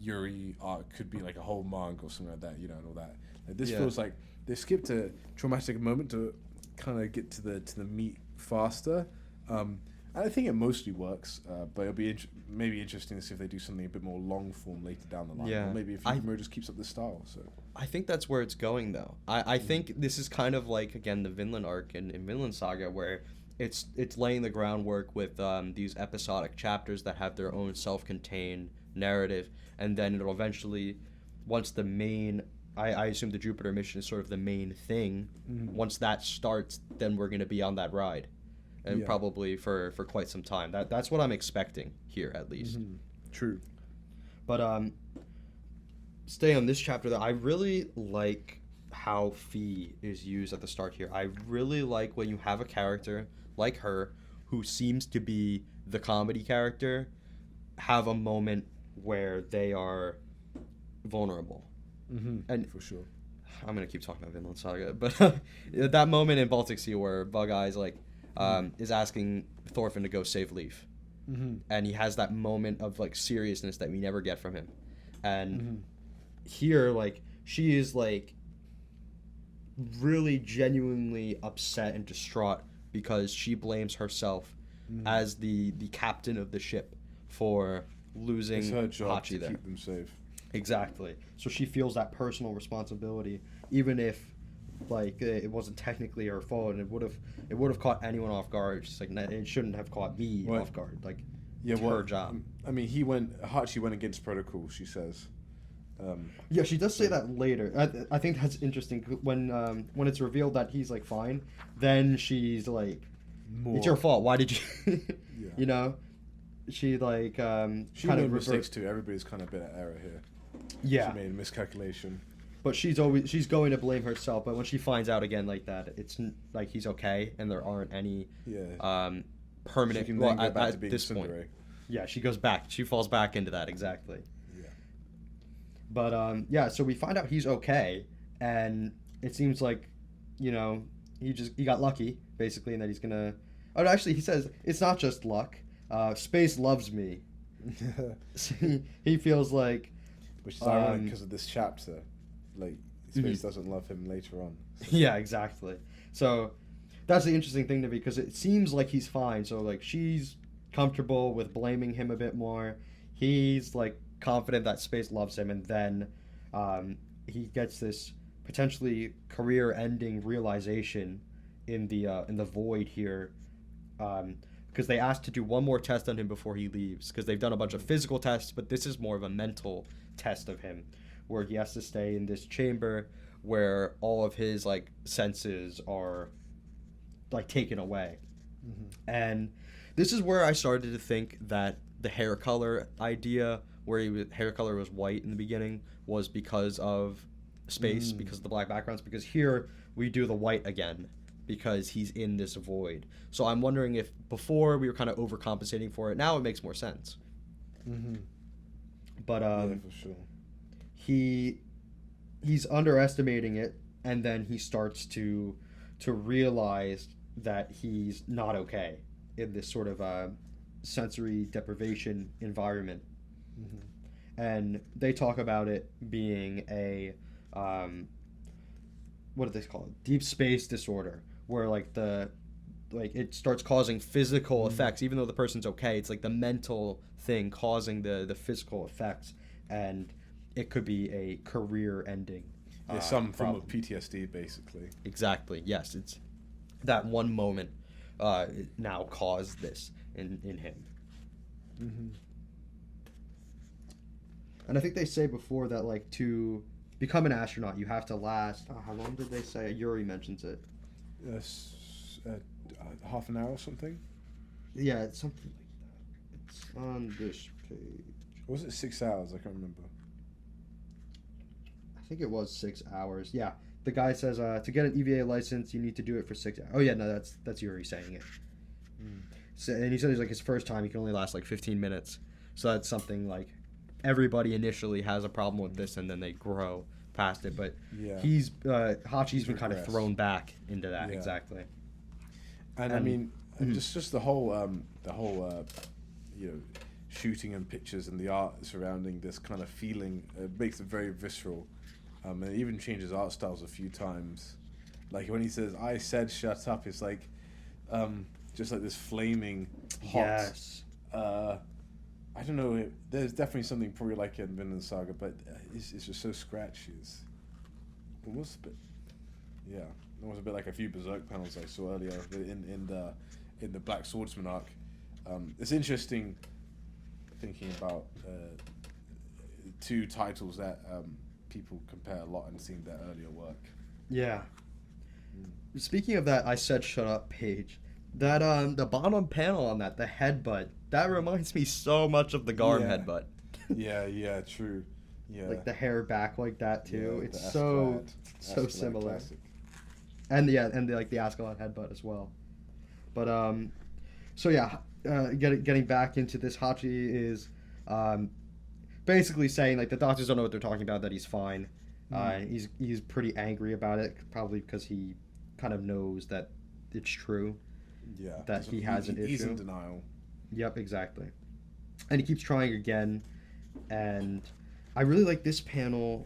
Yuri arc could be like a whole manga or something like that, you know, and all that. Like, this feels like they skipped a traumatic moment to kind of get to the meat faster. And I think it mostly works, but it'll be maybe interesting to see if they do something a bit more long form later down the line. Yeah. Or maybe if Yukimura just keeps up the style. So I think that's where it's going, though. I think this is kind of like, again, the Vinland arc in Vinland Saga, where it's laying the groundwork with these episodic chapters that have their own self-contained narrative, and then it'll eventually, once the main, I assume the Jupiter mission is sort of the main thing, once that starts, then we're going to be on that ride. And probably for quite some time. That's what I'm expecting here, at least. True. But stay on this chapter, though. I really like how Fee is used at the start here. I really like when you have a character like her, who seems to be the comedy character, have a moment where they are vulnerable. And For sure. I'm gonna keep talking about Vinland Saga, but that moment in Baltic Sea where Bug Eyes is asking Thorfinn to go save Leaf, and he has that moment of like seriousness that we never get from him, and here like she is like really genuinely upset and distraught because she blames herself as the captain of the ship for losing It's her job Hachi to there. keep them safe. Exactly. So she feels that personal responsibility, even if like it wasn't technically her fault, and it would have caught anyone off guard. She's like, it shouldn't have caught me off guard. Like, it's her job. I mean, Hachi went against protocol, she says. Yeah, she does say that later. I think that's interesting when it's revealed that he's like fine. Then she's like, "It's your fault. Why did you?" You know, she like she made mistakes too. Everybody's kind of been at error here. Yeah, she made a miscalculation. But she's going to blame herself. But when she finds out again like that, it's like he's okay, and there aren't any permanent. She can then go back to being this point. Tsundere. Yeah, she goes back. She falls back into that exactly. Yeah. But so we find out he's okay, and it seems like, you know, he got lucky basically, and that he's gonna. Oh, no, actually, he says it's not just luck. Space loves me. He feels like. Which is ironic because of this chapter. Like, Space doesn't love him later on. So. Yeah, exactly. So that's the interesting thing to me, because it seems like he's fine. So, like, she's comfortable with blaming him a bit more. He's, like, confident that Space loves him. And then he gets this potentially career-ending realization in the void here. Because they asked to do one more test on him before he leaves. Because they've done a bunch of physical tests, but this is more of a mental test of him, where he has to stay in this chamber where all of his like senses are like taken away. And this is where I started to think that the hair color idea, where hair color was white in the beginning, was because of Space, because of the black backgrounds, because here we do the white again because he's in this void. So I'm wondering if before we were kind of overcompensating for it, now it makes more sense. But yeah, for sure. He's underestimating it, and then he starts to realize that he's not okay in this sort of sensory deprivation environment. And they talk about it being a what do they call it? Deep space disorder, where like it starts causing physical effects, even though the person's okay. It's like the mental thing causing the physical effects, and it could be a career-ending. Yeah, some form of PTSD, basically. Exactly. Yes, it's that one moment now caused this in him. And I think they say before that, like, to become an astronaut, you have to last. How long did they say? Yuri mentions it. Yes, half an hour or something. Yeah, it's something like that. It's on this page. Or was it 6 hours? I can't remember. I think it was 6 hours. Yeah, the guy says to get an EVA license, you need to do it for 6 hours. Oh yeah, no, that's Yuri saying it. So, and he said it's like his first time, he can only last like 15 minutes. So that's something like everybody initially has a problem with this, and then they grow past it. But he's Hachi's been kind of thrown back into that exactly. And I mean, just the whole you know, shooting and pictures and the art surrounding this kind of feeling makes it very visceral. And it even changes art styles a few times. Like when he says, "I said shut up," it's like just like this flaming hot. Yes. I don't know. There's definitely something probably like in Vinland Saga, but it's just so scratchy. It's almost a bit, almost a bit like a few Berserk panels I saw earlier in the Black Swordsman arc. It's interesting thinking about two titles that people compare a lot and seeing their earlier work. Yeah. Speaking of that, I said shut up page. That the bottom panel on that, the headbutt, that reminds me so much of the Garm headbutt. yeah, true. Yeah. Like the hair back like that too. Yeah, it's so similar. Classic. And the Ascalon headbutt as well. But so yeah, getting back into this, Hachi is basically saying like the doctors don't know what they're talking about, that he's fine. He's pretty angry about it, probably because he kind of knows that it's true. Yeah. That he has an issue. He's in denial. Yep, exactly. And he keeps trying again, and I really like this panel.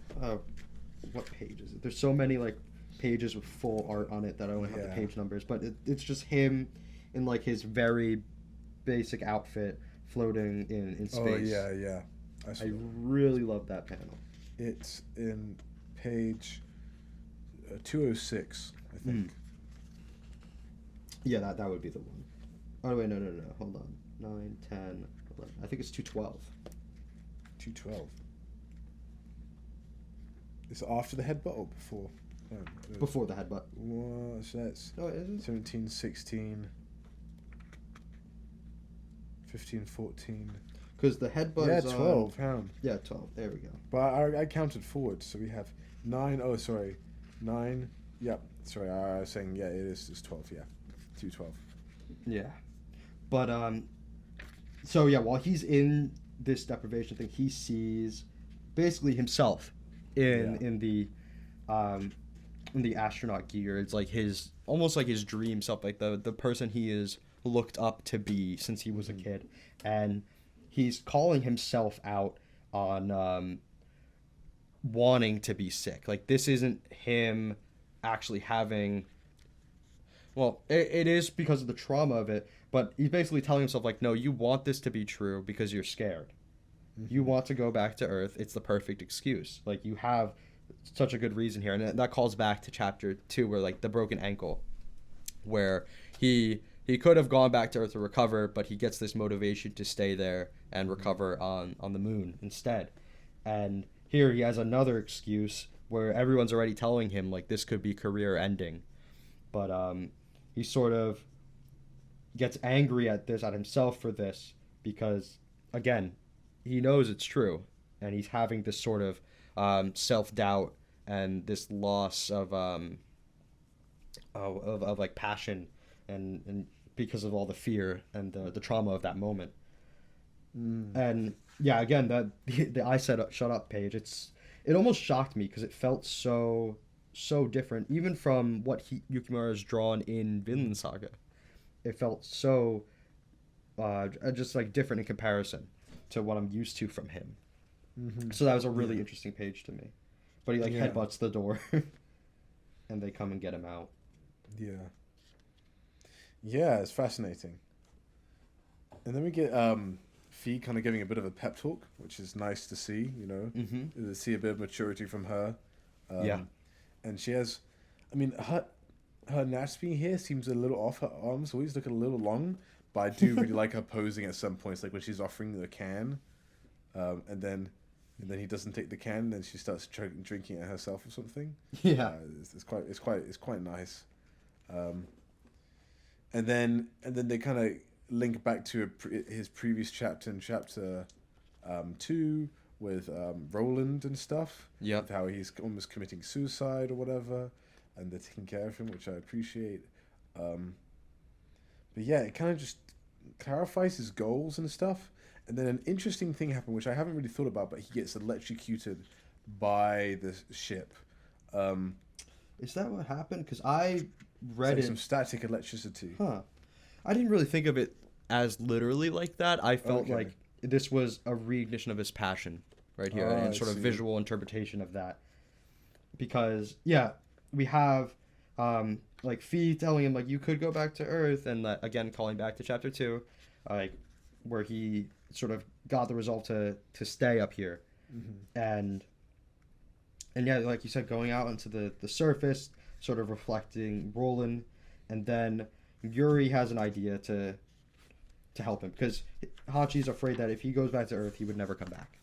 What page is it? There's so many like pages with full art on it that I don't have the page numbers, but it's just him in like his very basic outfit floating in space. Oh yeah. I really love that panel. It's in page 206, I think. Yeah, that would be the one. Oh wait, no. Hold on. 9, 10, 11. I think it's 212. 212. Is it after the headbutt or before? Before the headbutt. So that's 17, 16, 15, 14. Because the headbutt is 12. Yeah, 12. There we go. But I counted forward, so we have 9. Oh, sorry. 9. Yep. Sorry, I was saying, it's 12, 212. Yeah. But, so yeah, while he's in this deprivation thing, he sees basically himself in the astronaut gear. It's like almost like his dream self, like the person he is looked up to be since he was a kid. And he's calling himself out on wanting to be sick. Like, this isn't him actually having... Well, it is because of the trauma of it, but he's basically telling himself, like, no, you want this to be true because you're scared. You want to go back to Earth. It's the perfect excuse. Like, you have such a good reason here. And that calls back to chapter 2, where, like, the broken ankle, where he could have gone back to Earth to recover, but he gets this motivation to stay there and recover on the moon instead. And here he has another excuse where everyone's already telling him, like, this could be career ending. But he sort of gets angry at himself for this because, again, he knows it's true, and he's having this sort of self-doubt and this loss of like passion and because of all the fear and the trauma of that moment. And yeah, again, the I said shut up page, it almost shocked me because it felt so different, even from what Yukimura has drawn in Vinland Saga. It felt so just like different in comparison to what I'm used to from him. So that was a really interesting page to me. But he headbutts the door and they come and get him out. Yeah, it's fascinating. And then we get Fee kind of giving a bit of a pep talk, which is nice to see, to see a bit of maturity from her. And she has, I mean, her anatomy here seems a little off. Her arms always look a little long, but I do really like her posing at some points, like when she's offering the can, and then he doesn't take the can, and then she starts drinking it herself or something. Yeah, it's quite nice. And then they kind of link back to his previous chapter in chapter 2, with Roland and stuff. Yeah. With how he's almost committing suicide or whatever, and they're taking care of him, which I appreciate. But yeah, it kind of just clarifies his goals and stuff. And then an interesting thing happened, which I haven't really thought about, but he gets electrocuted by the ship. Is that what happened? Because I read Like it. some static electricity. Huh. I didn't really think of it as literally like that. I felt Okay. like this was a reignition of his passion right here, Oh, and I sort of see. visual interpretation of that. Because yeah, we have like Fee telling him like you could go back to Earth, and again calling back to chapter 2, like where he sort of got the resolve to stay up here, and yeah, like you said, going out into the surface, sort of reflecting Roland, and then Yuri has an idea to help him because Hachi's afraid that if he goes back to Earth, he would never come back,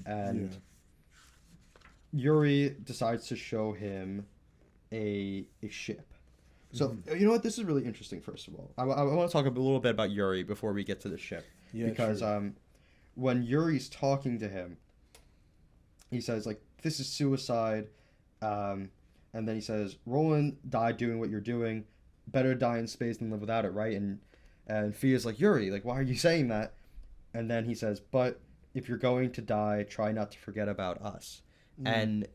and Yuri decides to show him a ship. So you know what? This is really interesting. First of all, I want to talk a little bit about Yuri before we get to the ship, because when Yuri's talking to him, he says like, "This is suicide," and then he says, "Roland died doing what you're doing. Better die in space than live without it, right?" And Fia's like, "Yuri, like, why are you saying that?" And then he says, "But if you're going to die, try not to forget about us." And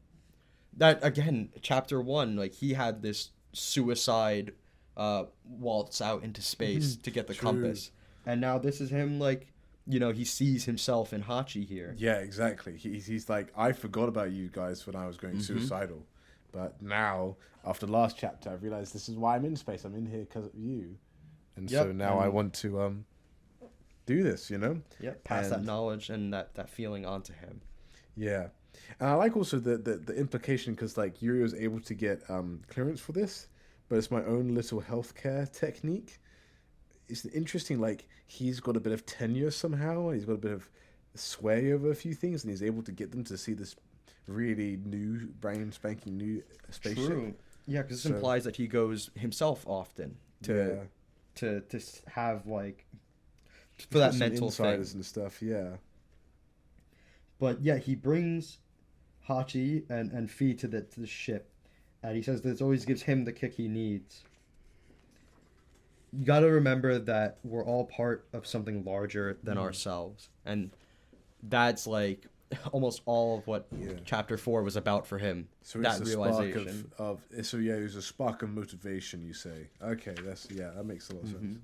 that, again, chapter 1, like, he had this suicide waltz out into space to get the compass. And now this is him, like, you know, he sees himself in Hachi here. Yeah, exactly. He's like, I forgot about you guys when I was going suicidal. But now, after the last chapter, I realized this is why I'm in space. I'm in here because of you. And so now I want to do this, you know? Yep, pass that knowledge and that feeling onto him. Yeah. And I like also the implication, because like Yuri was able to get clearance for this, but it's my own little healthcare technique. It's interesting, like he's got a bit of tenure somehow, and he's got a bit of sway over a few things, and he's able to get them to see this really new, brand spanking new spaceship. True. Yeah, because this implies that he goes himself often to have like for that mental thing and stuff. Yeah. But yeah, he brings Hachi and Fee to the ship, and he says this always gives him the kick he needs. You got to remember that we're all part of something larger than ourselves, and that's like almost all of what chapter 4 was about for him. So that it's realization of so yeah, it was a spark of motivation. You say, okay, that makes a lot of sense.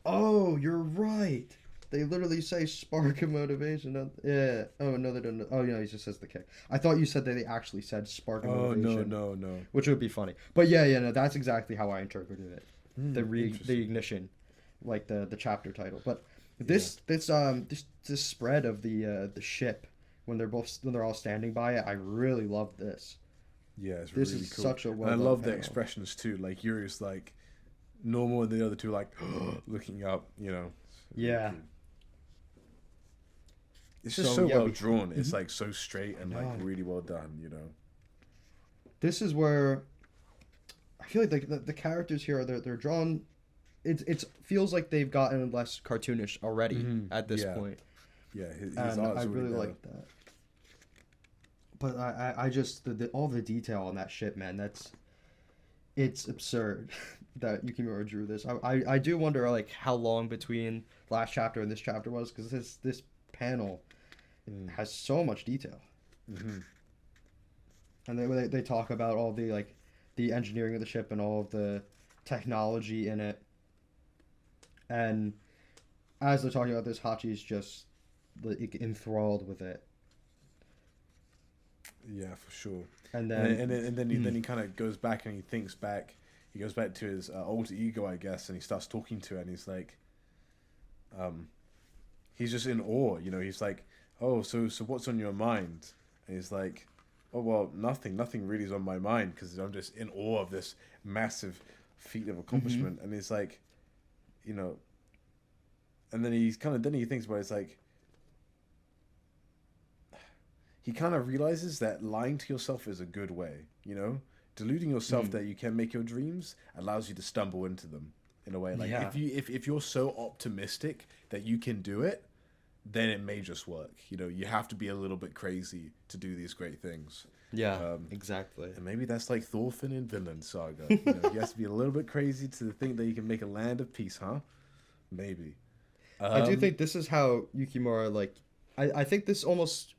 Oh, you're right. They literally say spark of motivation. Yeah. Oh no, they don't. Oh yeah, he just says the kick. I thought you said that they actually said spark of motivation. Oh no. Which would be funny. But yeah, no, that's exactly how I interpreted it. The ignition, like the chapter title. But this spread of the ship when they're all standing by it, I really love this. Yeah, it's this really is cool. such a well. And I love the panel. expressions too. Like Yuri's like normal, and the other two like looking up. You know. Yeah. It's just so well drawn. It's like so straight and like really well done. You know. This is where I feel like the characters here they're drawn. It feels like they've gotten less cartoonish already at this point. Yeah, his and art's I really really better. like that. But I just all the detail on that ship, man. It's absurd that Yukimura drew this. I do wonder like how long between last chapter and this chapter was, because this panel has so much detail. And they talk about all the engineering of the ship and all of the technology in it. And as they're talking about this, Hachi's just like enthralled with it. Yeah, for sure. And then then he kind of goes back and he thinks back. He goes back to his alter ego, I guess, and he starts talking to it, and he's like, he's just in awe, you know. He's like, "Oh, so what's on your mind?" And he's like, "Oh, well, nothing really is on my mind, because I'm just in awe of this massive feat of accomplishment." And he's like, you know, and then he thinks about it, it's like, he kind of realizes that lying to yourself is a good way, you know? Deluding yourself that you can make your dreams allows you to stumble into them in a way. Like if you're so optimistic that you can do it, then it may just work. You know, you have to be a little bit crazy to do these great things. Yeah, exactly. And maybe that's like Thorfinn in Vinland Saga. You know, he has to be a little bit crazy to think that he can make a land of peace, huh? Maybe. I do think this is how Yukimura, like, I think this almost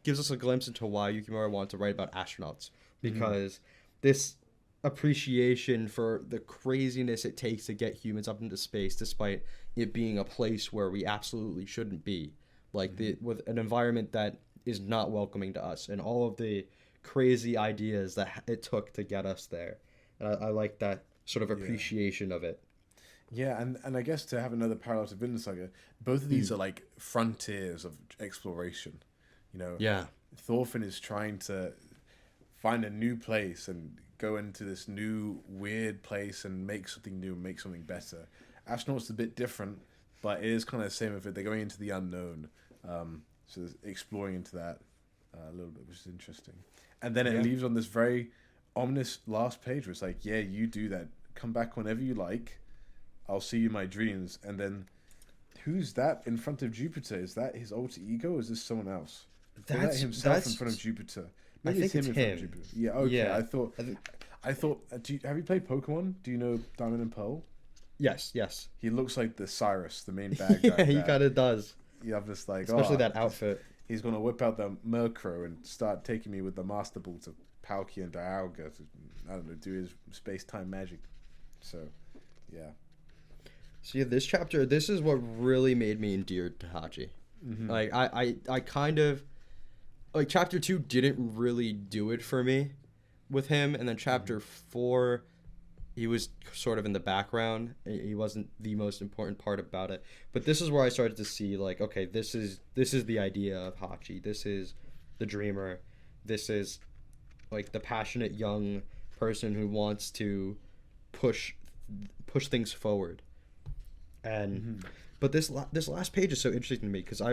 gives us a glimpse into why Yukimura wanted to write about astronauts, because this appreciation for the craziness it takes to get humans up into space, despite it being a place where we absolutely shouldn't be, like with an environment that is not welcoming to us, and all of the crazy ideas that it took to get us there. And I like that sort of appreciation of it. Yeah, and I guess to have another parallel to Vinland Saga, both of these are like frontiers of exploration. You know, Thorfinn is trying to find a new place and go into this new weird place and make something new, make something better. Astronaut's a bit different, but it is kind of the same with it. They're going into the unknown, so exploring into that a little bit, which is interesting. And then it leaves on this very ominous last page where it's like, yeah, you do that. Come back whenever you like. I'll see you in my dreams. And then, who's that in front of Jupiter? Is that his alter ego, or is this someone else? That's himself in front of Jupiter. Maybe I think it's him. In front of Jupiter. Yeah. Okay. Yeah. I thought. Have you played Pokemon? Do you know Diamond and Pearl? Yes. He looks like the Cyrus, the main bad guy. Yeah, he kind of does. You have this like, especially that outfit. He's gonna whip out the Murkrow and start taking me with the Master Ball to Palkia and Dialga to, I don't know, do his space-time magic. So, yeah. So yeah, this chapter, this is what really made me endeared to Hachi. Like I kind of, like, chapter 2 didn't really do it for me with him, and then chapter 4, he was sort of in the background. He wasn't the most important part about it. But this is where I started to see, like, okay, this is the idea of Hachi. This is the dreamer. This is, like, the passionate young person who wants to push things forward. And but this last page is so interesting to me, because I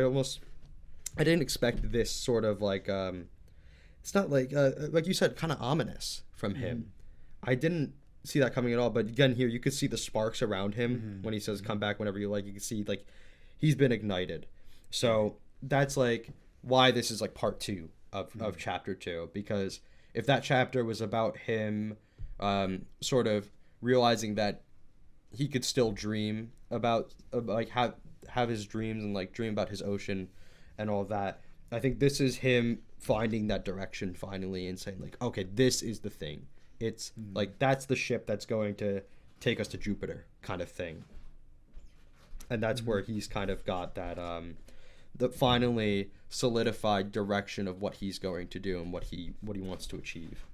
didn't expect this sort of, like, it's not like you said, kind of ominous from him. I didn't see that coming at all. But again, here you could see the sparks around him when he says come back whenever you like. You can see, like, he's been ignited. So that's, like, why this is, like, part 2 of chapter 2, because if that chapter was about him sort of realizing that he could still dream about like have his dreams and, like, dream about his ocean and all that, I think this is him finding that direction finally and saying, like, okay, this is the thing. It's like, that's the ship that's going to take us to Jupiter, kind of thing. And that's where he's kind of got that the finally solidified direction of what he's going to do and what he wants to achieve.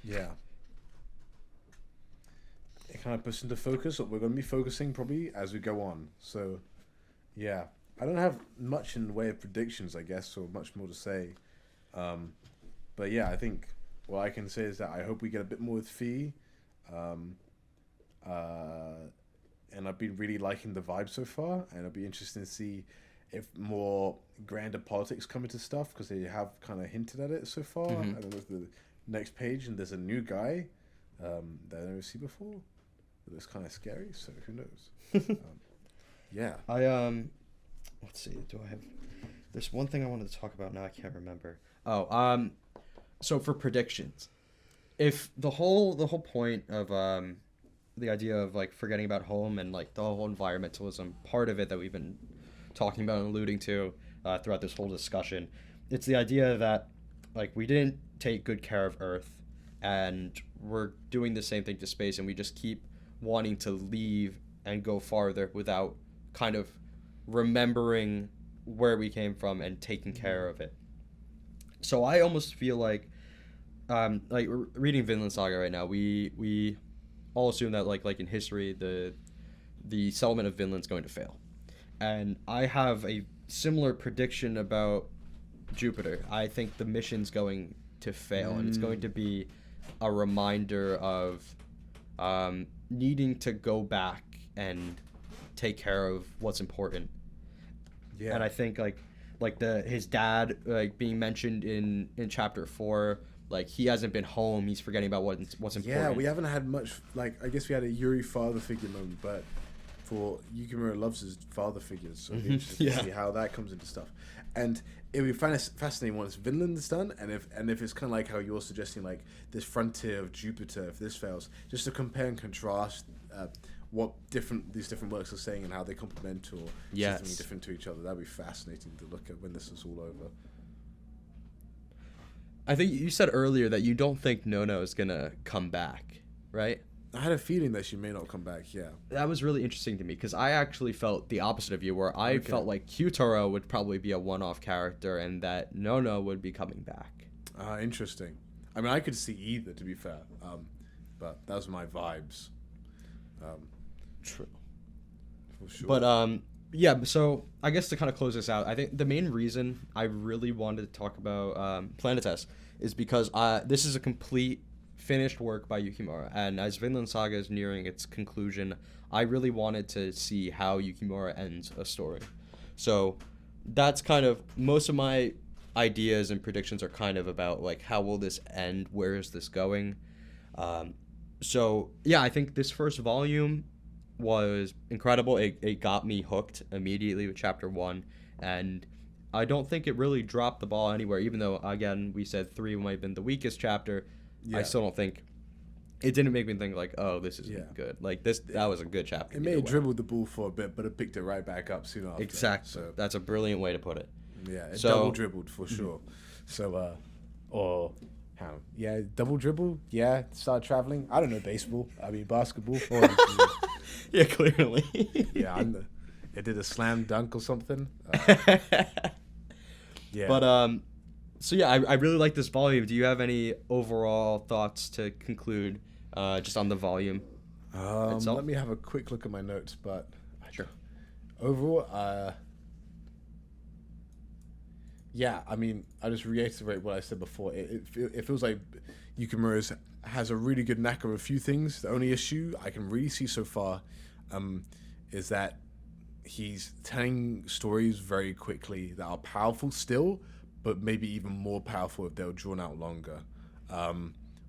Yeah. It kind of puts into focus what we're going to be focusing probably as we go on. So, yeah. I don't have much in the way of predictions, I guess, or much more to say. But yeah, I think what I can say is that I hope we get a bit more with Fee. And I've been really liking the vibe so far, and it'll be interesting to see if more grander politics come into stuff, because they have kind of hinted at it so far. I don't know if the next page, and there's a new guy that I never see before. It looks kind of scary, so who knows? Yeah. Let's see. Do I have? There's one thing I wanted to talk about now. I can't remember. So for predictions, if the whole point of the idea of, like, forgetting about home and, like, the whole environmentalism part of it that we've been talking about and alluding to throughout this whole discussion, it's the idea that, like, we didn't take good care of Earth, and we're doing the same thing to space, and we just keep wanting to leave and go farther without kind of remembering where we came from and taking care of it. So I almost feel like we're reading Vinland Saga right now, we all assume that, like in history, the settlement of Vinland's going to fail. And I have a similar prediction about Jupiter. I think the mission's going to fail, and it's going to be a reminder of needing to go back and take care of what's important. Yeah. And I think like his dad, like, being mentioned in chapter 4, like, he hasn't been home, he's forgetting about what's important. Yeah, we haven't had much, like, I guess we had a Yuri father figure moment, but for Yukimura loves his father figures, so it'll be interesting to see how that comes into stuff. And it would be fascinating once Vinland's done, and if it's kind of like how you're suggesting, like this frontier of Jupiter, if this fails, just to compare and contrast what these different works are saying and how they complement or something different to each other. That'd be fascinating to look at when this is all over. I think you said earlier that you don't think Nono is gonna come back, right? I had a feeling that she may not come back, yeah. That was really interesting to me because I actually felt the opposite of you, where I felt like Kyutaro would probably be a one-off character and that Nono would be coming back. Interesting. I mean, I could see either, to be fair, but that was my vibes. True. For sure. But, yeah, so I guess to kind of close this out, I think the main reason I really wanted to talk about Planetes is because this is a complete finished work by Yukimura, and as Vinland Saga is nearing its conclusion, I really wanted to see how Yukimura ends a story. So that's kind of most of my ideas and predictions are kind of about like how will this end, where is this going. So yeah, I think this first volume was incredible. It got me hooked immediately with chapter 1, and I don't think it really dropped the ball anywhere, even though again we said 3 might have been the weakest chapter. I still don't think it didn't make me think like, oh, this is good. Like that was a good chapter. It may have dribbled the ball for a bit, but it picked it right back up soon after. Exactly. So that's a brilliant way to put it. Yeah, it double dribbled for sure. So, or how? Yeah, double dribble. Yeah, start traveling. I don't know baseball. I mean basketball. Yeah, clearly. Yeah, it did a slam dunk or something. Yeah. But so yeah, I really like this volume. Do you have any overall thoughts to conclude just on the volume itself? Let me have a quick look at my notes, but sure. Overall, yeah, I mean, I just reiterate what I said before. It feels like Yukimura has a really good knack of a few things. The only issue I can really see so far is that he's telling stories very quickly that are powerful still, but maybe even more powerful if they're drawn out longer.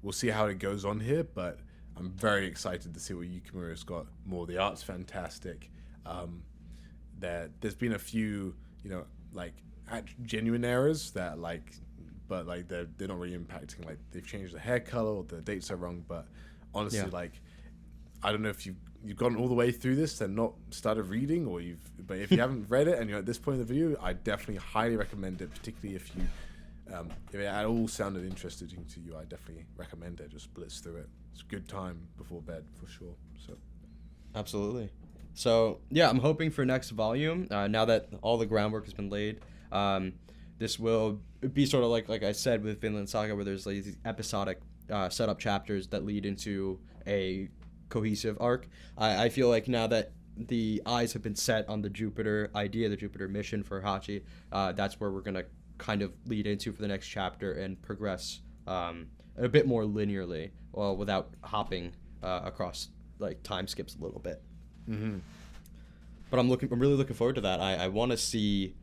We'll see how it goes on here, but I'm very excited to see what Yukimura's got more. The art's fantastic. There's been a few, genuine errors that but they're not really impacting. Like they've changed the hair color or the dates are wrong. But honestly, I don't know if you've gone all the way through this and not started reading, but if you haven't read it and you're at this point in the video, I definitely highly recommend it. Particularly if it at all sounded interesting to you, I definitely recommend it. Just blitz through it. It's a good time before bed for sure. So, absolutely. So yeah, I'm hoping for next volume. Now that all the groundwork has been laid, this will be sort of like I said with Vinland Saga, where there's like these episodic setup chapters that lead into a cohesive arc. I feel like now that the eyes have been set on the Jupiter idea, the Jupiter mission for Hachi, that's where we're gonna kind of lead into for the next chapter and progress a bit more linearly, without hopping across like time skips a little bit. Mm-hmm. But I'm really looking forward to that. I want to see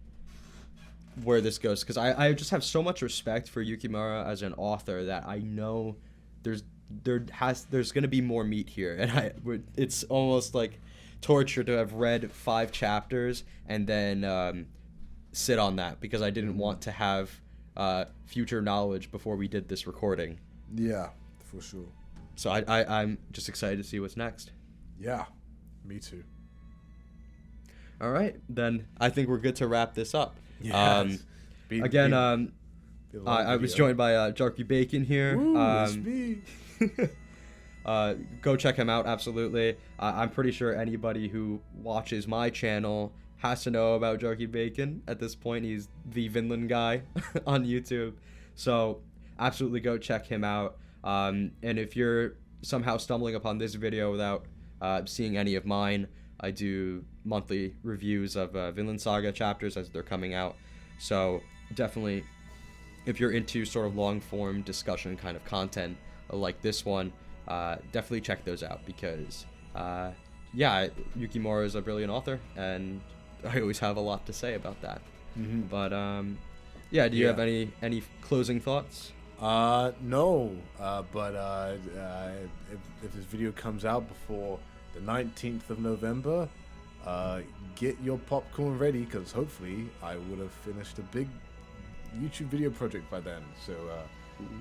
where this goes, because I just have so much respect for Yukimura as an author that I know there's going to be more meat here, and it's almost like torture to have read 5 chapters and then sit on that, because I didn't want to have future knowledge before we did this recording. Yeah, for sure. So I'm just excited to see what's next. Yeah, me too. All right, then I think we're good to wrap this up. Yes. I was joined by Jarkey Bacon here. Ooh, it's me. Go check him out, absolutely. I'm pretty sure anybody who watches my channel has to know about Jarkey Bacon. At this point, he's the Vinland guy on YouTube. So absolutely go check him out. And if you're somehow stumbling upon this video without seeing any of mine, I do monthly reviews of Vinland Saga chapters as they're coming out. So definitely, if you're into sort of long-form discussion kind of content like this one, definitely check those out, because, Yukimura is a brilliant author, and I always have a lot to say about that. Mm-hmm. But, do you have any closing thoughts? No, but if this video comes out before the 19th of November, get your popcorn ready, because hopefully I would have finished a big YouTube video project by then. So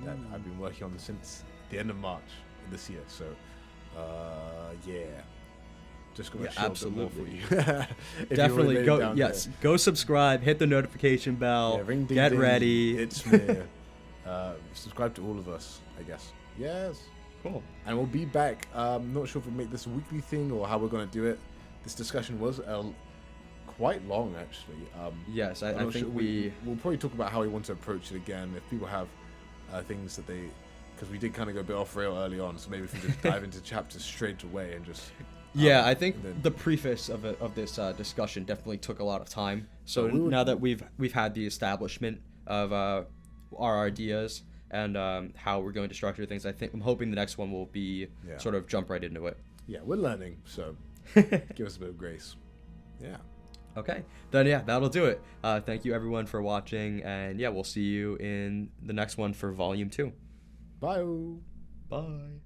that I've been working on since the end of March this year. So yeah, just gonna show a bit more for you. Definitely go. Yes, go subscribe, hit the notification bell, ring, ding, get ding. ready. It's me. Subscribe to all of us, I guess. Yes. Cool. And we'll be back. Not sure if we'll make this a weekly thing or how we're going to do it. This discussion was quite long, actually. Yes, I think we'll probably talk about how we want to approach it again. If people have things that they... Because we did kind of go a bit off rail early on, so maybe if we just dive into chapters straight away and just... Yeah, I think the preface of this discussion definitely took a lot of time. So now that we've had the establishment of our ideas and how we're going to structure things, I'm hoping the next one will be sort of jump right into it. Yeah, we're learning, so give us a bit of grace. Yeah. Okay, then that'll do it. Thank you everyone for watching, and we'll see you in the next one for Volume 2. Bye. Bye.